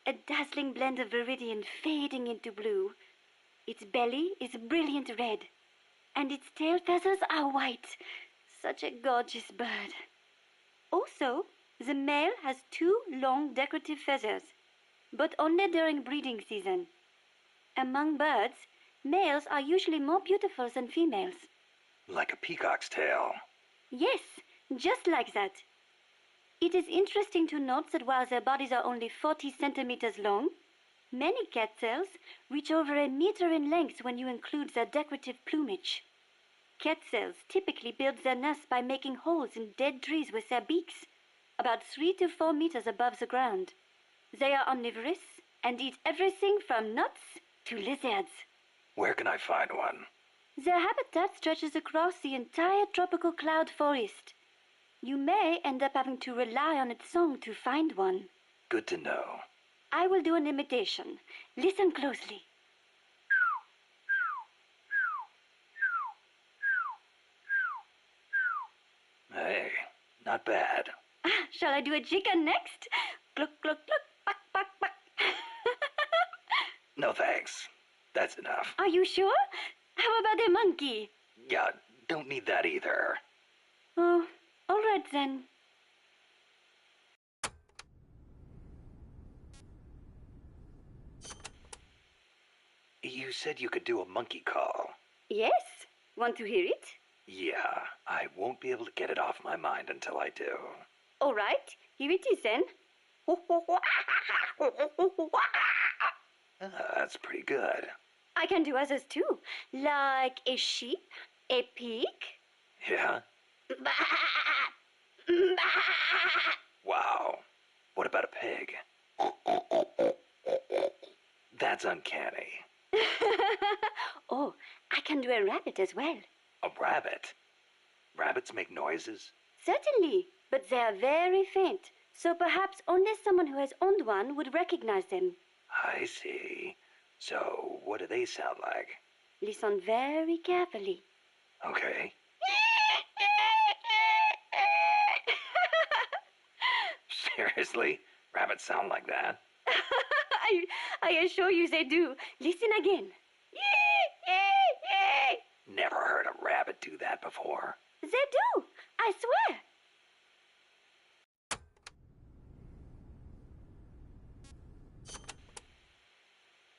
a dazzling blend of viridian fading into blue. Its belly is brilliant red, and its tail feathers are white. Such a gorgeous bird. Also, the male has 2 long decorative feathers, but only during breeding season. Among birds, males are usually more beautiful than females. Like a peacock's tail. Yes, just like that. It is interesting to note that while their bodies are only 40 centimeters long, many Quetzals reach over 1 meter in length when you include their decorative plumage. Quetzals typically build their nests by making holes in dead trees with their beaks, about 3 to 4 meters above the ground. They are omnivorous and eat everything from nuts to lizards. Where can I find one? Their habitat stretches across the entire tropical cloud forest. You may end up having to rely on its song to find one. Good to know. I will do an imitation. Listen closely. Hey, not bad. Shall I do a chicken next? Cluck, cluck, cluck, buck, buck, buck. No thanks. That's enough. Are you sure? How about a monkey? Yeah, don't need that either. Oh, all right then. You said you could do a monkey call. Yes. Want to hear it? Yeah, I won't be able to get it off my mind until I do. All right. Here it is then. That's pretty good. I can do others too, like a sheep, a pig. Yeah? Wow. What about a pig? That's uncanny. Oh, I can do a rabbit as well. A rabbit? Rabbits make noises? Certainly, but they are very faint, so perhaps only someone who has owned one would recognize them. I see. So, what do they sound like? Listen very carefully. Okay. Seriously? Rabbits sound like that? I assure you they do. Listen again. Never heard a rabbit do that before. They do. I swear.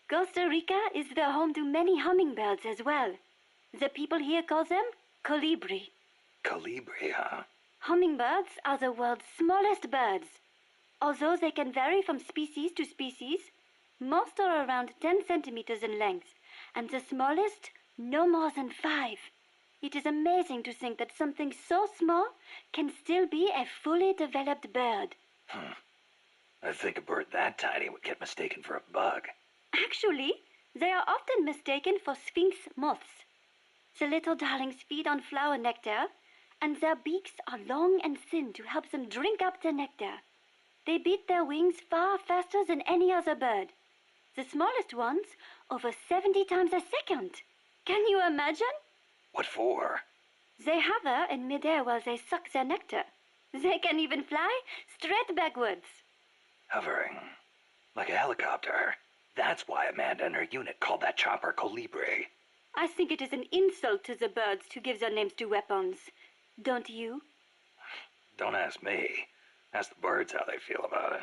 Costa Rica is the home to many hummingbirds as well. The people here call them colibri. Colibri, huh? Hummingbirds are the world's smallest birds. Although they can vary from species to species, most are around 10 centimeters in length, and the smallest no more than 5. It is amazing to think that something so small can still be a fully developed bird. I think a bird that tiny would get mistaken for a bug. Actually, they are often mistaken for sphinx moths. The little darlings feed on flower nectar, and their beaks are long and thin to help them drink up the nectar. They beat their wings far faster than any other bird. The smallest ones over 70 times a second. Can you imagine? What for? They hover in midair while they suck their nectar. They can even fly straight backwards. Hovering. Like a helicopter. That's why Amanda and her unit called that chopper Colibri. I think it is an insult to the birds to give their names to weapons. Don't you? Don't ask me. Ask the birds how they feel about it.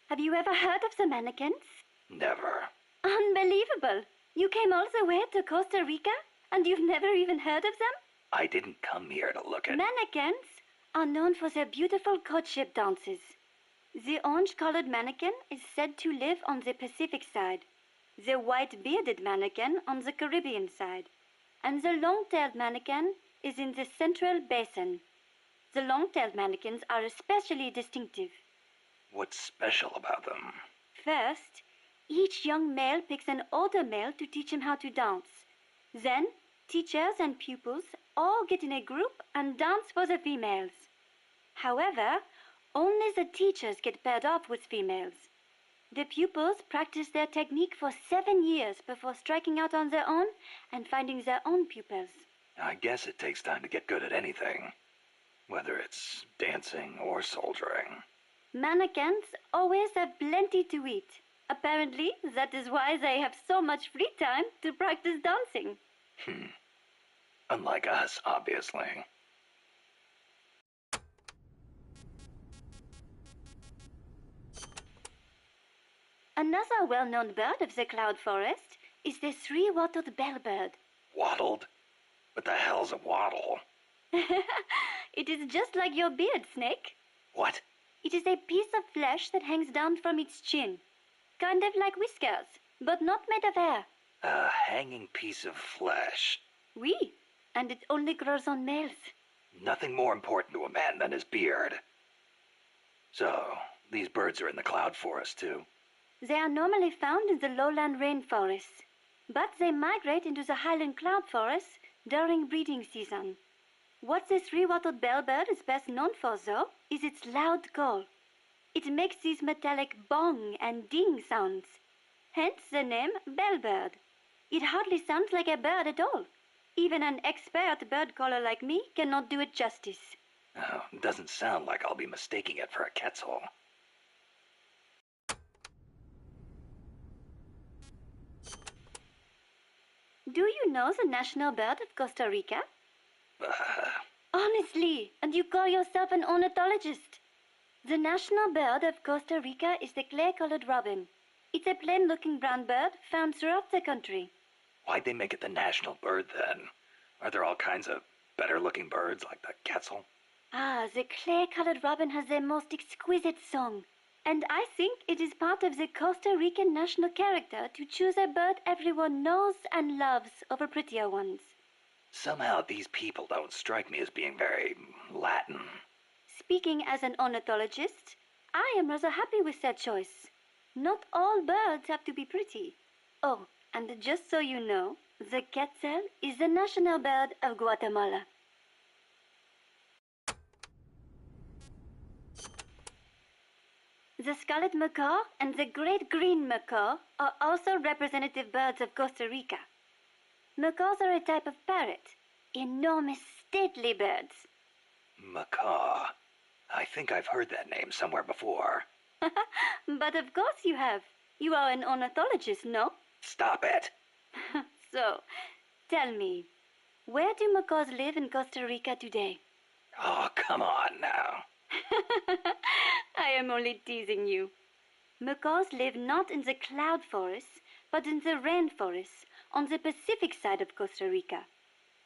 Have you ever heard of the mannequins? Never. Unbelievable! You came all the way to Costa Rica and you've never even heard of them? I didn't come here to look at... Mannequins are known for their beautiful courtship dances. The orange-colored mannequin is said to live on the Pacific side, the white-bearded mannequin on the Caribbean side, and the long-tailed mannequin is in the Central Basin. The long-tailed mannequins are especially distinctive. What's special about them? First, each young male picks an older male to teach him how to dance. Then, teachers and pupils all get in a group and dance for the females. However, only the teachers get paired off with females. The pupils practice their technique for 7 years before striking out on their own and finding their own pupils. I guess it takes time to get good at anything, whether it's dancing or soldiering. Mannequins always have plenty to eat. Apparently, that is why they have so much free time to practice dancing. Unlike us, obviously. Another well-known bird of the cloud forest is the three-wattled bellbird. Wattled? What the hell's a wattle? It is just like your beard, Snake. What? It is a piece of flesh that hangs down from its chin. Kind of like whiskers, but not made of hair. A hanging piece of flesh. Oui, and it only grows on males. Nothing more important to a man than his beard. So, these birds are in the cloud forest too? They are normally found in the lowland rainforests, but they migrate into the highland cloud forests during breeding season. What the three-wattled bellbird is best known for, though, is its loud call. It makes these metallic bong and ding sounds, hence the name bellbird. It hardly sounds like a bird at all. Even an expert bird caller like me cannot do it justice. Oh, doesn't sound like I'll be mistaking it for a quetzal. Do you know the national bird of Costa Rica? Honestly, and you call yourself an ornithologist? The national bird of Costa Rica is the clay-colored robin. It's a plain-looking brown bird found throughout the country. Why'd they make it the national bird then? Are there all kinds of better-looking birds like the quetzal? Ah, the clay-colored robin has the most exquisite song. And I think it is part of the Costa Rican national character to choose a bird everyone knows and loves over prettier ones. Somehow these people don't strike me as being very Latin. Speaking as an ornithologist, I am rather happy with that choice. Not all birds have to be pretty. Oh, and just so you know, the quetzal is the national bird of Guatemala. The scarlet macaw and the great green macaw are also representative birds of Costa Rica. Macaws are a type of parrot, enormous, stately birds. Macaw. I think I've heard that name somewhere before. But of course you have. You are an ornithologist, no? Stop it. So, tell me, where do macaws live in Costa Rica today? Oh, come on now. I am only teasing you. Macaws live not in the cloud forests, but in the rainforests on the Pacific side of Costa Rica.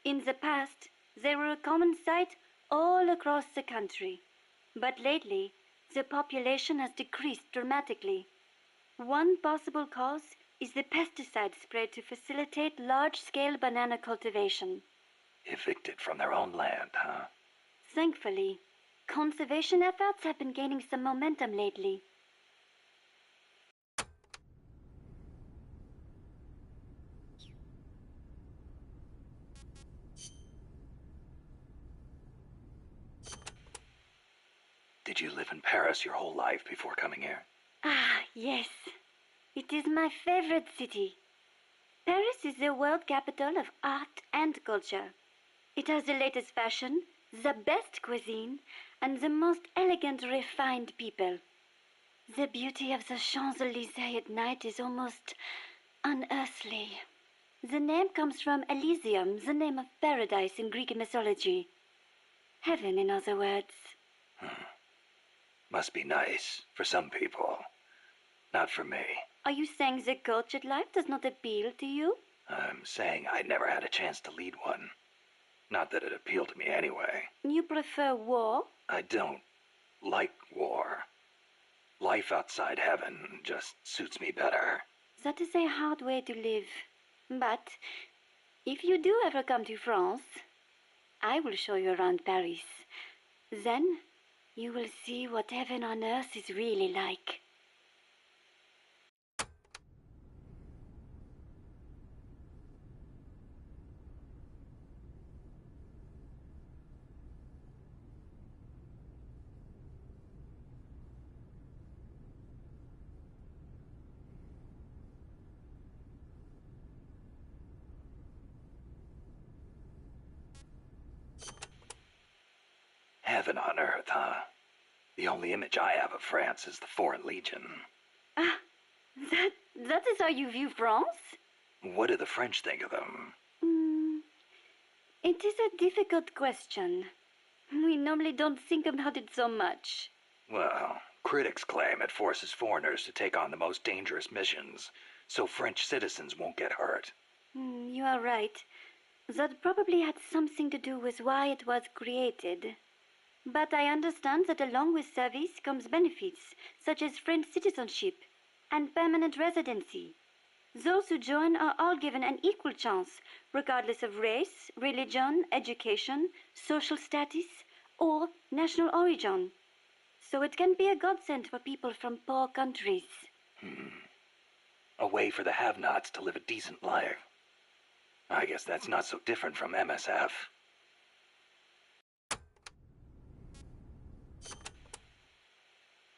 In the past, they were a common sight all across the country. But lately, the population has decreased dramatically. One possible cause is the pesticide sprayed to facilitate large-scale banana cultivation. Evicted from their own land, huh? Thankfully, conservation efforts have been gaining some momentum lately. Did you live in Paris your whole life before coming here? Ah, yes. It is my favorite city. Paris is the world capital of art and culture. It has the latest fashion, the best cuisine, and the most elegant, refined people. The beauty of the Champs-Élysées at night is almost unearthly. The name comes from Elysium, the name of paradise in Greek mythology. Heaven, in other words. Must be nice for some people. Not for me. Are you saying the cultured life does not appeal to you? I'm saying I never had a chance to lead one. Not that it appealed to me anyway. You prefer war? I don't like war. Life outside heaven just suits me better. That is a hard way to live. But if you do ever come to France, I will show you around Paris. Then you will see what heaven on earth is really like. Heaven on earth, huh? The only image I have of France is the Foreign Legion. Ah, that is how you view France? What do the French think of them? It is a difficult question. We normally don't think about it so much. Well, critics claim it forces foreigners to take on the most dangerous missions, so French citizens won't get hurt. You are right. That probably had something to do with why it was created. But I understand that along with service comes benefits, such as French citizenship and permanent residency. Those who join are all given an equal chance, regardless of race, religion, education, social status, or national origin. So it can be a godsend for people from poor countries. A way for the have-nots to live a decent life. I guess that's not so different from MSF.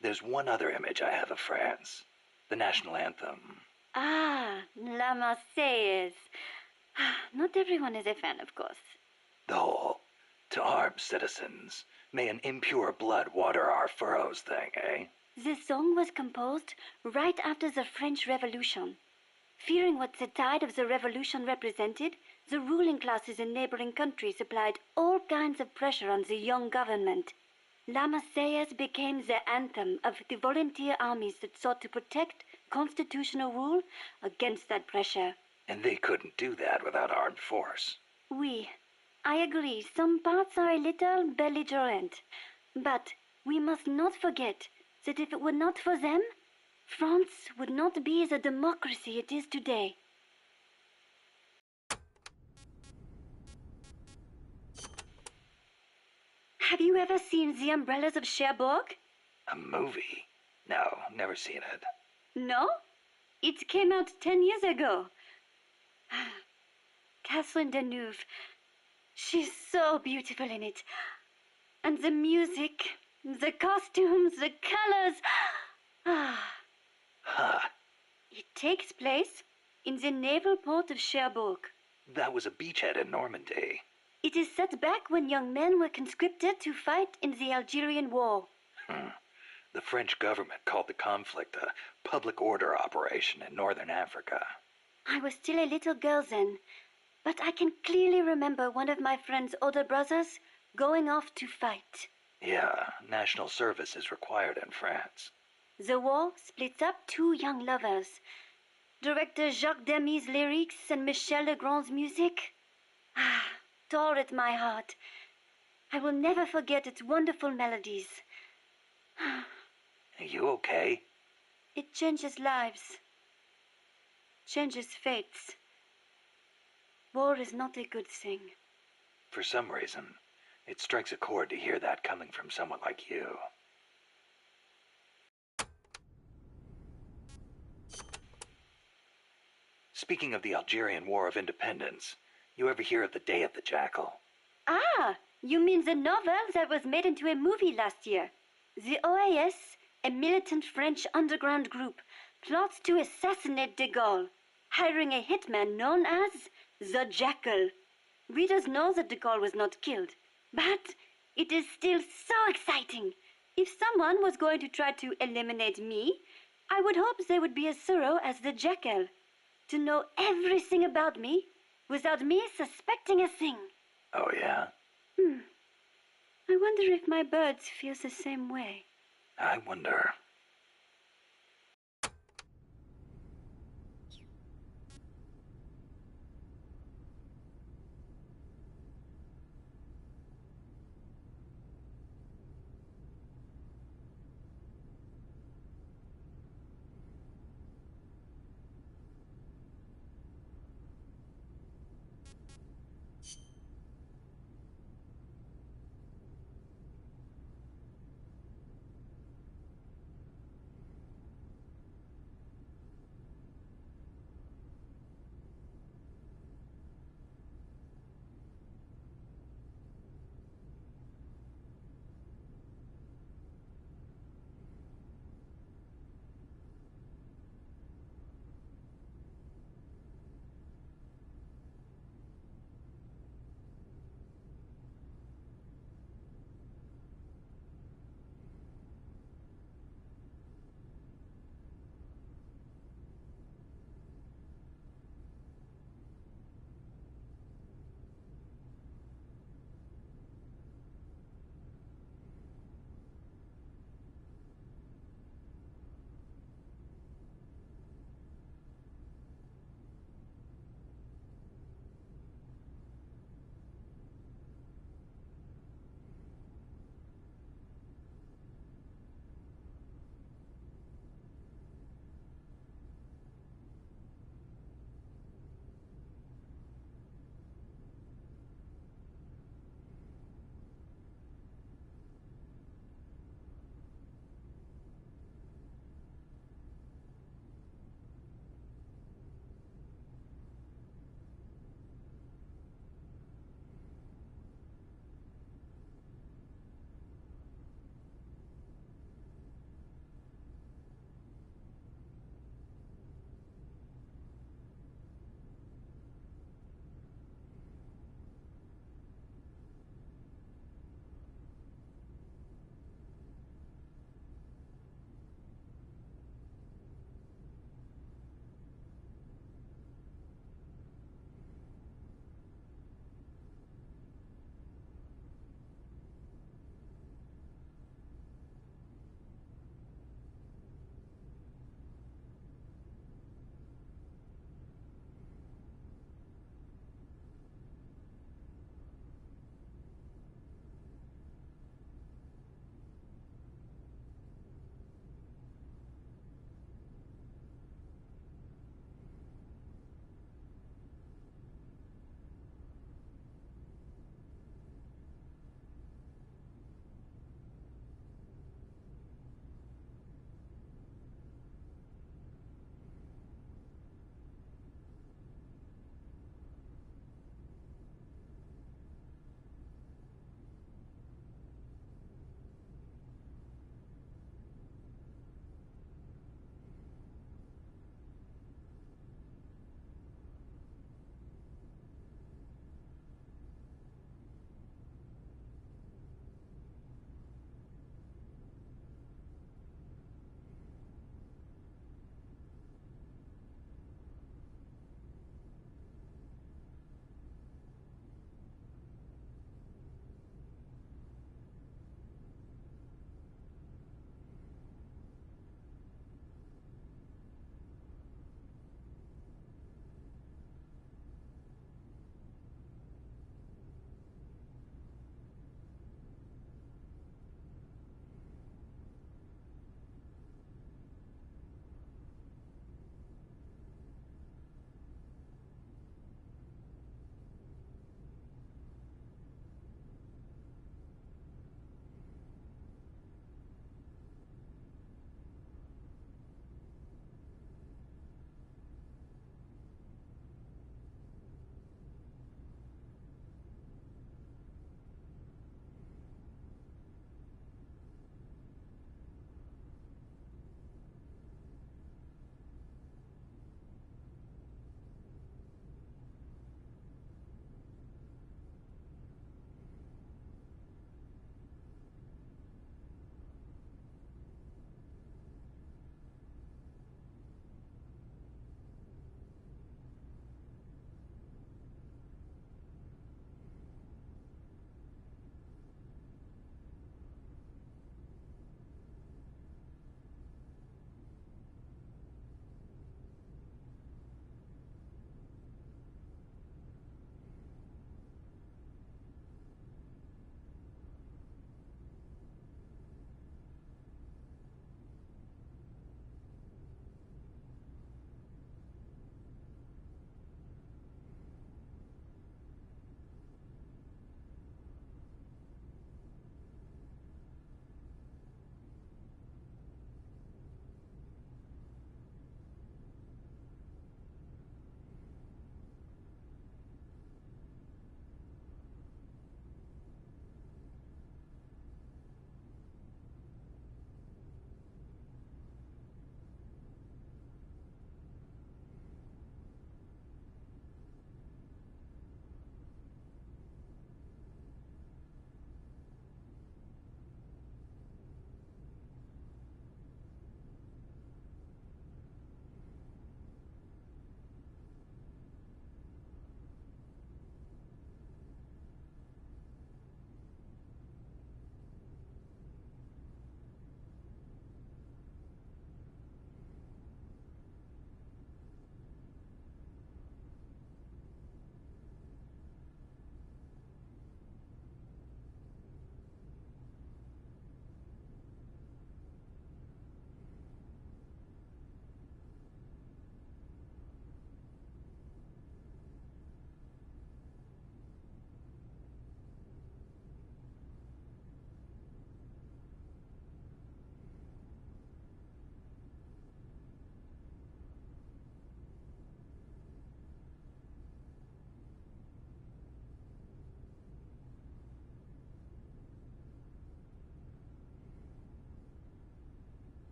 There's one other image I have of France. The national anthem. Ah, La Marseillaise. Not everyone is a fan, of course. The whole "to arms, citizens, may an impure blood water our furrows" thing, eh? The song was composed right after the French Revolution. Fearing what the tide of the revolution represented, the ruling classes in neighboring countries applied all kinds of pressure on the young government. La Marseillaise became the anthem of the volunteer armies that sought to protect constitutional rule against that pressure. And they couldn't do that without armed force. Oui, I agree. Some parts are a little belligerent. But we must not forget that if it were not for them, France would not be the democracy it is today. Have you ever seen The Umbrellas of Cherbourg? A movie? No, never seen it. No? It came out 10 years ago. Catherine Deneuve. She's so beautiful in it. And the music, the costumes, the colors. Huh. It takes place in the naval port of Cherbourg. That was a beachhead in Normandy. It is set back when young men were conscripted to fight in the Algerian War. The French government called the conflict a public order operation in northern Africa. I was still a little girl then, but I can clearly remember one of my friend's older brothers going off to fight. Yeah, national service is required in France. The war splits up two young lovers. Director Jacques Demy's lyrics and Michel Legrand's music tore at my heart. I will never forget its wonderful melodies. Are you okay? It changes lives, changes fates. War is not a good thing. For some reason, it strikes a chord to hear that coming from someone like you. Speaking of the Algerian War of Independence, you ever hear of the Day of the Jackal? Ah, you mean the novel that was made into a movie last year? The OAS, a militant French underground group, plots to assassinate de Gaulle, hiring a hitman known as the Jackal. Readers know that de Gaulle was not killed, but it is still so exciting. If someone was going to try to eliminate me, I would hope they would be as thorough as the Jackal, to know everything about me without me suspecting a thing. Oh, yeah? I wonder if my birds feel the same way. I wonder.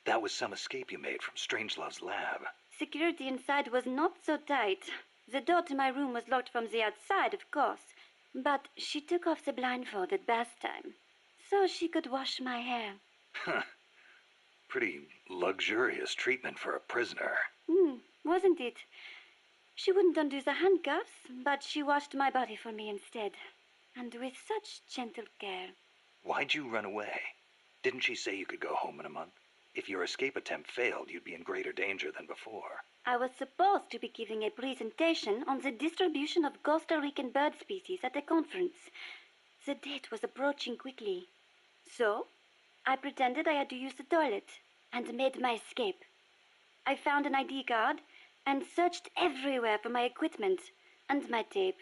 That was some escape you made from Strangelove's lab. Security inside was not so tight. The door to my room was locked from the outside, of course. But she took off the blindfold at bath time, so she could wash my hair. Huh. Pretty luxurious treatment for a prisoner. Wasn't it? She wouldn't undo the handcuffs, but she washed my body for me instead. And with such gentle care. Why'd you run away? Didn't she say you could go home in a month? If your escape attempt failed, you'd be in greater danger than before. I was supposed to be giving a presentation on the distribution of Costa Rican bird species at a conference. The date was approaching quickly. So, I pretended I had to use the toilet and made my escape. I found an ID card and searched everywhere for my equipment and my tape.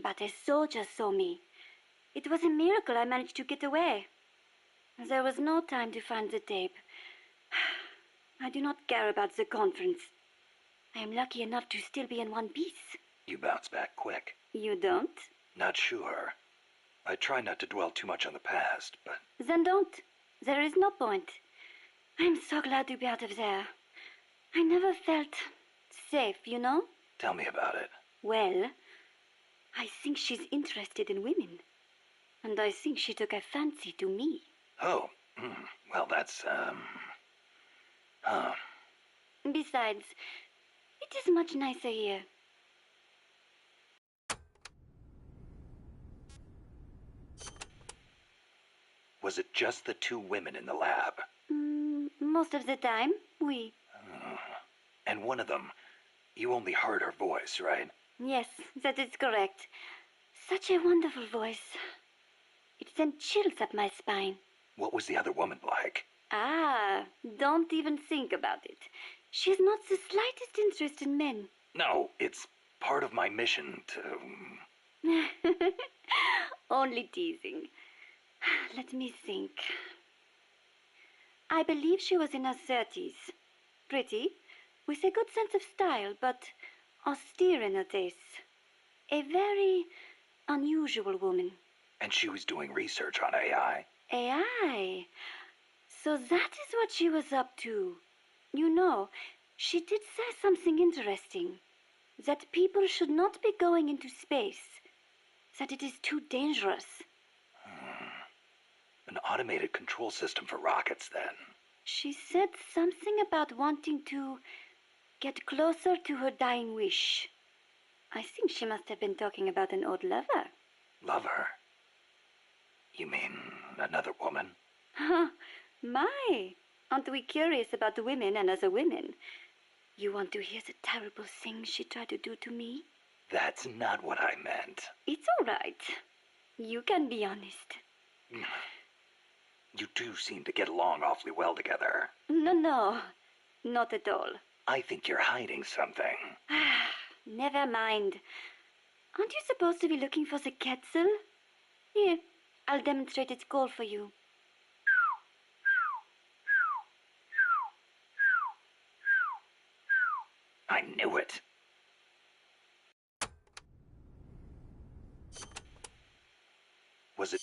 But a soldier saw me. It was a miracle I managed to get away. There was no time to find the tape. I do not care about the conference. I am lucky enough to still be in one piece. You bounce back quick. You don't? Not sure. I try not to dwell too much on the past, but... Then don't. There is no point. I'm so glad to be out of there. I never felt safe, you know? Tell me about it. Well, I think she's interested in women. And I think she took a fancy to me. Oh, well, that's, Besides, it is much nicer here. Was it just the two women in the lab? Most of the time, oui. And one of them, you only heard her voice, right? Yes, that is correct. Such a wonderful voice. It sent chills up my spine. What was the other woman like? Don't even think about it. She has not the slightest interest in men. No, it's part of my mission to... Only teasing. Let me think. I believe she was in her 30s. Pretty, with a good sense of style, but austere in her tastes. A very unusual woman. And she was doing research on AI. AI? So that is what she was up to. You know, she did say something interesting. That people should not be going into space. That it is too dangerous. An automated control system for rockets, then. She said something about wanting to get closer to her dying wish. I think she must have been talking about an old lover. Lover? You mean another woman? My, aren't we curious about women and other women? You want to hear the terrible things she tried to do to me? That's not what I meant. It's all right. You can be honest. You two seem to get along awfully well together. No, not at all. I think you're hiding something. Never mind. Aren't you supposed to be looking for the Quetzal? Here, I'll demonstrate its call for you. I knew it. Was it...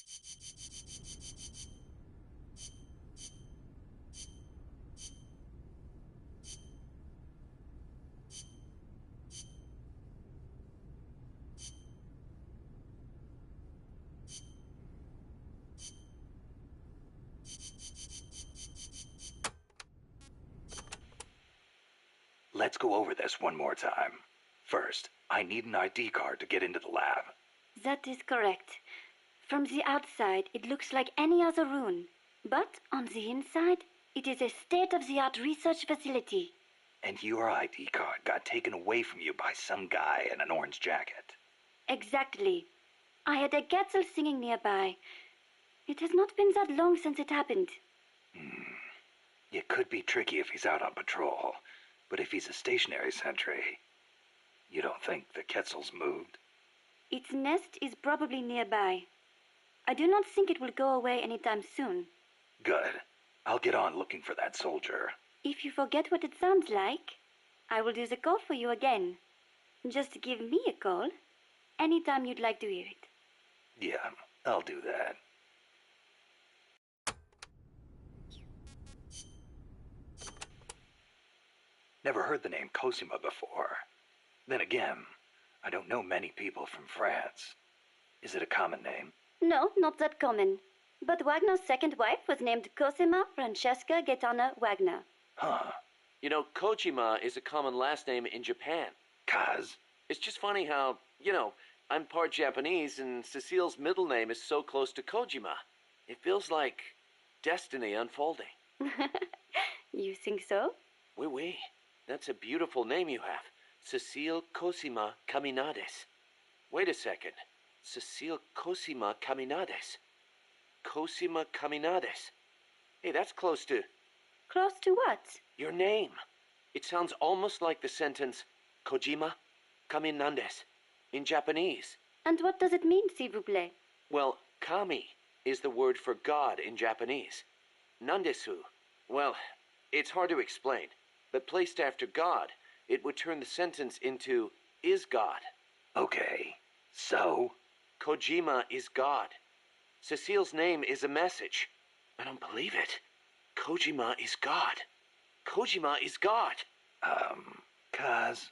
Let's go over this one more time. First, I need an ID card to get into the lab. That is correct. From the outside, it looks like any other rune. But on the inside, it is a state-of-the-art research facility. And your ID card got taken away from you by some guy in an orange jacket. Exactly. I had a Quetzal singing nearby. It has not been that long since it happened. It could be tricky if he's out on patrol. But if he's a stationary sentry, you don't think the Quetzal's moved? Its nest is probably nearby. I do not think it will go away anytime soon. Good. I'll get on looking for that soldier. If you forget what it sounds like, I will do the call for you again. Just give me a call anytime you'd like to hear it. Yeah, I'll do that. Never heard the name Cosima before. Then again, I don't know many people from France. Is it a common name? No, not that common. But Wagner's second wife was named Cosima Francesca Gaetana Wagner. Huh. You know, Kojima is a common last name in Japan. Kaz? It's just funny how, I'm part Japanese and Cecile's middle name is so close to Kojima. It feels like destiny unfolding. You think so? Oui, oui. That's a beautiful name you have. Cecile Cosima Caminades. Wait a second. Cecile Cosima Caminades. Cosima Caminades. Hey, that's close to... Close to what? Your name. It sounds almost like the sentence Kojima Caminandes in Japanese. And what does it mean, s'il vous plaît? Well, kami is the word for God in Japanese. Nandesu. Well, it's hard to explain, but placed after God, it would turn the sentence into is God. Okay, so? Kojima is God. Cecile's name is a message. I don't believe it. Kojima is God. Kojima is God. Kaz?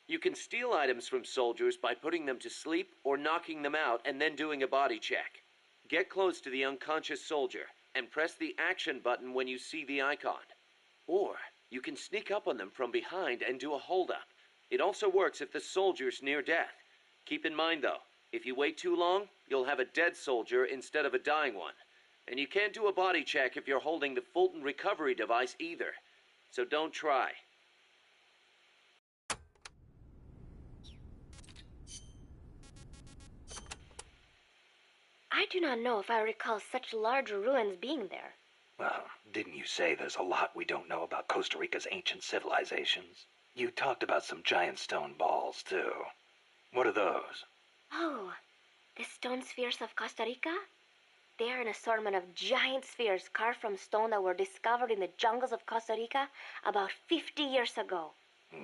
You can steal items from soldiers by putting them to sleep or knocking them out and then doing a body check. Get close to the unconscious soldier and press the action button when you see the icon. Or you can sneak up on them from behind and do a hold-up. It also works if the soldier's near death. Keep in mind though, if you wait too long, you'll have a dead soldier instead of a dying one. And you can't do a body check if you're holding the Fulton recovery device either. So don't try. I do not know if I recall such large ruins being there. Well, didn't you say there's a lot we don't know about Costa Rica's ancient civilizations? You talked about some giant stone balls, too. What are those? Oh, the stone spheres of Costa Rica? They are an assortment of giant spheres carved from stone that were discovered in the jungles of Costa Rica about 50 years ago.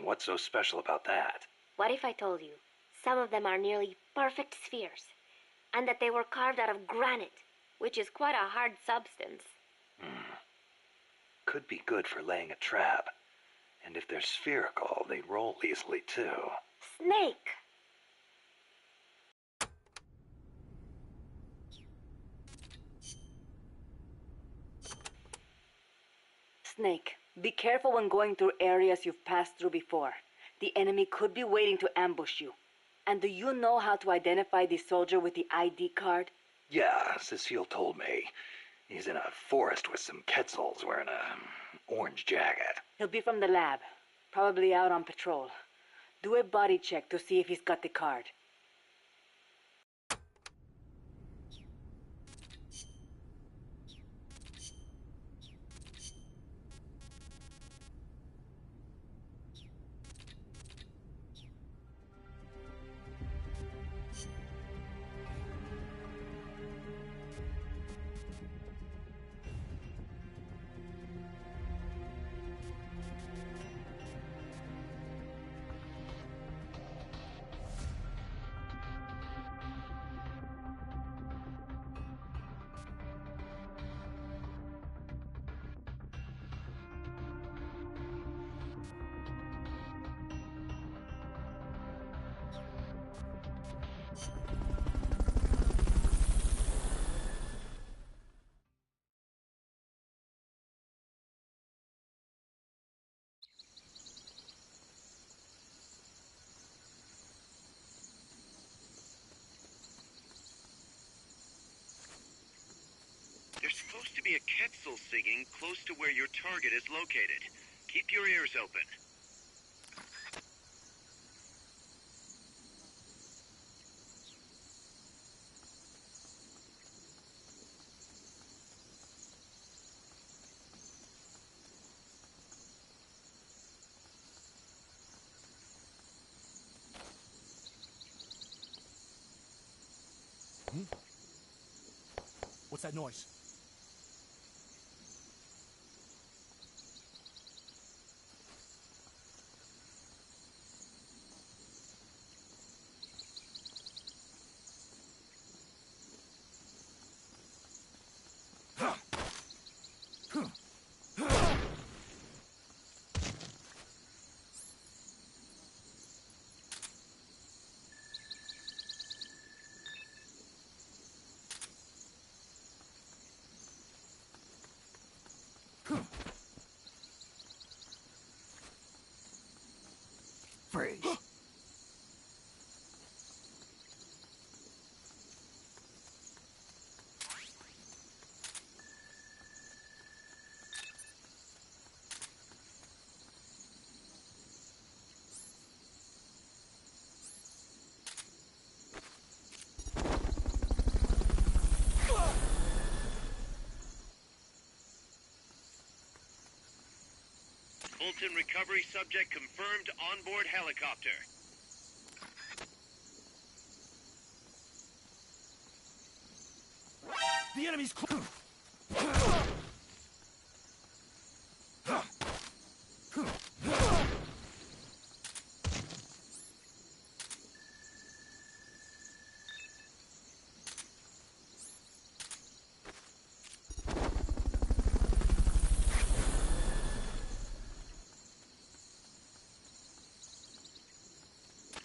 What's so special about that? What if I told you some of them are nearly perfect spheres, and that they were carved out of granite, which is quite a hard substance? Could be good for laying a trap. And if they're spherical, they roll easily, too. Snake! Snake, be careful when going through areas you've passed through before. The enemy could be waiting to ambush you. And do you know how to identify the soldier with the ID card? Yeah, Cecile told me. He's in a forest with some Quetzals wearing a orange jacket. He'll be from the lab, probably out on patrol. Do a body check to see if he's got the card. There's supposed to be a Quetzal singing close to where your target is located. Keep your ears open. What's that noise? Freeze. Fulton recovery subject confirmed onboard helicopter. The enemy's close.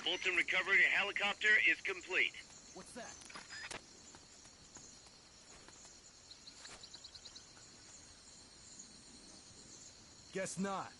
Fulton recovery helicopter is complete. What's that? Guess not.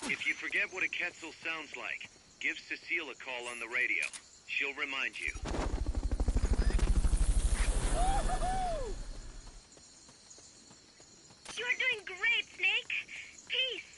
If you forget what a Quetzal sounds like, give Cecile a call on the radio. She'll remind you. You're doing great, Snake. Peace.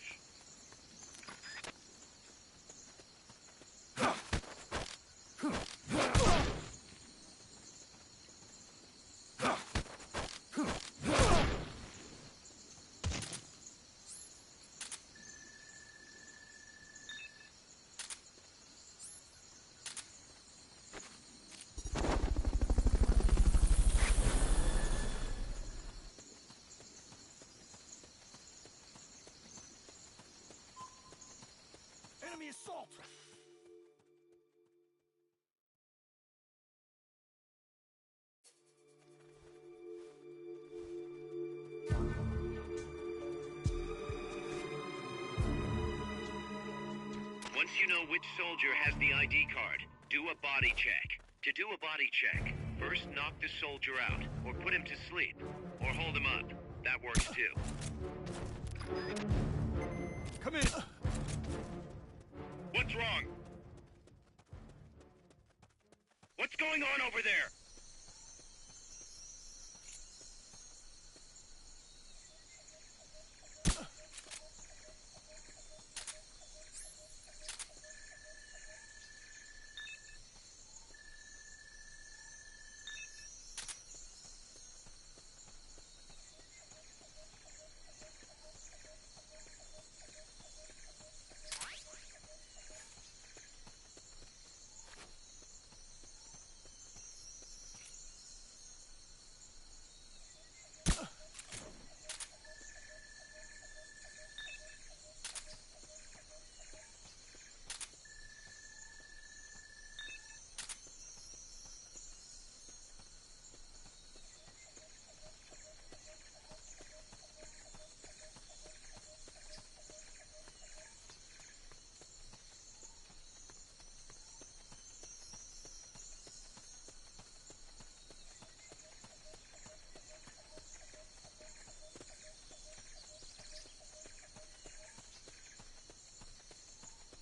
Enemy assault! Once you know which soldier has the ID card, do a body check. To do a body check, first knock the soldier out, or put him to sleep, or hold him up. That works too. Come in! What's wrong? What's going on over there?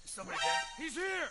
Somebody there? He's here!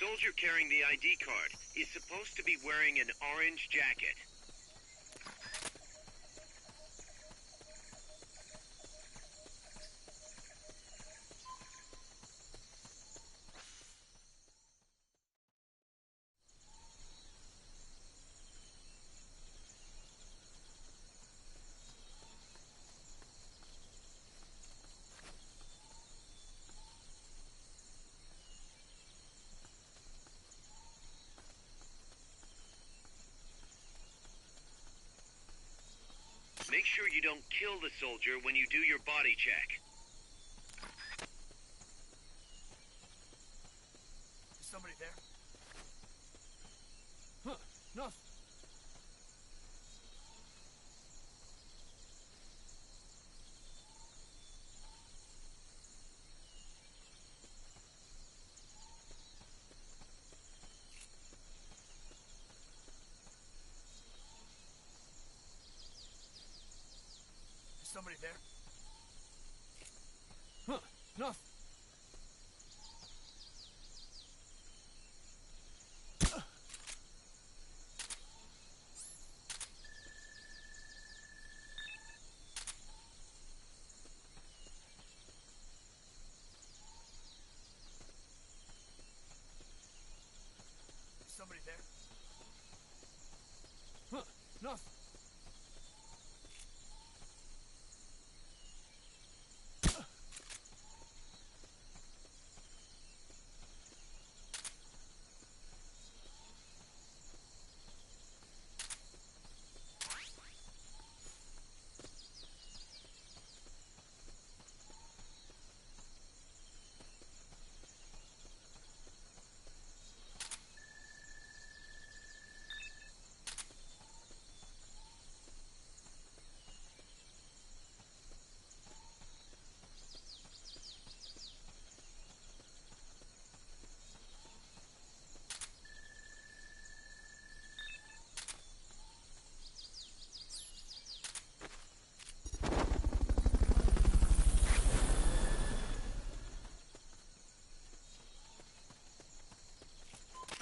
soldier carrying the ID card is supposed to be wearing an orange jacket. Make sure you don't kill the soldier when you do your body check. Is somebody there? Huh, nothing. Is somebody there? Huh, nothing. Is somebody there? Huh, nothing.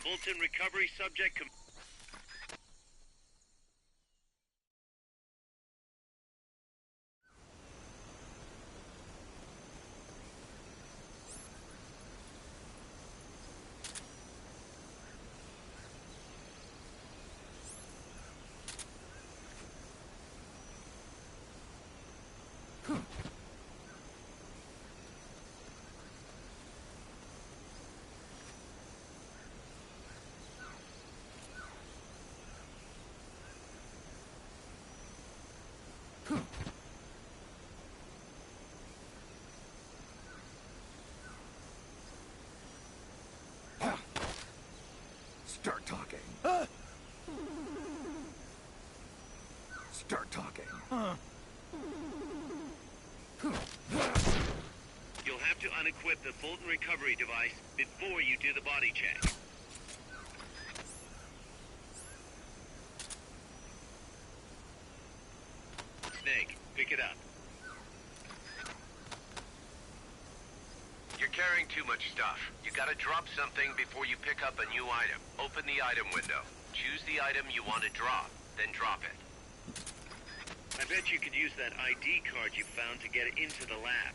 Fulton recovery subject Start talking. Start talking. You'll have to unequip the Fulton recovery device before you do the body check. Snake, pick it up. You're carrying too much stuff. You gotta drop something before you pick up a new item. Open the item window. Choose the item you want to drop, then drop it. I bet you could use that ID card you found to get into the lab.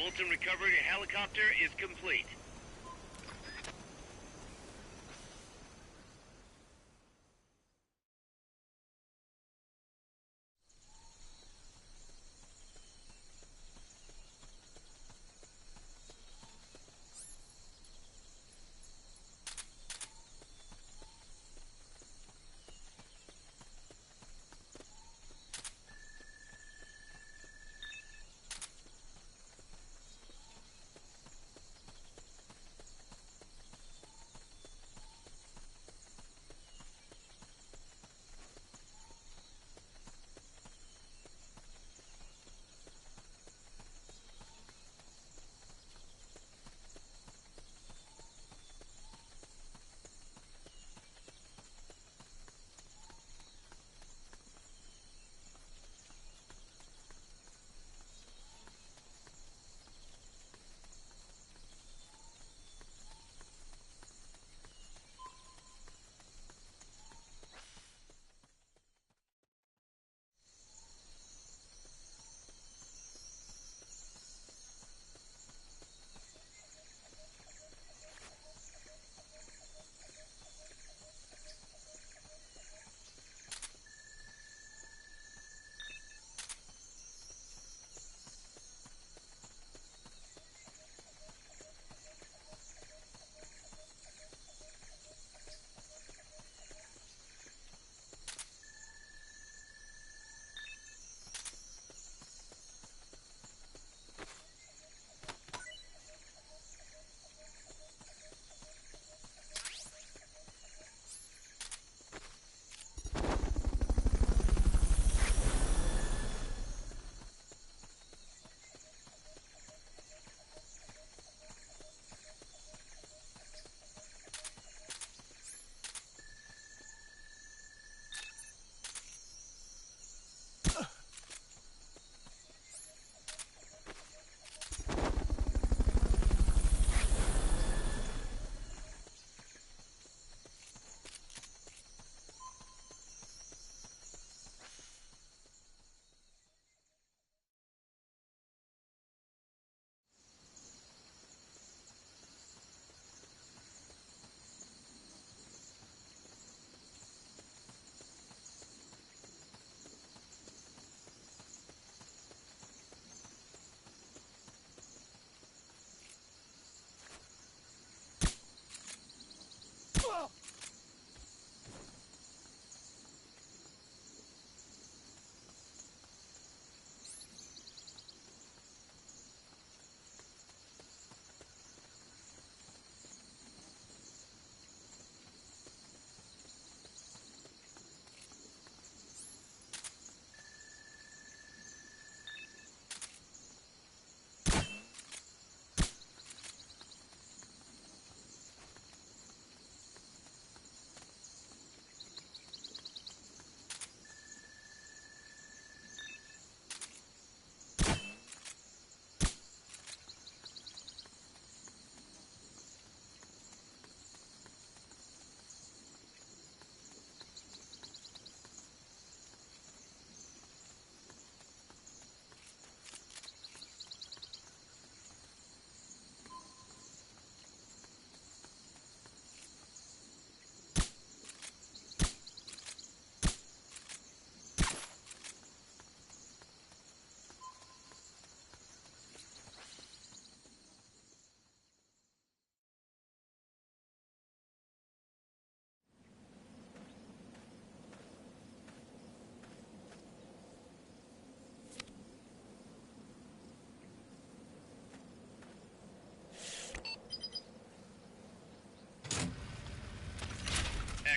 Fulton recovery helicopter is complete.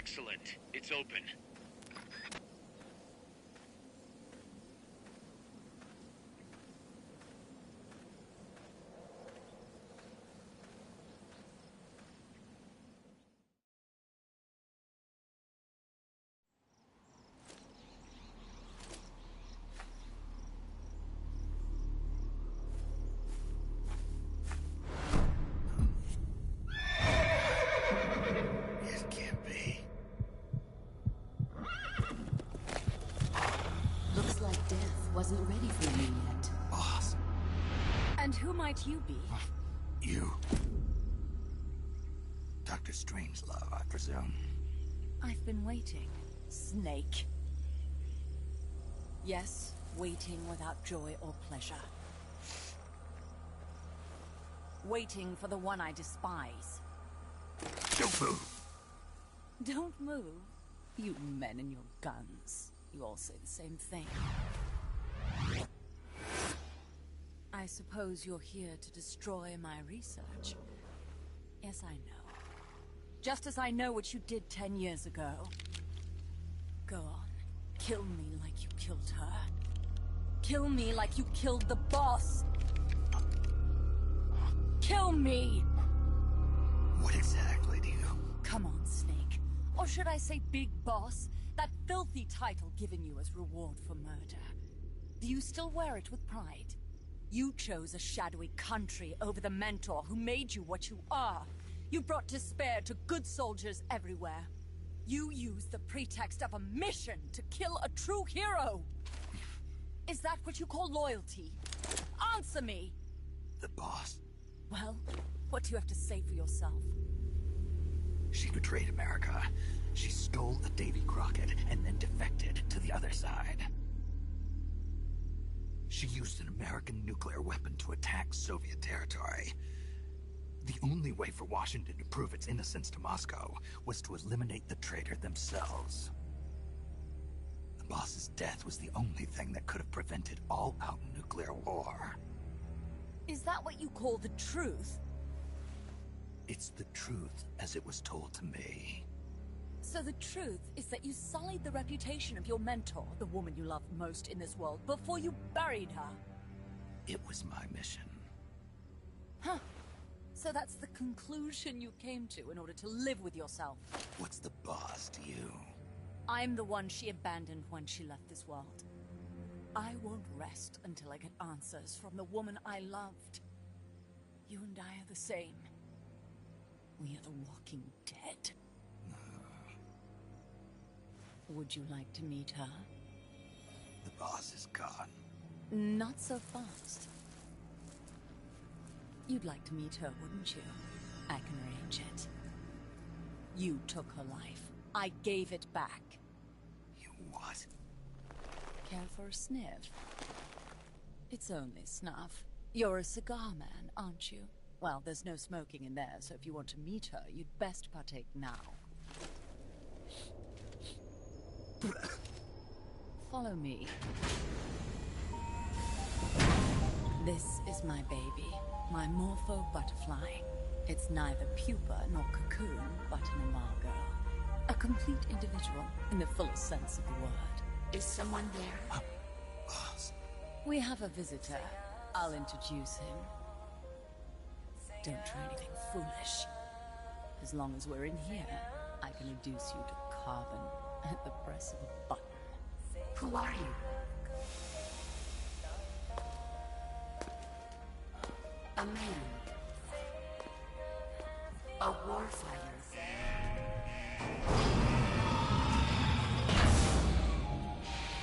Excellent. It's open. It can't be. Looks like death wasn't ready for you yet. Boss, And who might you be? you. Dr. Strangelove, I presume. I've been waiting, Snake. Yes, waiting without joy or pleasure. Waiting for the one I despise. Don't move. Don't move. You men and your guns. You all say the same thing. I suppose you're here to destroy my research. Yes, I know. Just as I know what you did 10 years ago. Go on. Kill me like you killed her. Kill me like you killed the boss. Kill me! What exactly do you... Come on, Snake. Or should I say Big Boss? That filthy title given you as reward for murder. Do you still wear it with pride? You chose a shadowy country over the mentor who made you what you are. You brought despair to good soldiers everywhere. You used the pretext of a mission to kill a true hero. Is that what you call loyalty? Answer me! The boss. Well, what do you have to say for yourself? She betrayed America. She stole a Davy Crockett and then defected to the other side. She used an American nuclear weapon to attack Soviet territory. The only way for Washington to prove its innocence to Moscow was to eliminate the traitor themselves. The boss's death was the only thing that could have prevented all-out nuclear war. Is that what you call the truth? It's the truth as it was told to me. So the truth is that you sullied the reputation of your mentor, the woman you loved most in this world, before you buried her. It was my mission. Huh. So that's the conclusion you came to in order to live with yourself. What's the boss to you? I'm the one she abandoned when she left this world. I won't rest until I get answers from the woman I loved. You and I are the same. We are the walking dead. Would you like to meet her? The boss is gone. Not so fast. You'd like to meet her, wouldn't you? I can arrange it. You took her life. I gave it back. You what? Care for a sniff? It's only snuff. You're a cigar man, aren't you? Well, there's no smoking in there, so if you want to meet her, you'd best partake now. Follow me. This is my baby, my Morpho butterfly. It's neither pupa nor cocoon, but an imago. A complete individual, in the fullest sense of the word. Is someone there? Boss. We have a visitor. I'll introduce him. Don't try anything foolish. As long as we're in here, I can reduce you to carbon at the press of a button. Who are you? A man. A warfighter.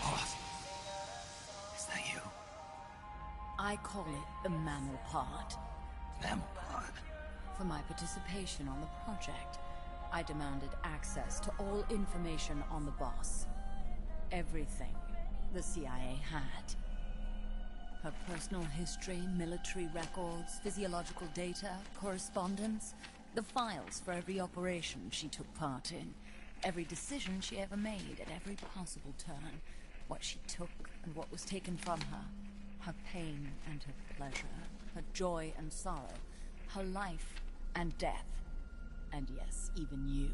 Boss. Is that you? I call it the mammal pod. Mammal pod? For my participation on the project, I demanded access to all information on the boss. Everything the CIA had. Her personal history, military records, physiological data, correspondence, the files for every operation she took part in, every decision she ever made at every possible turn, what she took and what was taken from her, her pain and her pleasure, her joy and sorrow, her life and death, and yes, even you.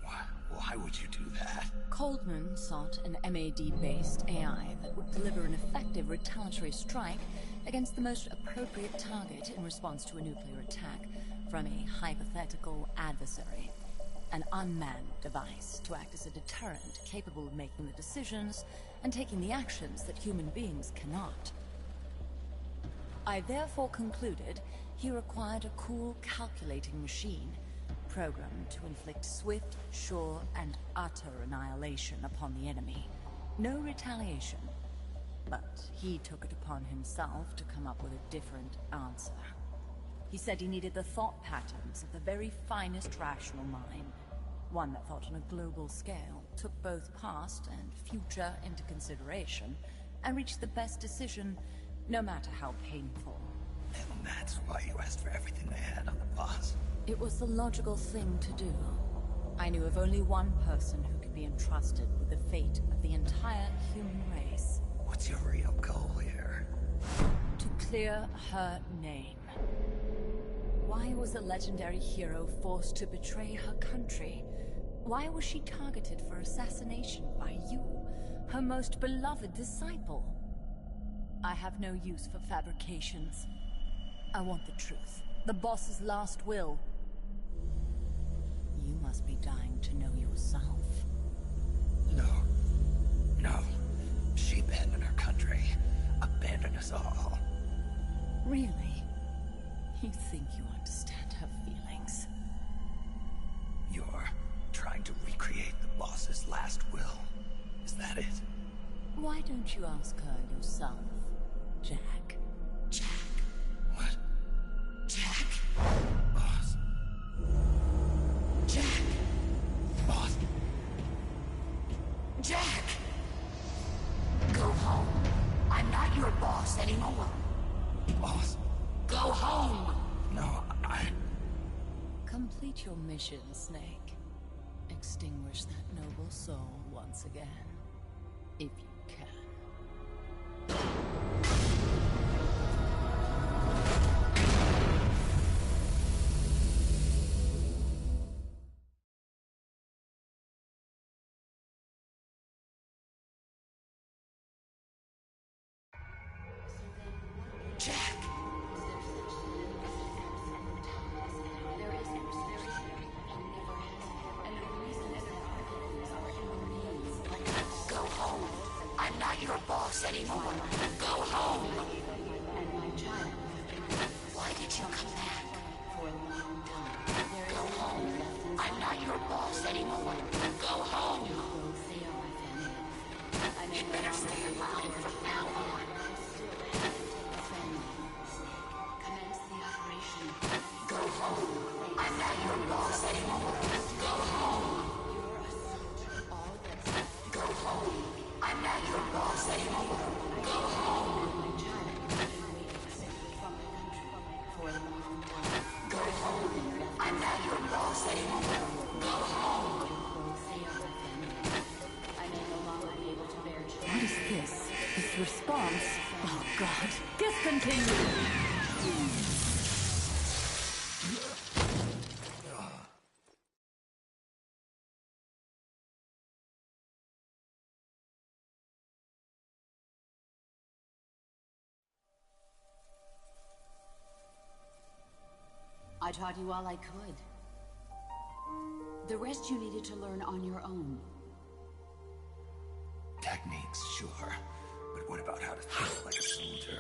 What? Why would you do that? Coldman sought an MAD-based AI that would deliver an effective retaliatory strike against the most appropriate target in response to a nuclear attack from a hypothetical adversary. An unmanned device to act as a deterrent capable of making the decisions and taking the actions that human beings cannot. I therefore concluded he required a cool, calculating machine, programmed to inflict swift, sure, and utter annihilation upon the enemy. No retaliation, but he took it upon himself to come up with a different answer. He said he needed the thought patterns of the very finest rational mind, one that thought on a global scale, took both past and future into consideration, and reached the best decision, no matter how painful. And that's why you asked for everything they had on the boss. It was the logical thing to do. I knew of only one person who could be entrusted with the fate of the entire human race. What's your real goal here? To clear her name. Why was a legendary hero forced to betray her country? Why was she targeted for assassination by you, her most beloved disciple? I have no use for fabrications. I want the truth. The boss's last will. You must be dying to know yourself. No. No. She abandoned her country. Abandoned us all. Really? You think you understand her feelings? You're trying to recreate the boss's last will. Is that it? Why don't you ask her yourself, Jack? Jack? What? Jack? Boss. Jack! Boss. Jack! Go home. I'm not your boss anymore. Boss. Go home! No, Complete your mission, Snake. Extinguish that noble soul once again. If you can. Jack! Go home. I'm not your boss anymore. Go home. Why did you come back? Go home. I'm not your boss anymore. Go home. You better stay alive from now on. Go home. I'm not your boss anymore. Go home. Go home. I'm not your boss anymore. Go home. Go home. I'm not your boss anymore. Go home. What is this? This response? Oh God. Discontinue! I taught you all I could. The rest you needed to learn on your own. Techniques, sure. But what about how to think like a soldier?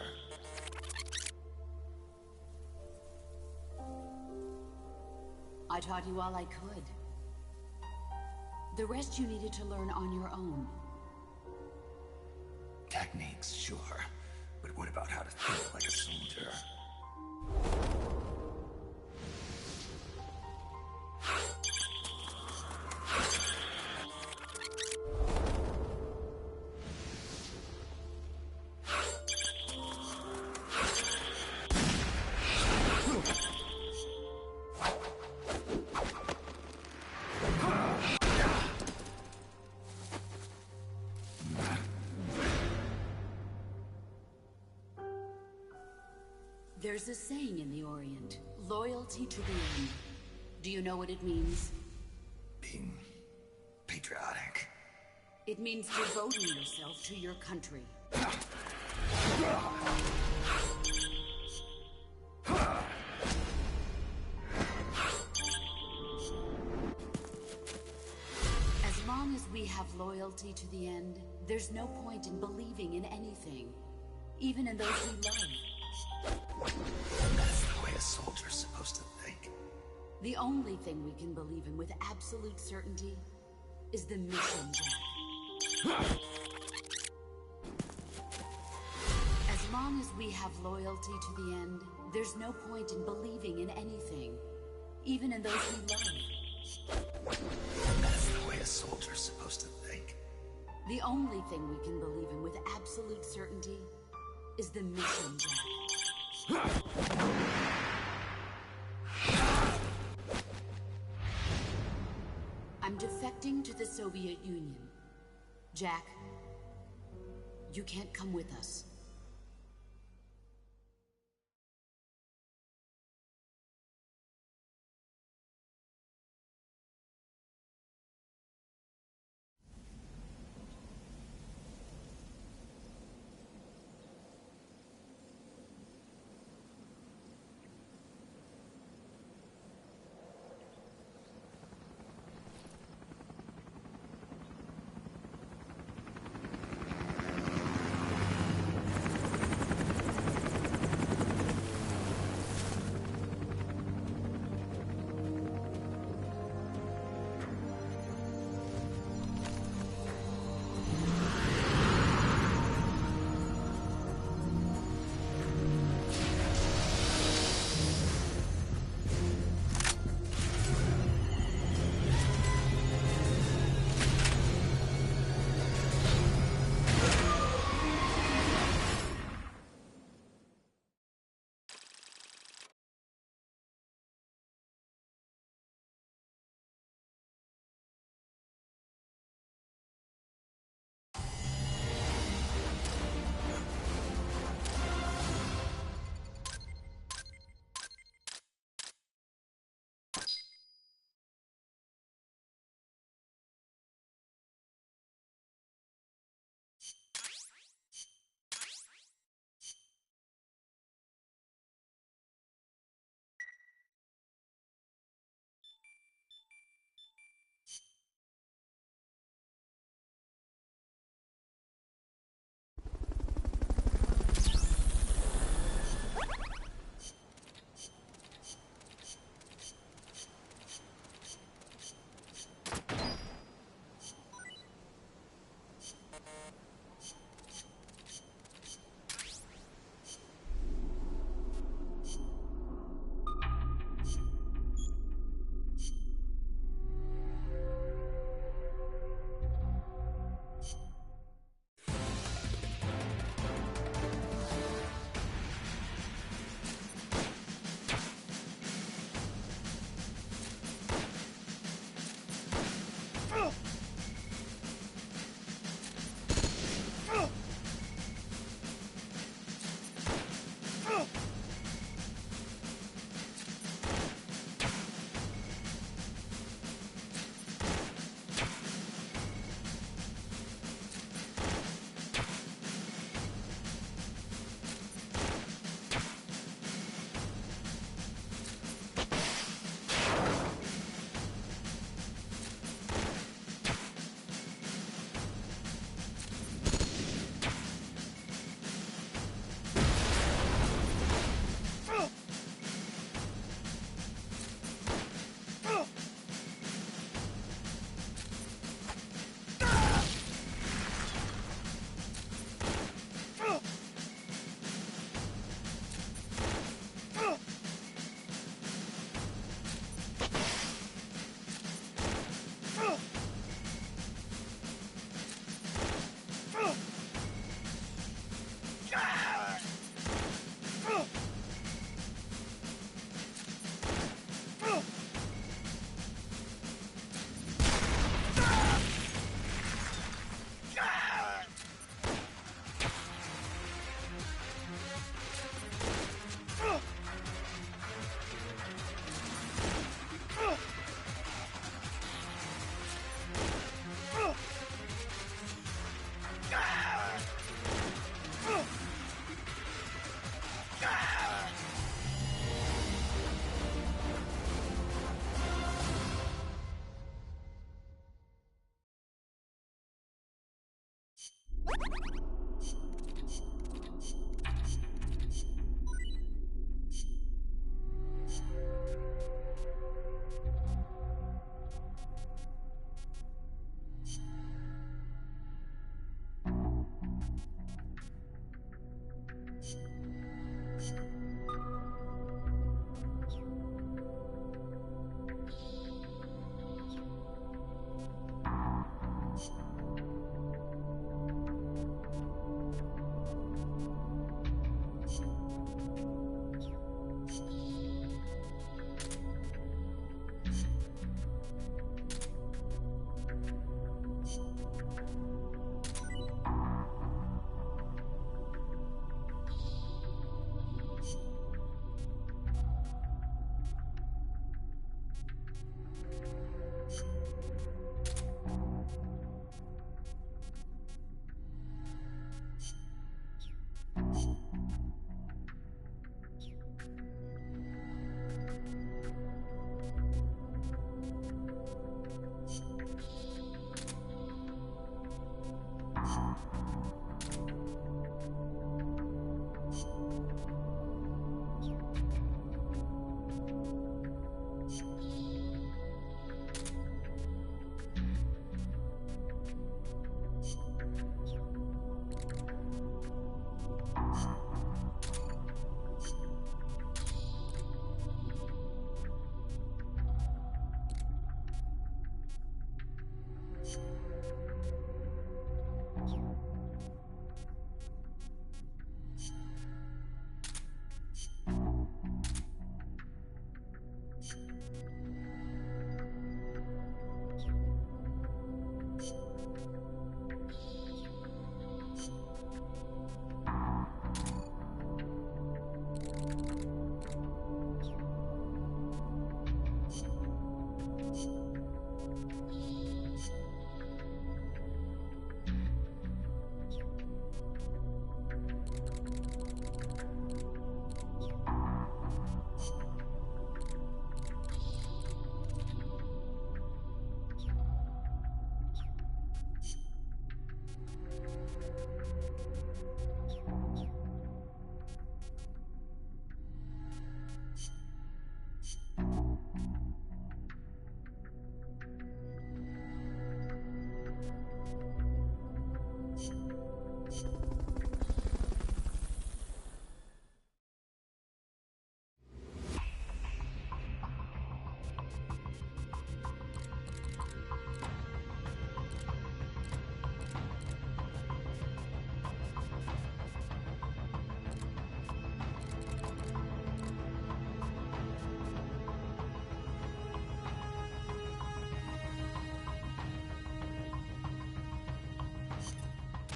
I taught you all I could. The rest you needed to learn on your own. Techniques, sure. But what about how to think like a soldier? There's a saying in the Orient, loyalty to the end. Do you know what it means? Being It means devoting yourself to your country. As long as we have loyalty to the end, there's no point in believing in anything, even in those we love. That's the way a soldier's supposed to think. The only thing we can believe in with absolute certainty is the mission, Jack. As long as we have loyalty to the end, there's no point in believing in anything, even in those we love. That's the way a soldier's supposed to think. The only thing we can believe in with absolute certainty is the mission, Jack. I'm defecting to the Soviet Union. Jack, you can't come with us.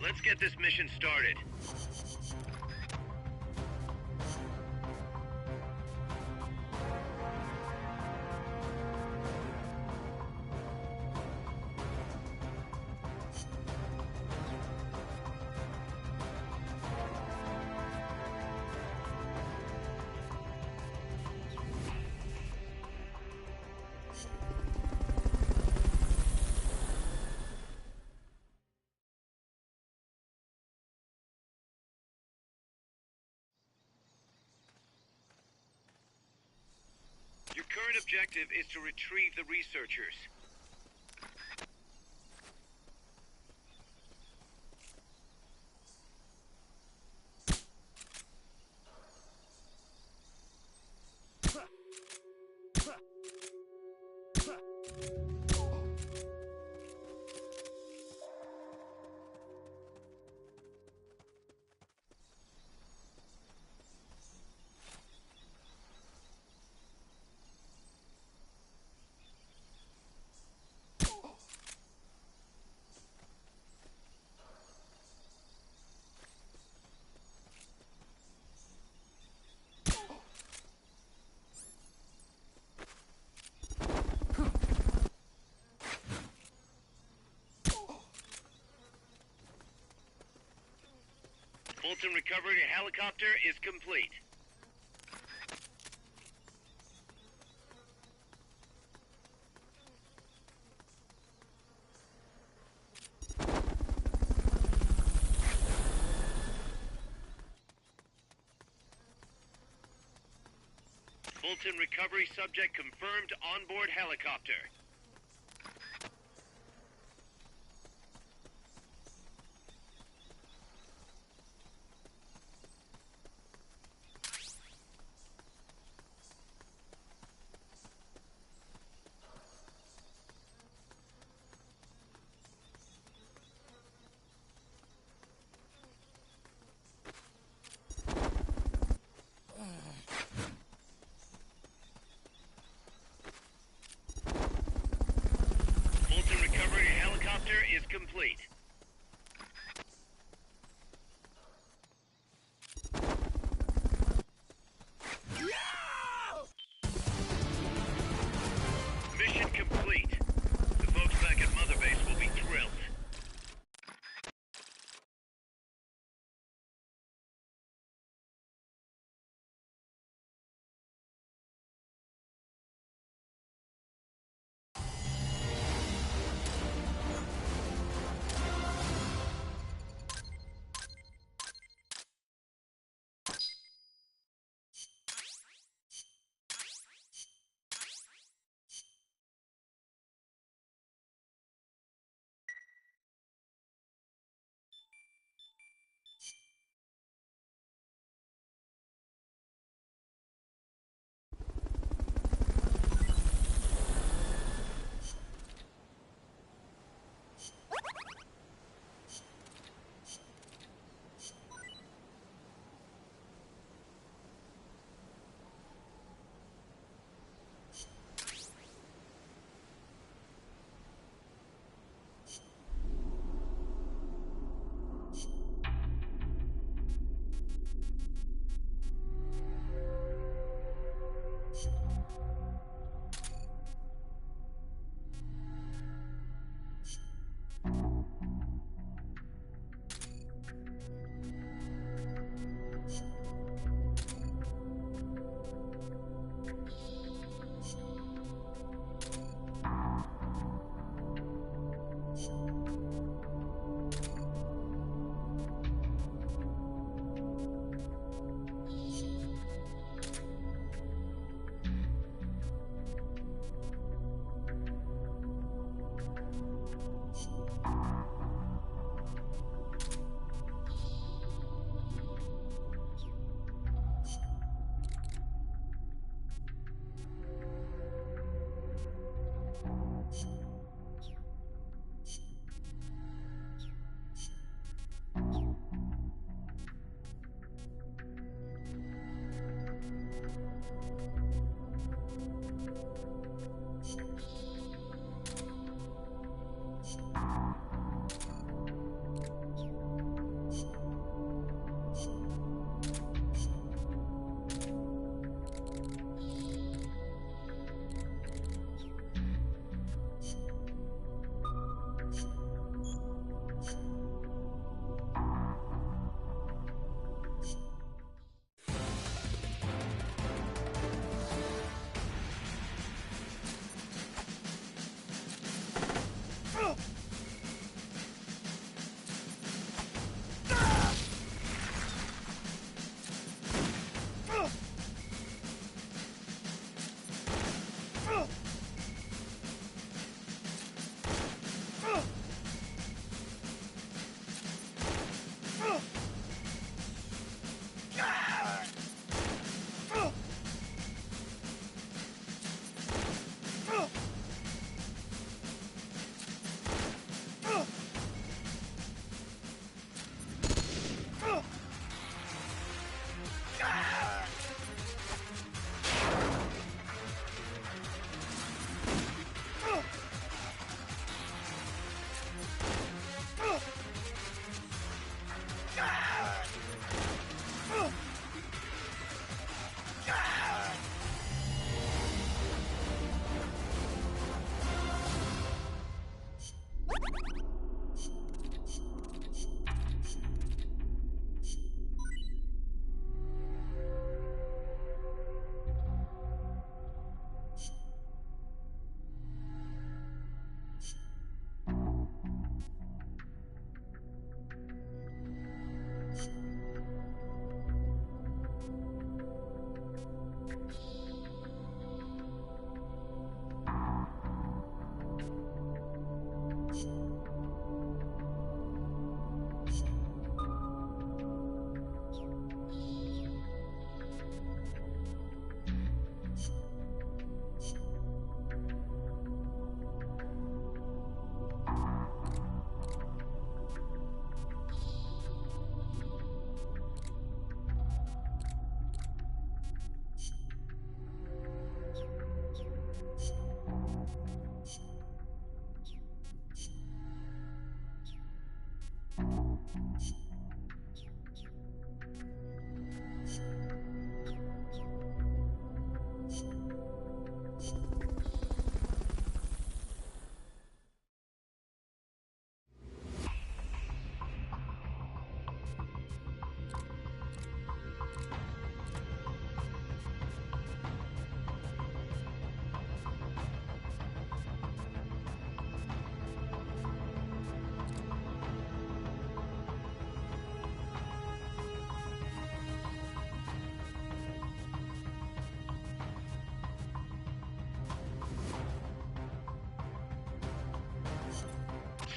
Let's get this mission started. Your current objective is to retrieve the researchers. Fulton recovery helicopter is complete. Fulton recovery subject confirmed onboard helicopter. Fulton recovery helicopter is complete. Mission complete. The folks back at Mother Base will be thrilled.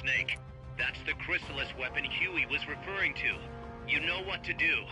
Snake, that's the Chrysalis weapon Huey was referring to. You know what to do.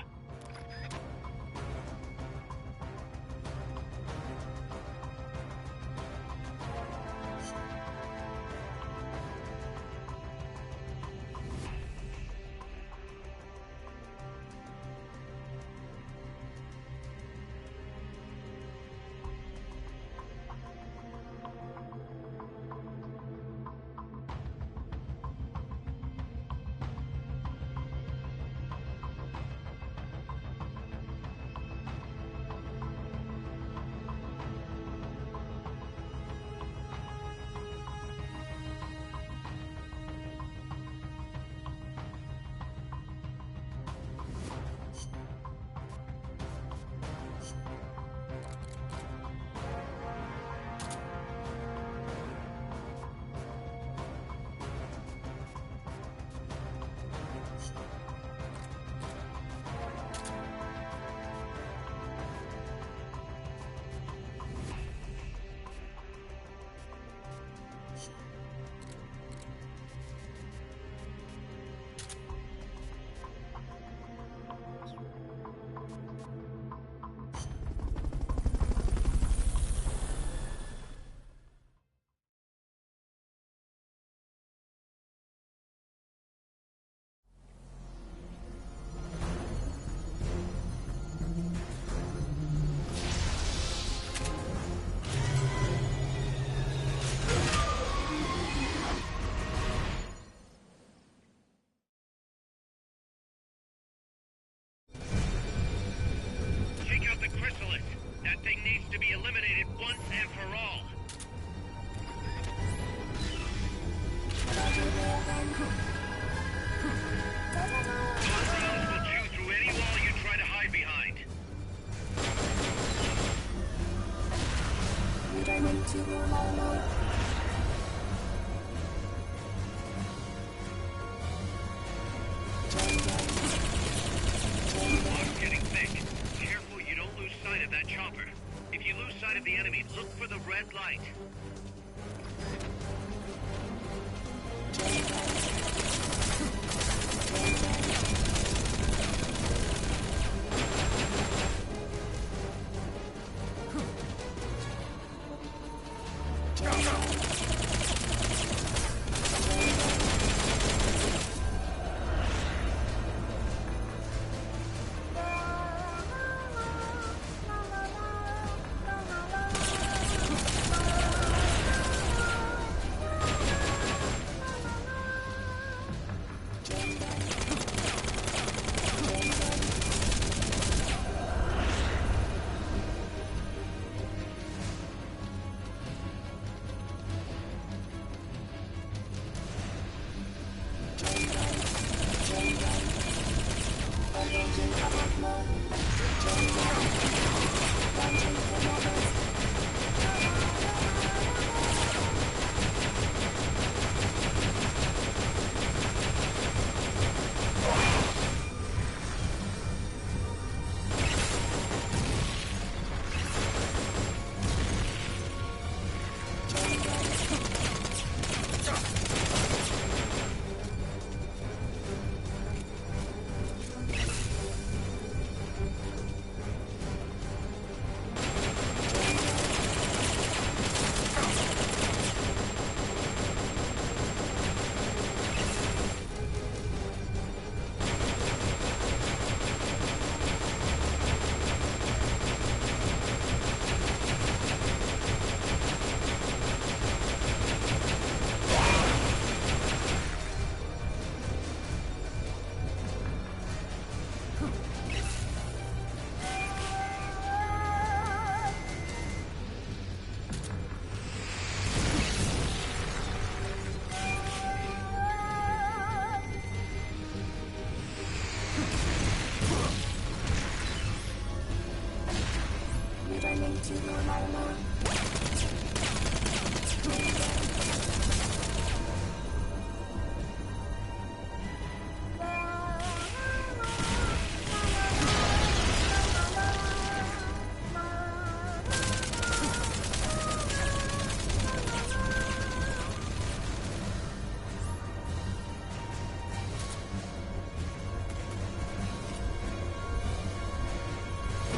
To be eliminated once and for all. Monsters will chew through any wall you try to hide behind. Fog's getting thick. Careful you don't lose sight of that chopper. If you lose sight of the enemy, look for the red light.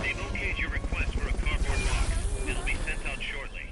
They've okayed your request for a cardboard box. It'll be sent out shortly.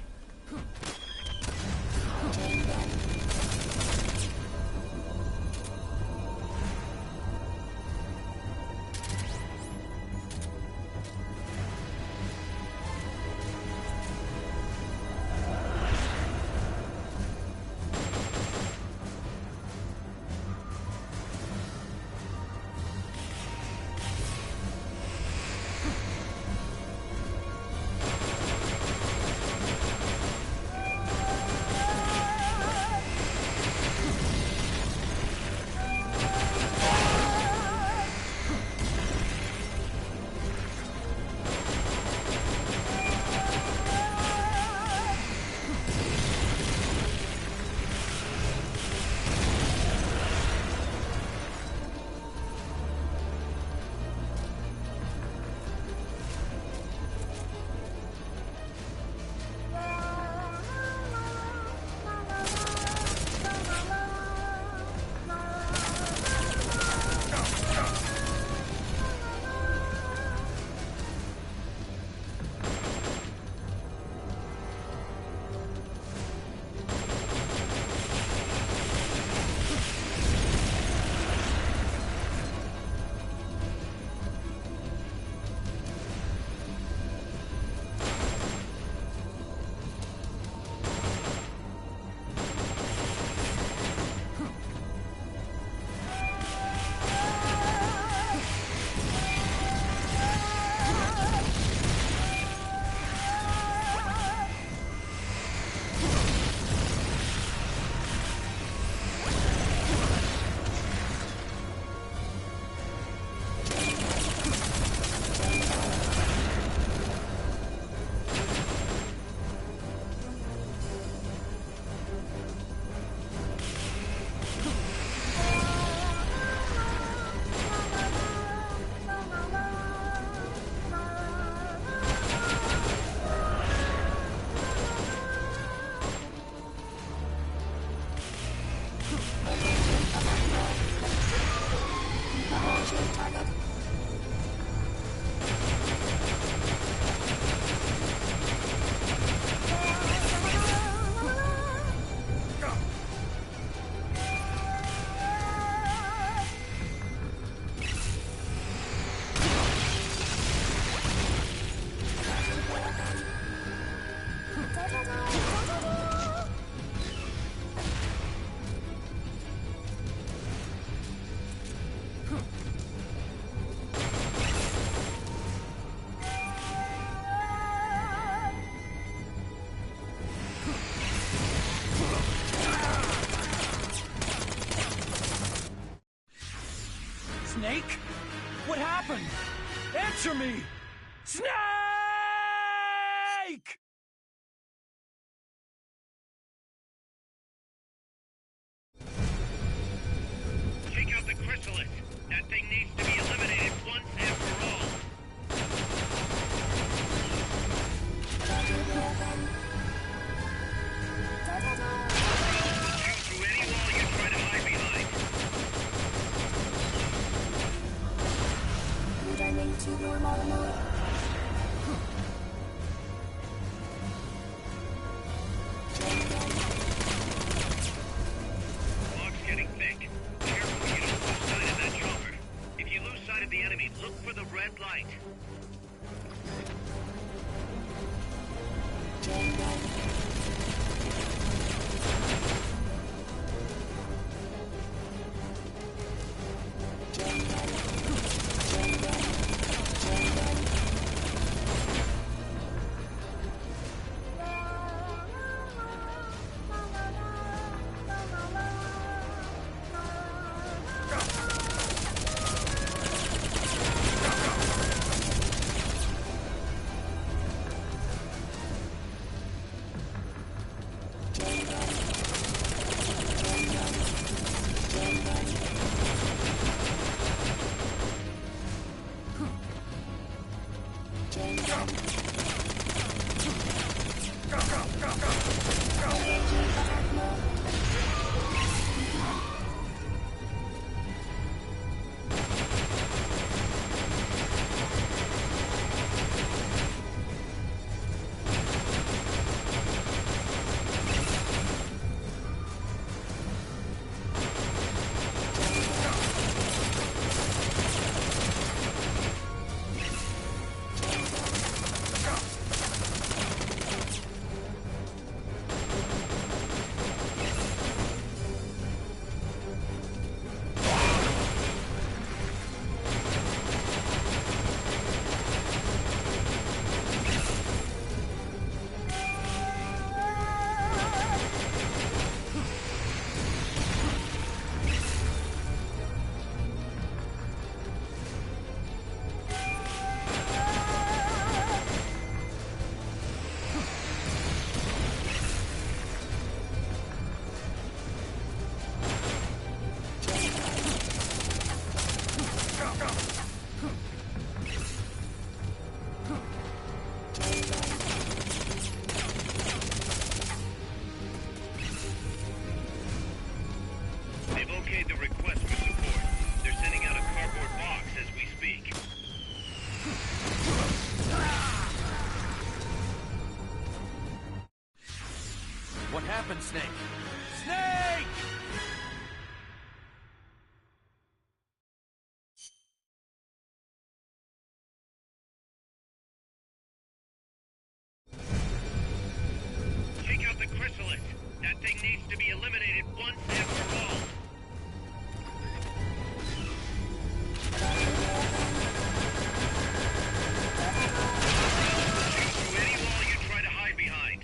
Snake? What happened? Answer me! Snake! Take out the chrysalis. That thing needs to be eliminated once and for all. Shoot through any wall you try to hide behind. Fog's getting thick. Careful you don't lose sight of that chopper. If you lose sight of the enemy, look for the red light. They've okayed the request for support. They're sending out a cardboard box as we speak. What happened, Snake? Snake! Take out the chrysalis. That thing needs to be eliminated once and for all. Shoot through any wall you try to hide behind.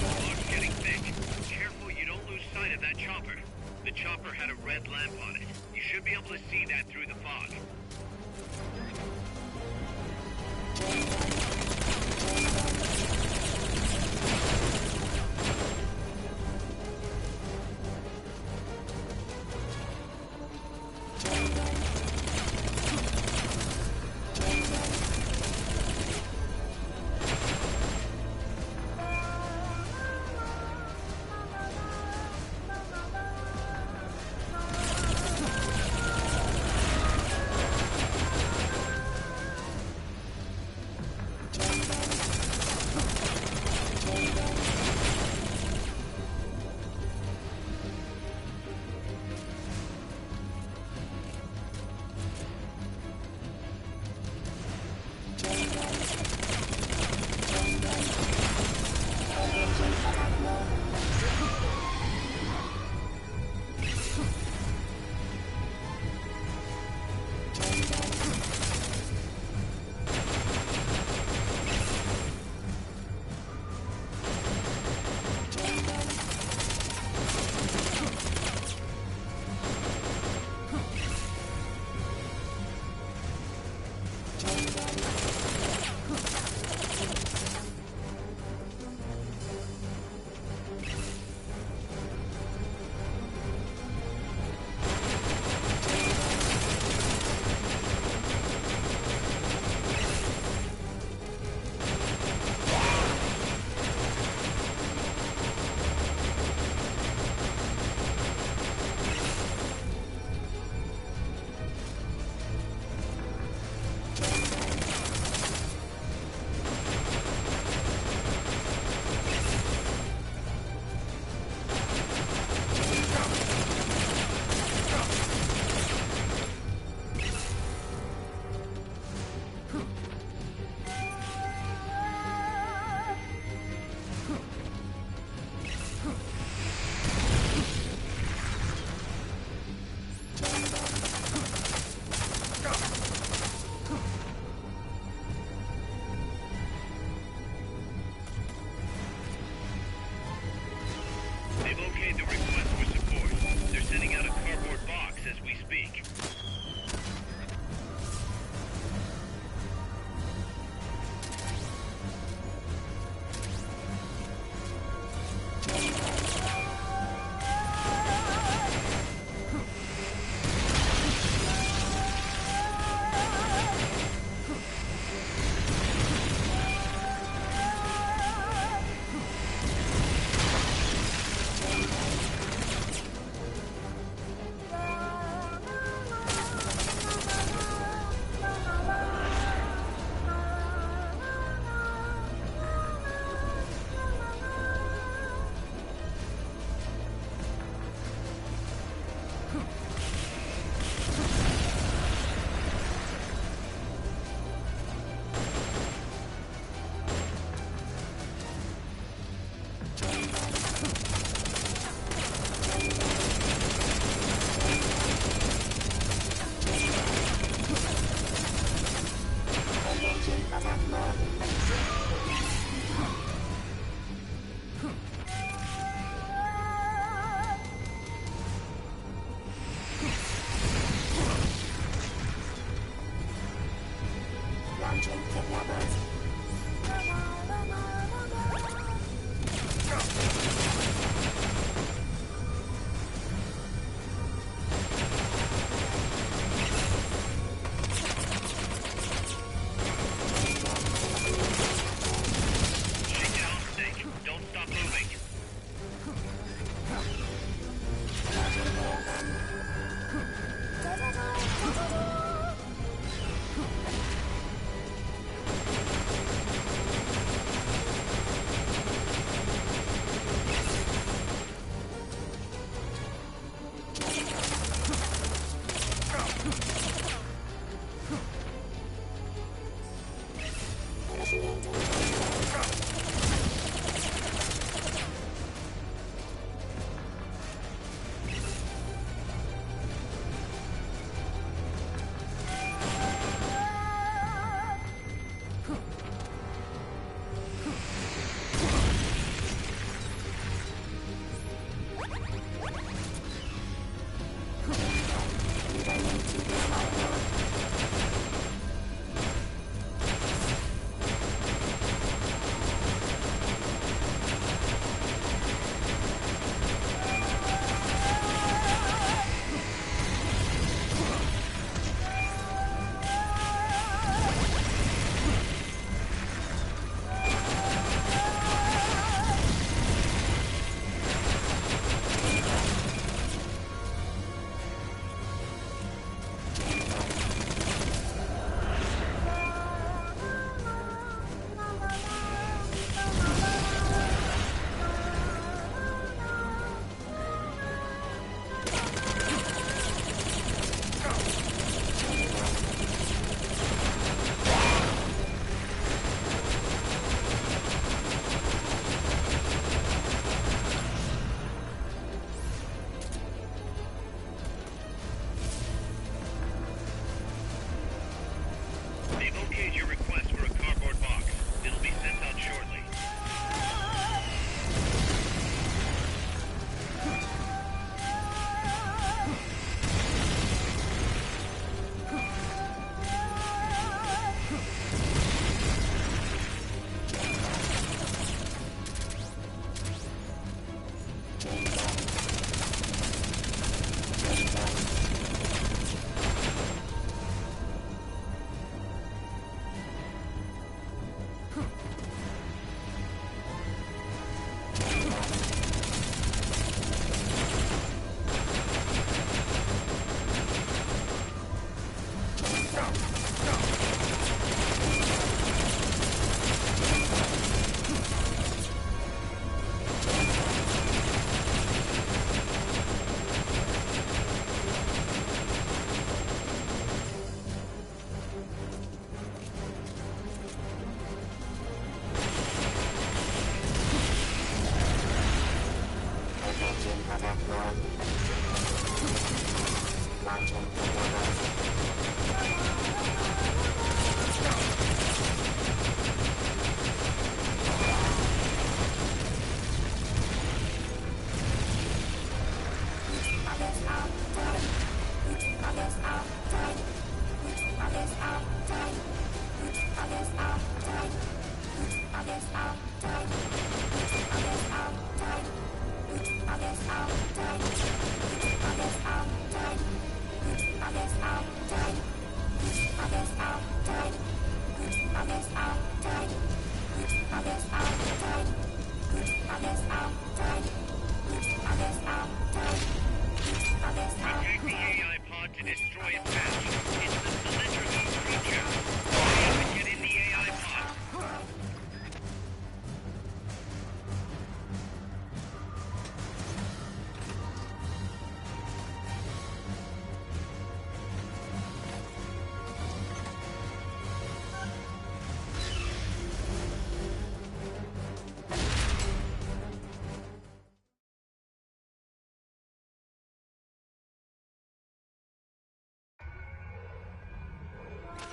Fog's getting thick. Careful you don't lose sight of that chopper. The chopper had a red lamp on it. You should be able to see that through the fog.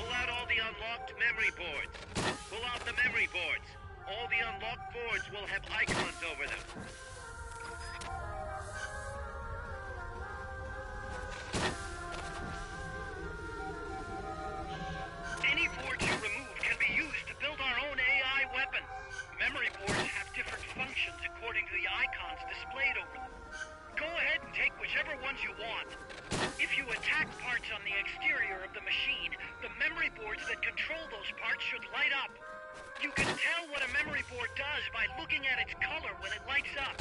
Pull out all the unlocked memory boards. Pull out the memory boards. All the unlocked boards will have icons over them. Any board you remove can be used to build our own AI weapon. Memory boards have different functions according to the icons displayed over them. Go ahead and take whichever ones you want. If you attack parts on the exterior of the machine, the memory boards that control those parts should light up. You can tell what a memory board does by looking at its color when it lights up.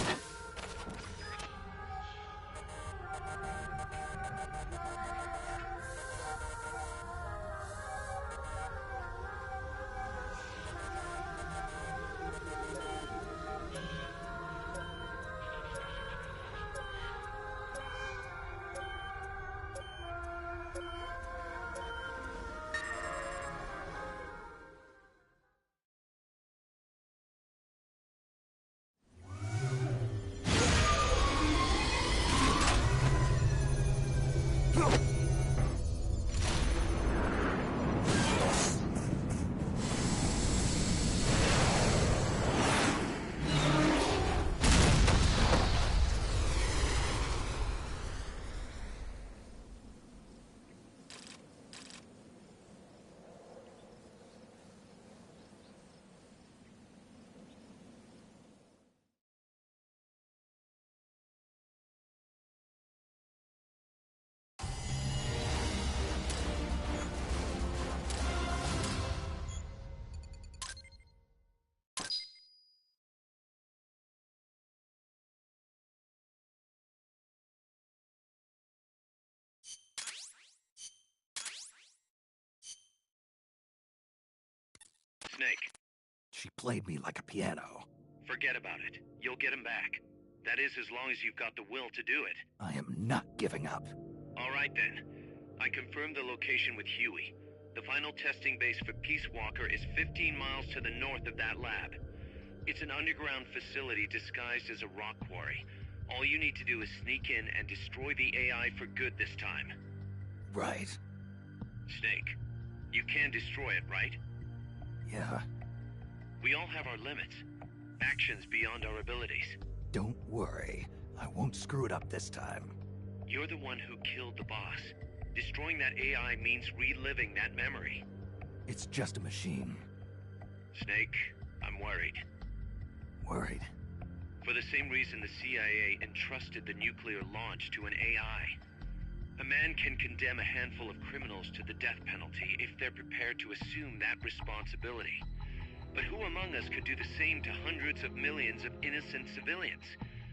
Snake. She played me like a piano. Forget about it. You'll get him back. That is, as long as you've got the will to do it. I am not giving up. All right, then. I confirmed the location with Huey. The final testing base for Peace Walker is 15 miles to the north of that lab. It's an underground facility disguised as a rock quarry. All you need to do is sneak in and destroy the AI for good this time. Right. Snake, you can destroy it, right? Yeah. We all have our limits. Actions beyond our abilities. Don't worry. I won't screw it up this time. You're the one who killed the boss. Destroying that AI means reliving that memory. It's just a machine. Snake, I'm worried. Worried? For the same reason the CIA entrusted the nuclear launch to an AI. A man can condemn a handful of criminals to the death penalty if they're prepared to assume that responsibility. But who among us could do the same to hundreds of millions of innocent civilians?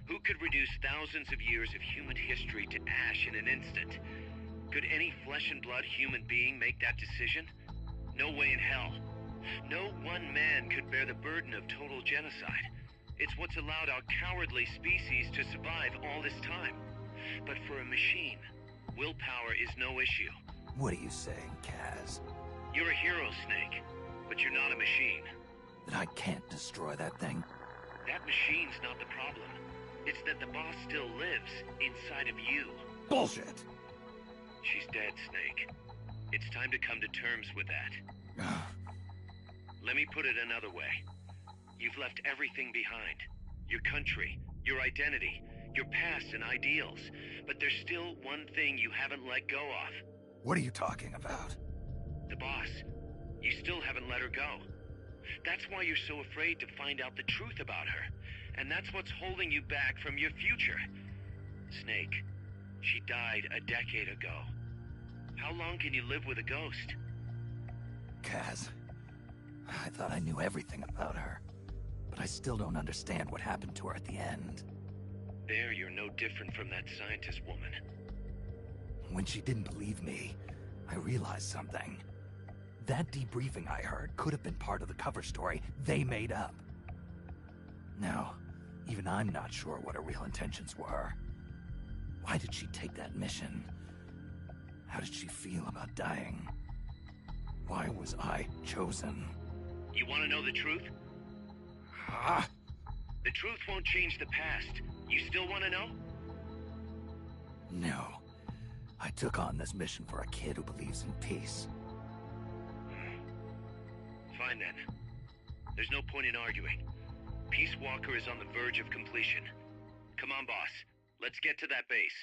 Who could reduce thousands of years of human history to ash in an instant? Could any flesh and blood human being make that decision? No way in hell. No one man could bear the burden of total genocide. It's what's allowed our cowardly species to survive all this time. But for a machine, willpower is no issue. What are you saying, Kaz? You're a hero, Snake, but you're not a machine. That I can't destroy that thing? That machine's not the problem. It's that the boss still lives inside of you. Bullshit! She's dead, Snake. It's time to come to terms with that. Let me put it another way. You've left everything behind. Your country, your identity, your past and ideals. But there's still one thing you haven't let go of. What are you talking about? The boss. You still haven't let her go. That's why you're so afraid to find out the truth about her. And that's what's holding you back from your future. Snake, she died a decade ago. How long can you live with a ghost? Kaz, I thought I knew everything about her, but I still don't understand what happened to her at the end. There, you're no different from that scientist woman. When she didn't believe me, I realized something. That debriefing I heard could have been part of the cover story they made up. Now, even I'm not sure what her real intentions were. Why did she take that mission? How did she feel about dying? Why was I chosen? You want to know the truth? Ah! The truth won't change the past. You still want to know? No. I took on this mission for a kid who believes in peace. Fine then. There's no point in arguing. Peace Walker is on the verge of completion. Come on, boss. Let's get to that base.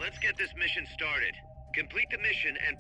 Let's get this mission started. Complete the mission and...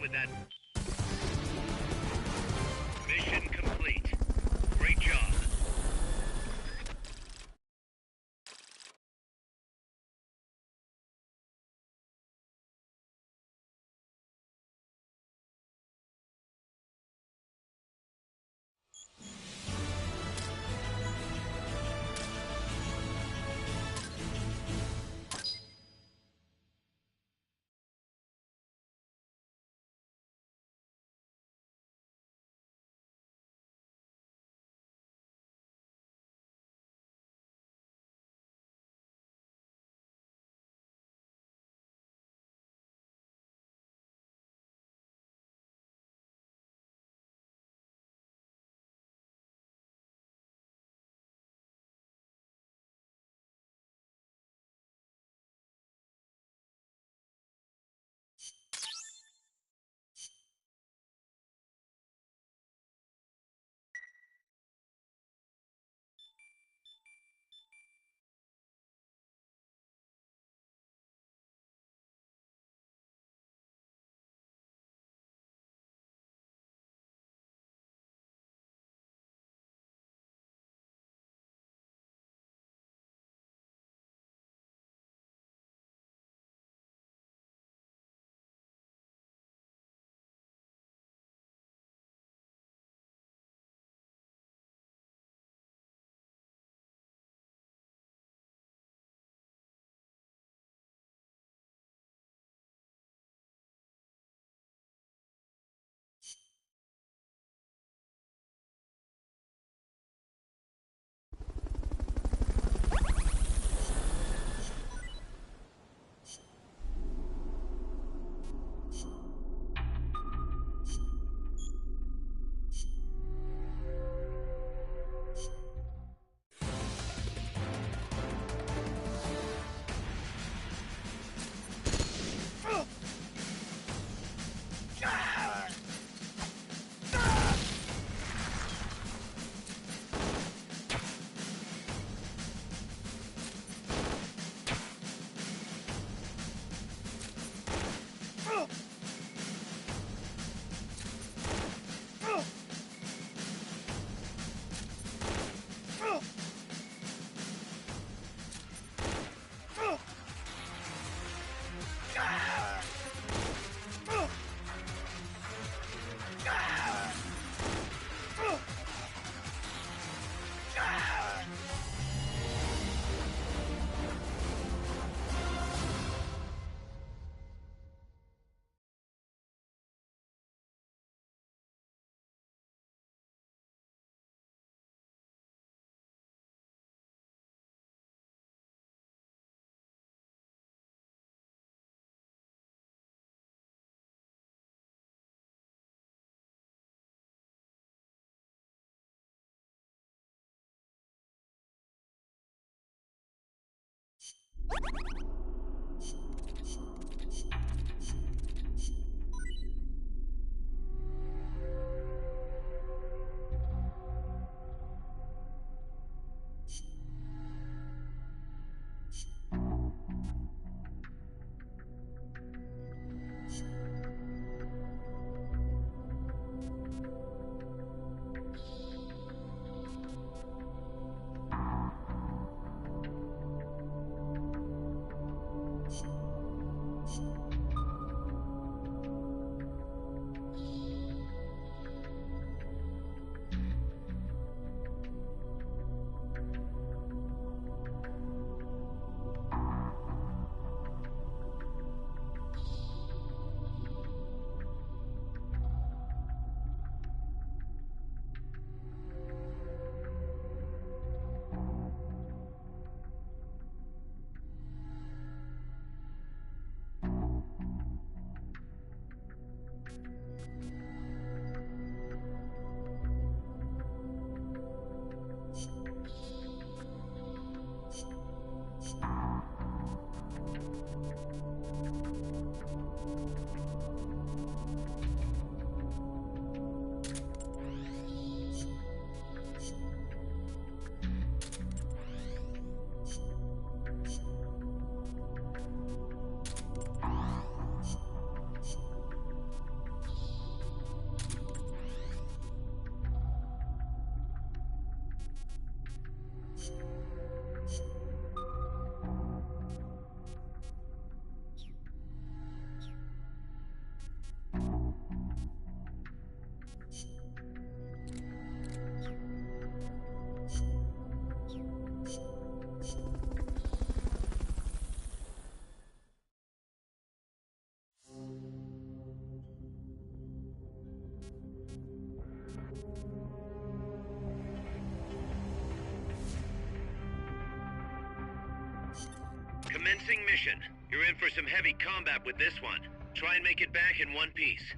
with that. Mission complete. Great job. Commencing mission. You're in for some heavy combat with this one. Try and make it back in one piece.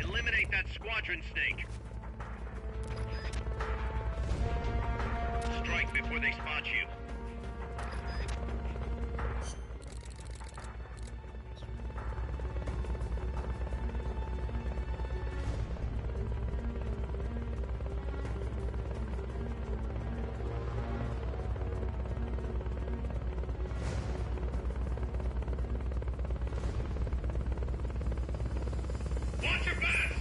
Eliminate that squadron, Snake. Strike before they spot you. Watch your back!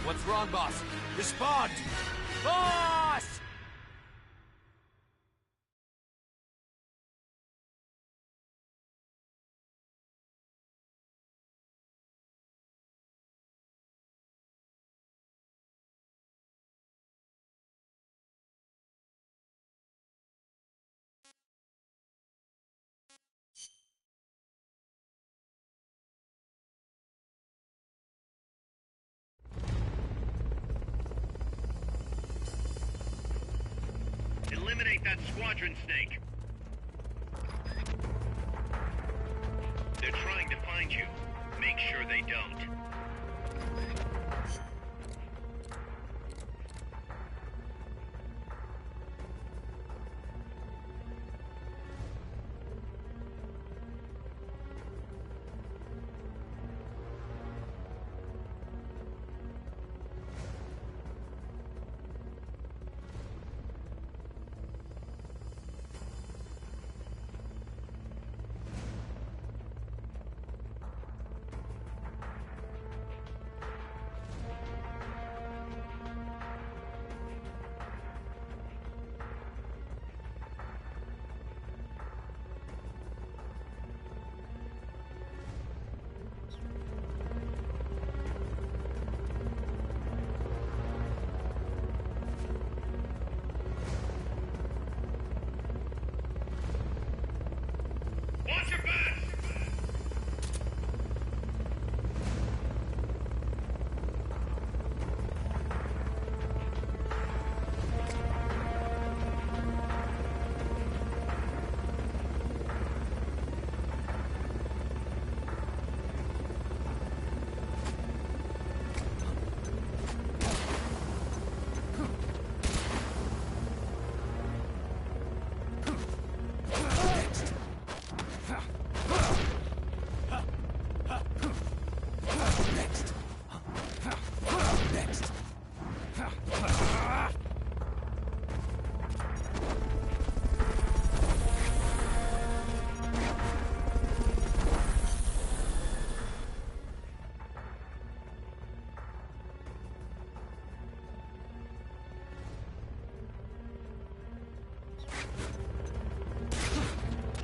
What's wrong, boss? Respond! Boss! Eliminate that squadron, Snake. They're trying to find you. Make sure they don't. Watch your back!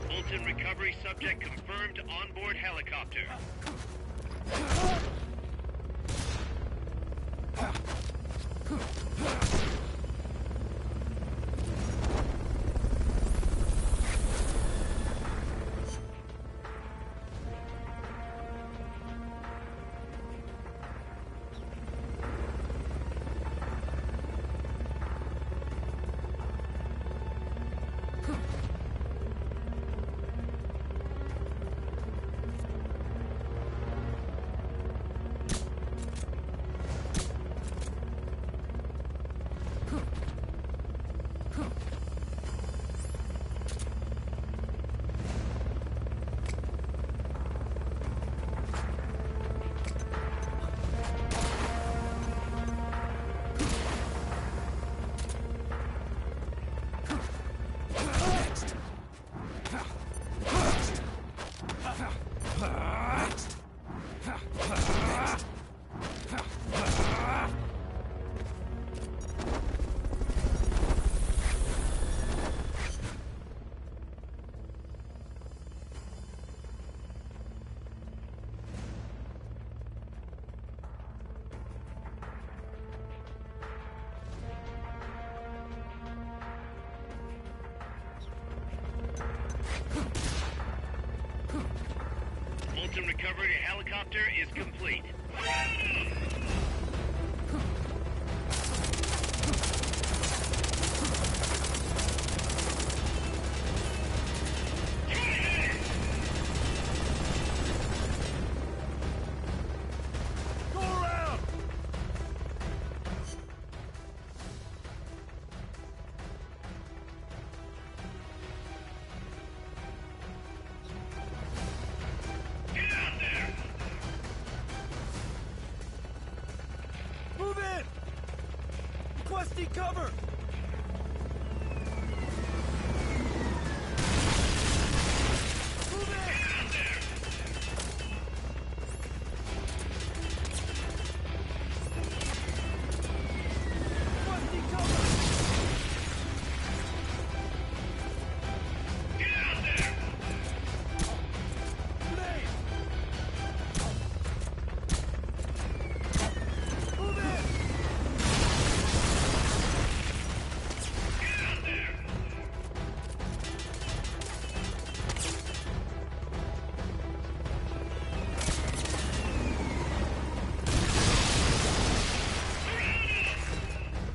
Fulton recovery subject confirmed onboard helicopter. Skeleton recovery helicopter is complete. Move in! Requesting cover! Move in! Requesting cover! Get out there! Grenade! Move in! Get out there!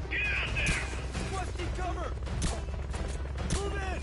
Get out there! Requesting cover! Move in!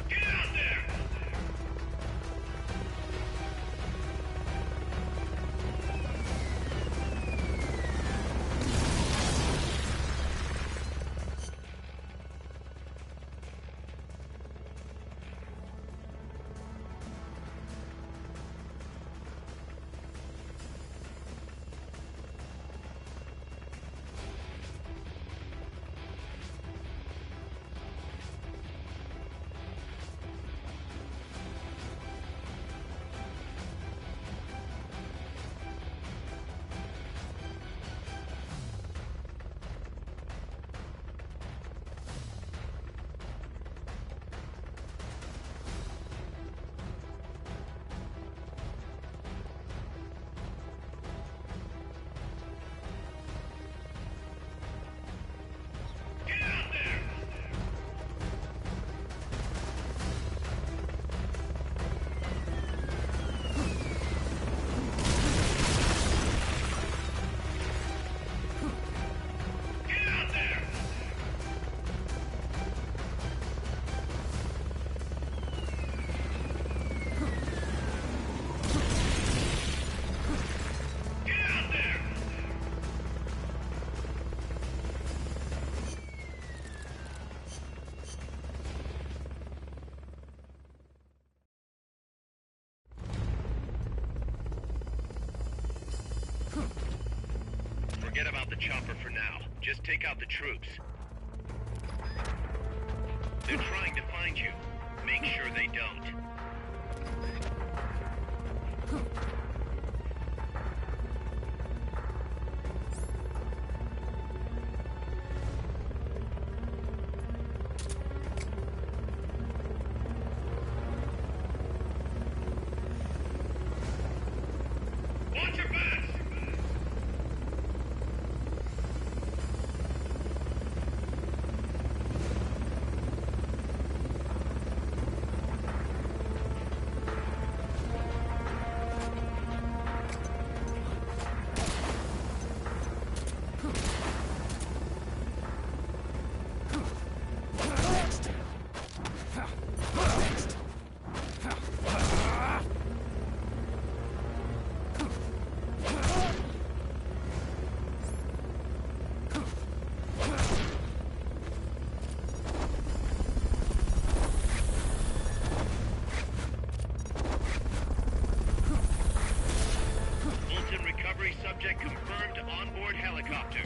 Get out there! Get out there! Get out there! Get out there! Get out there! Forget about the chopper for now. Just take out the troops. They're trying to find you. Make sure they don't. Watch your backs! subject confirmed onboard helicopter.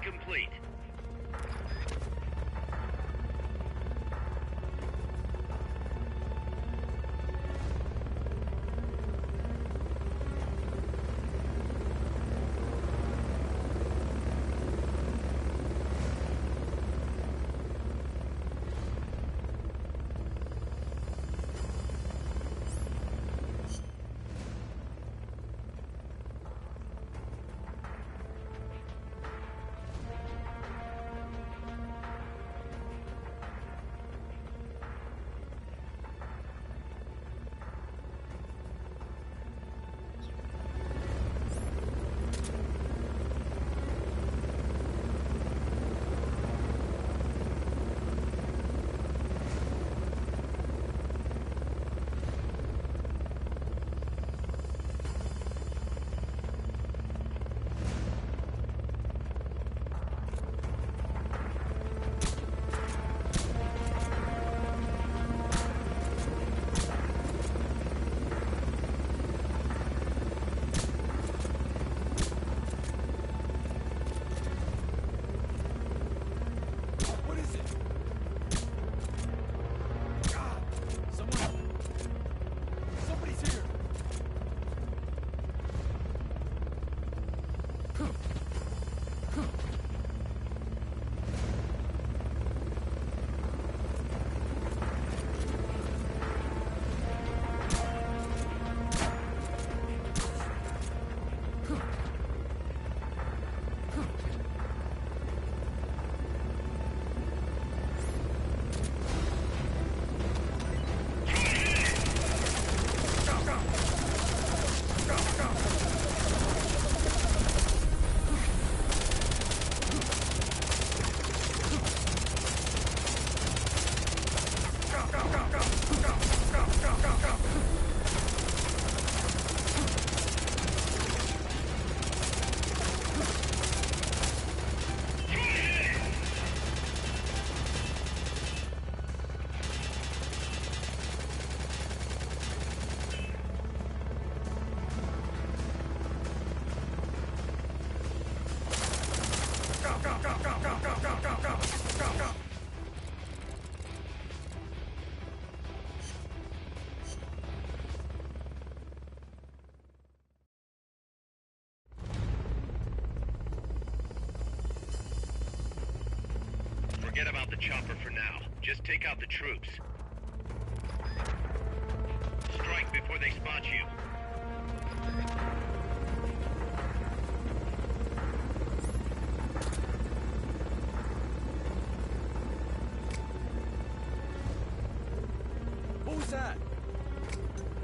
Complete. Forget about the chopper for now. Just take out the troops. Strike before they spot you. What was that?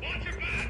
Watch your backs!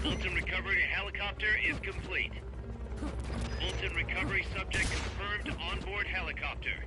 Fulton recovery helicopter is complete. Fulton recovery subject confirmed onboard helicopter.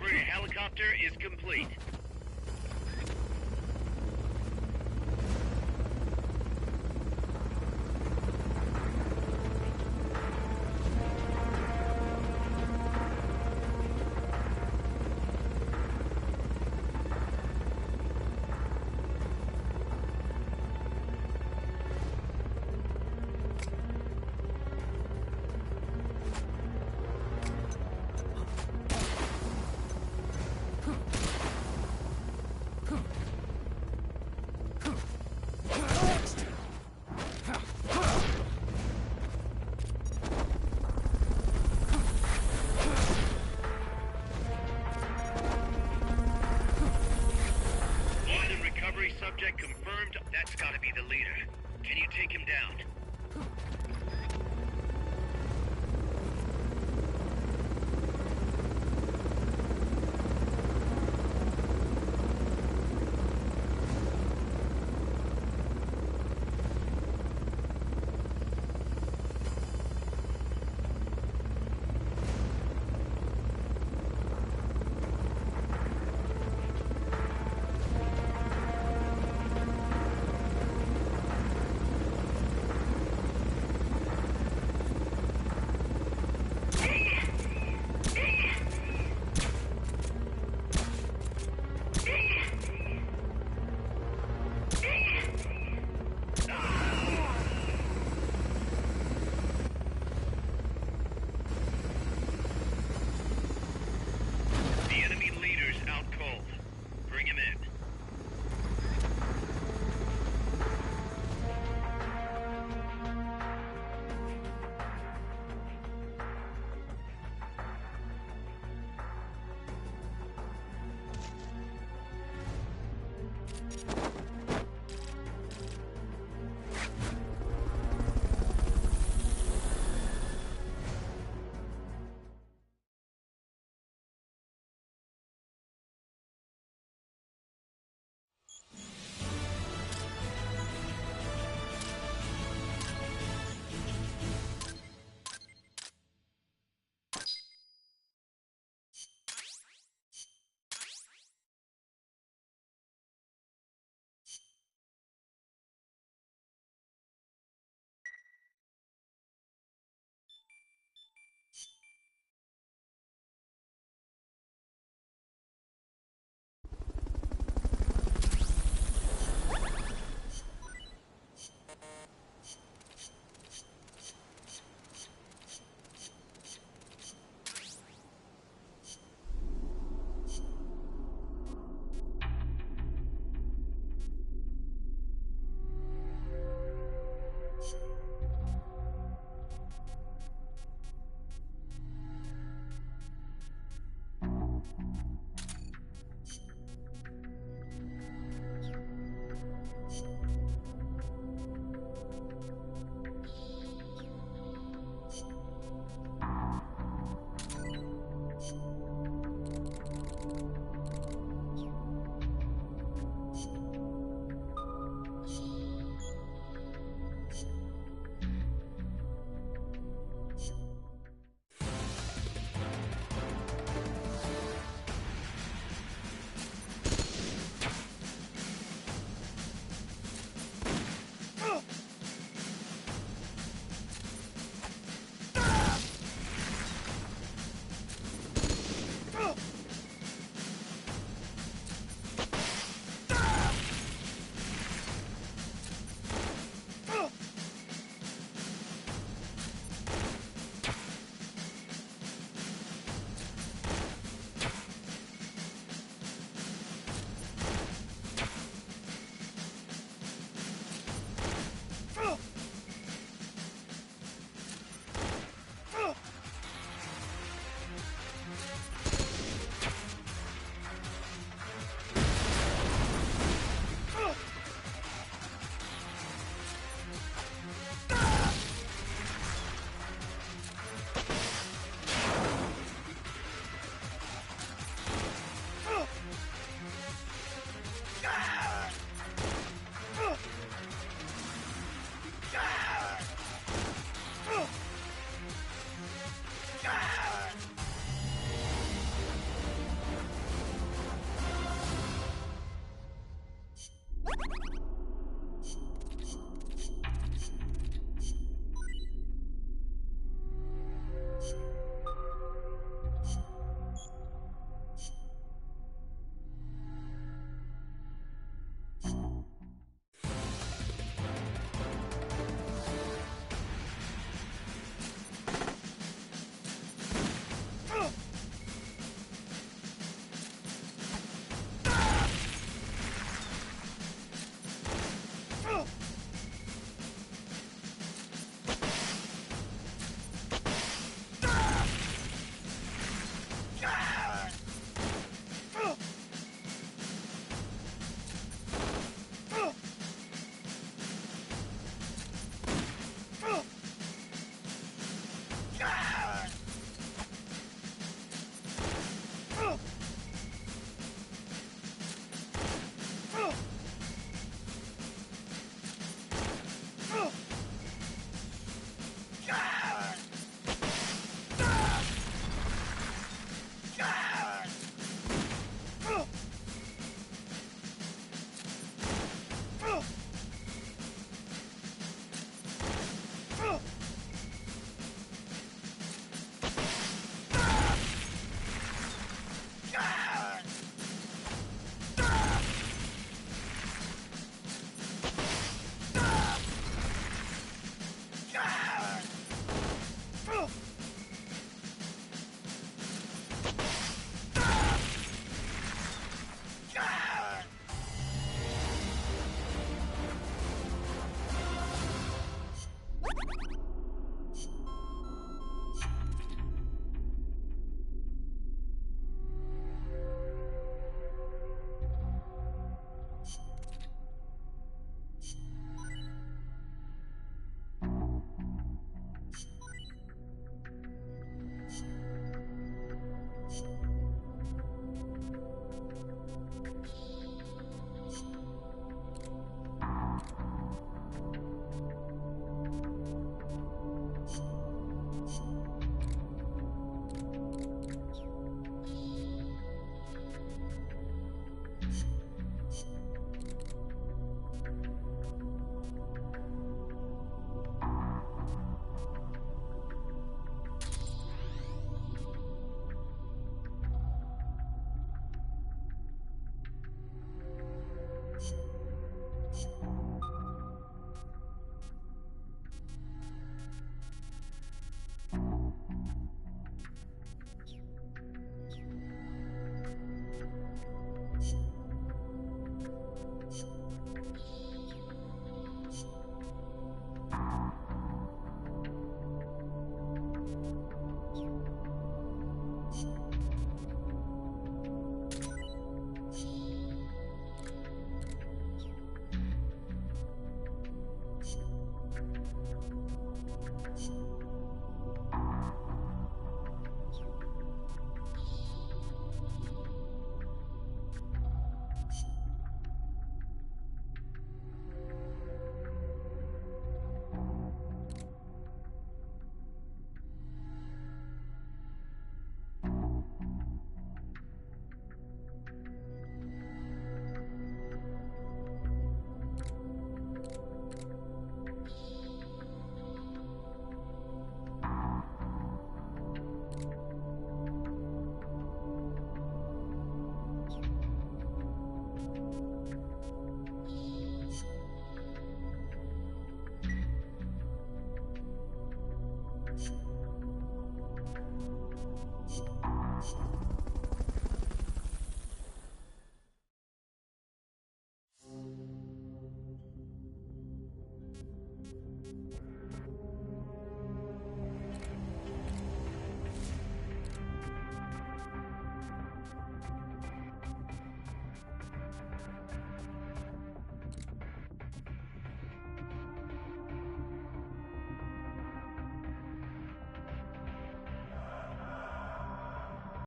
recovery helicopter is complete. Subject confirmed. That's gotta be the leader. Can you take him down?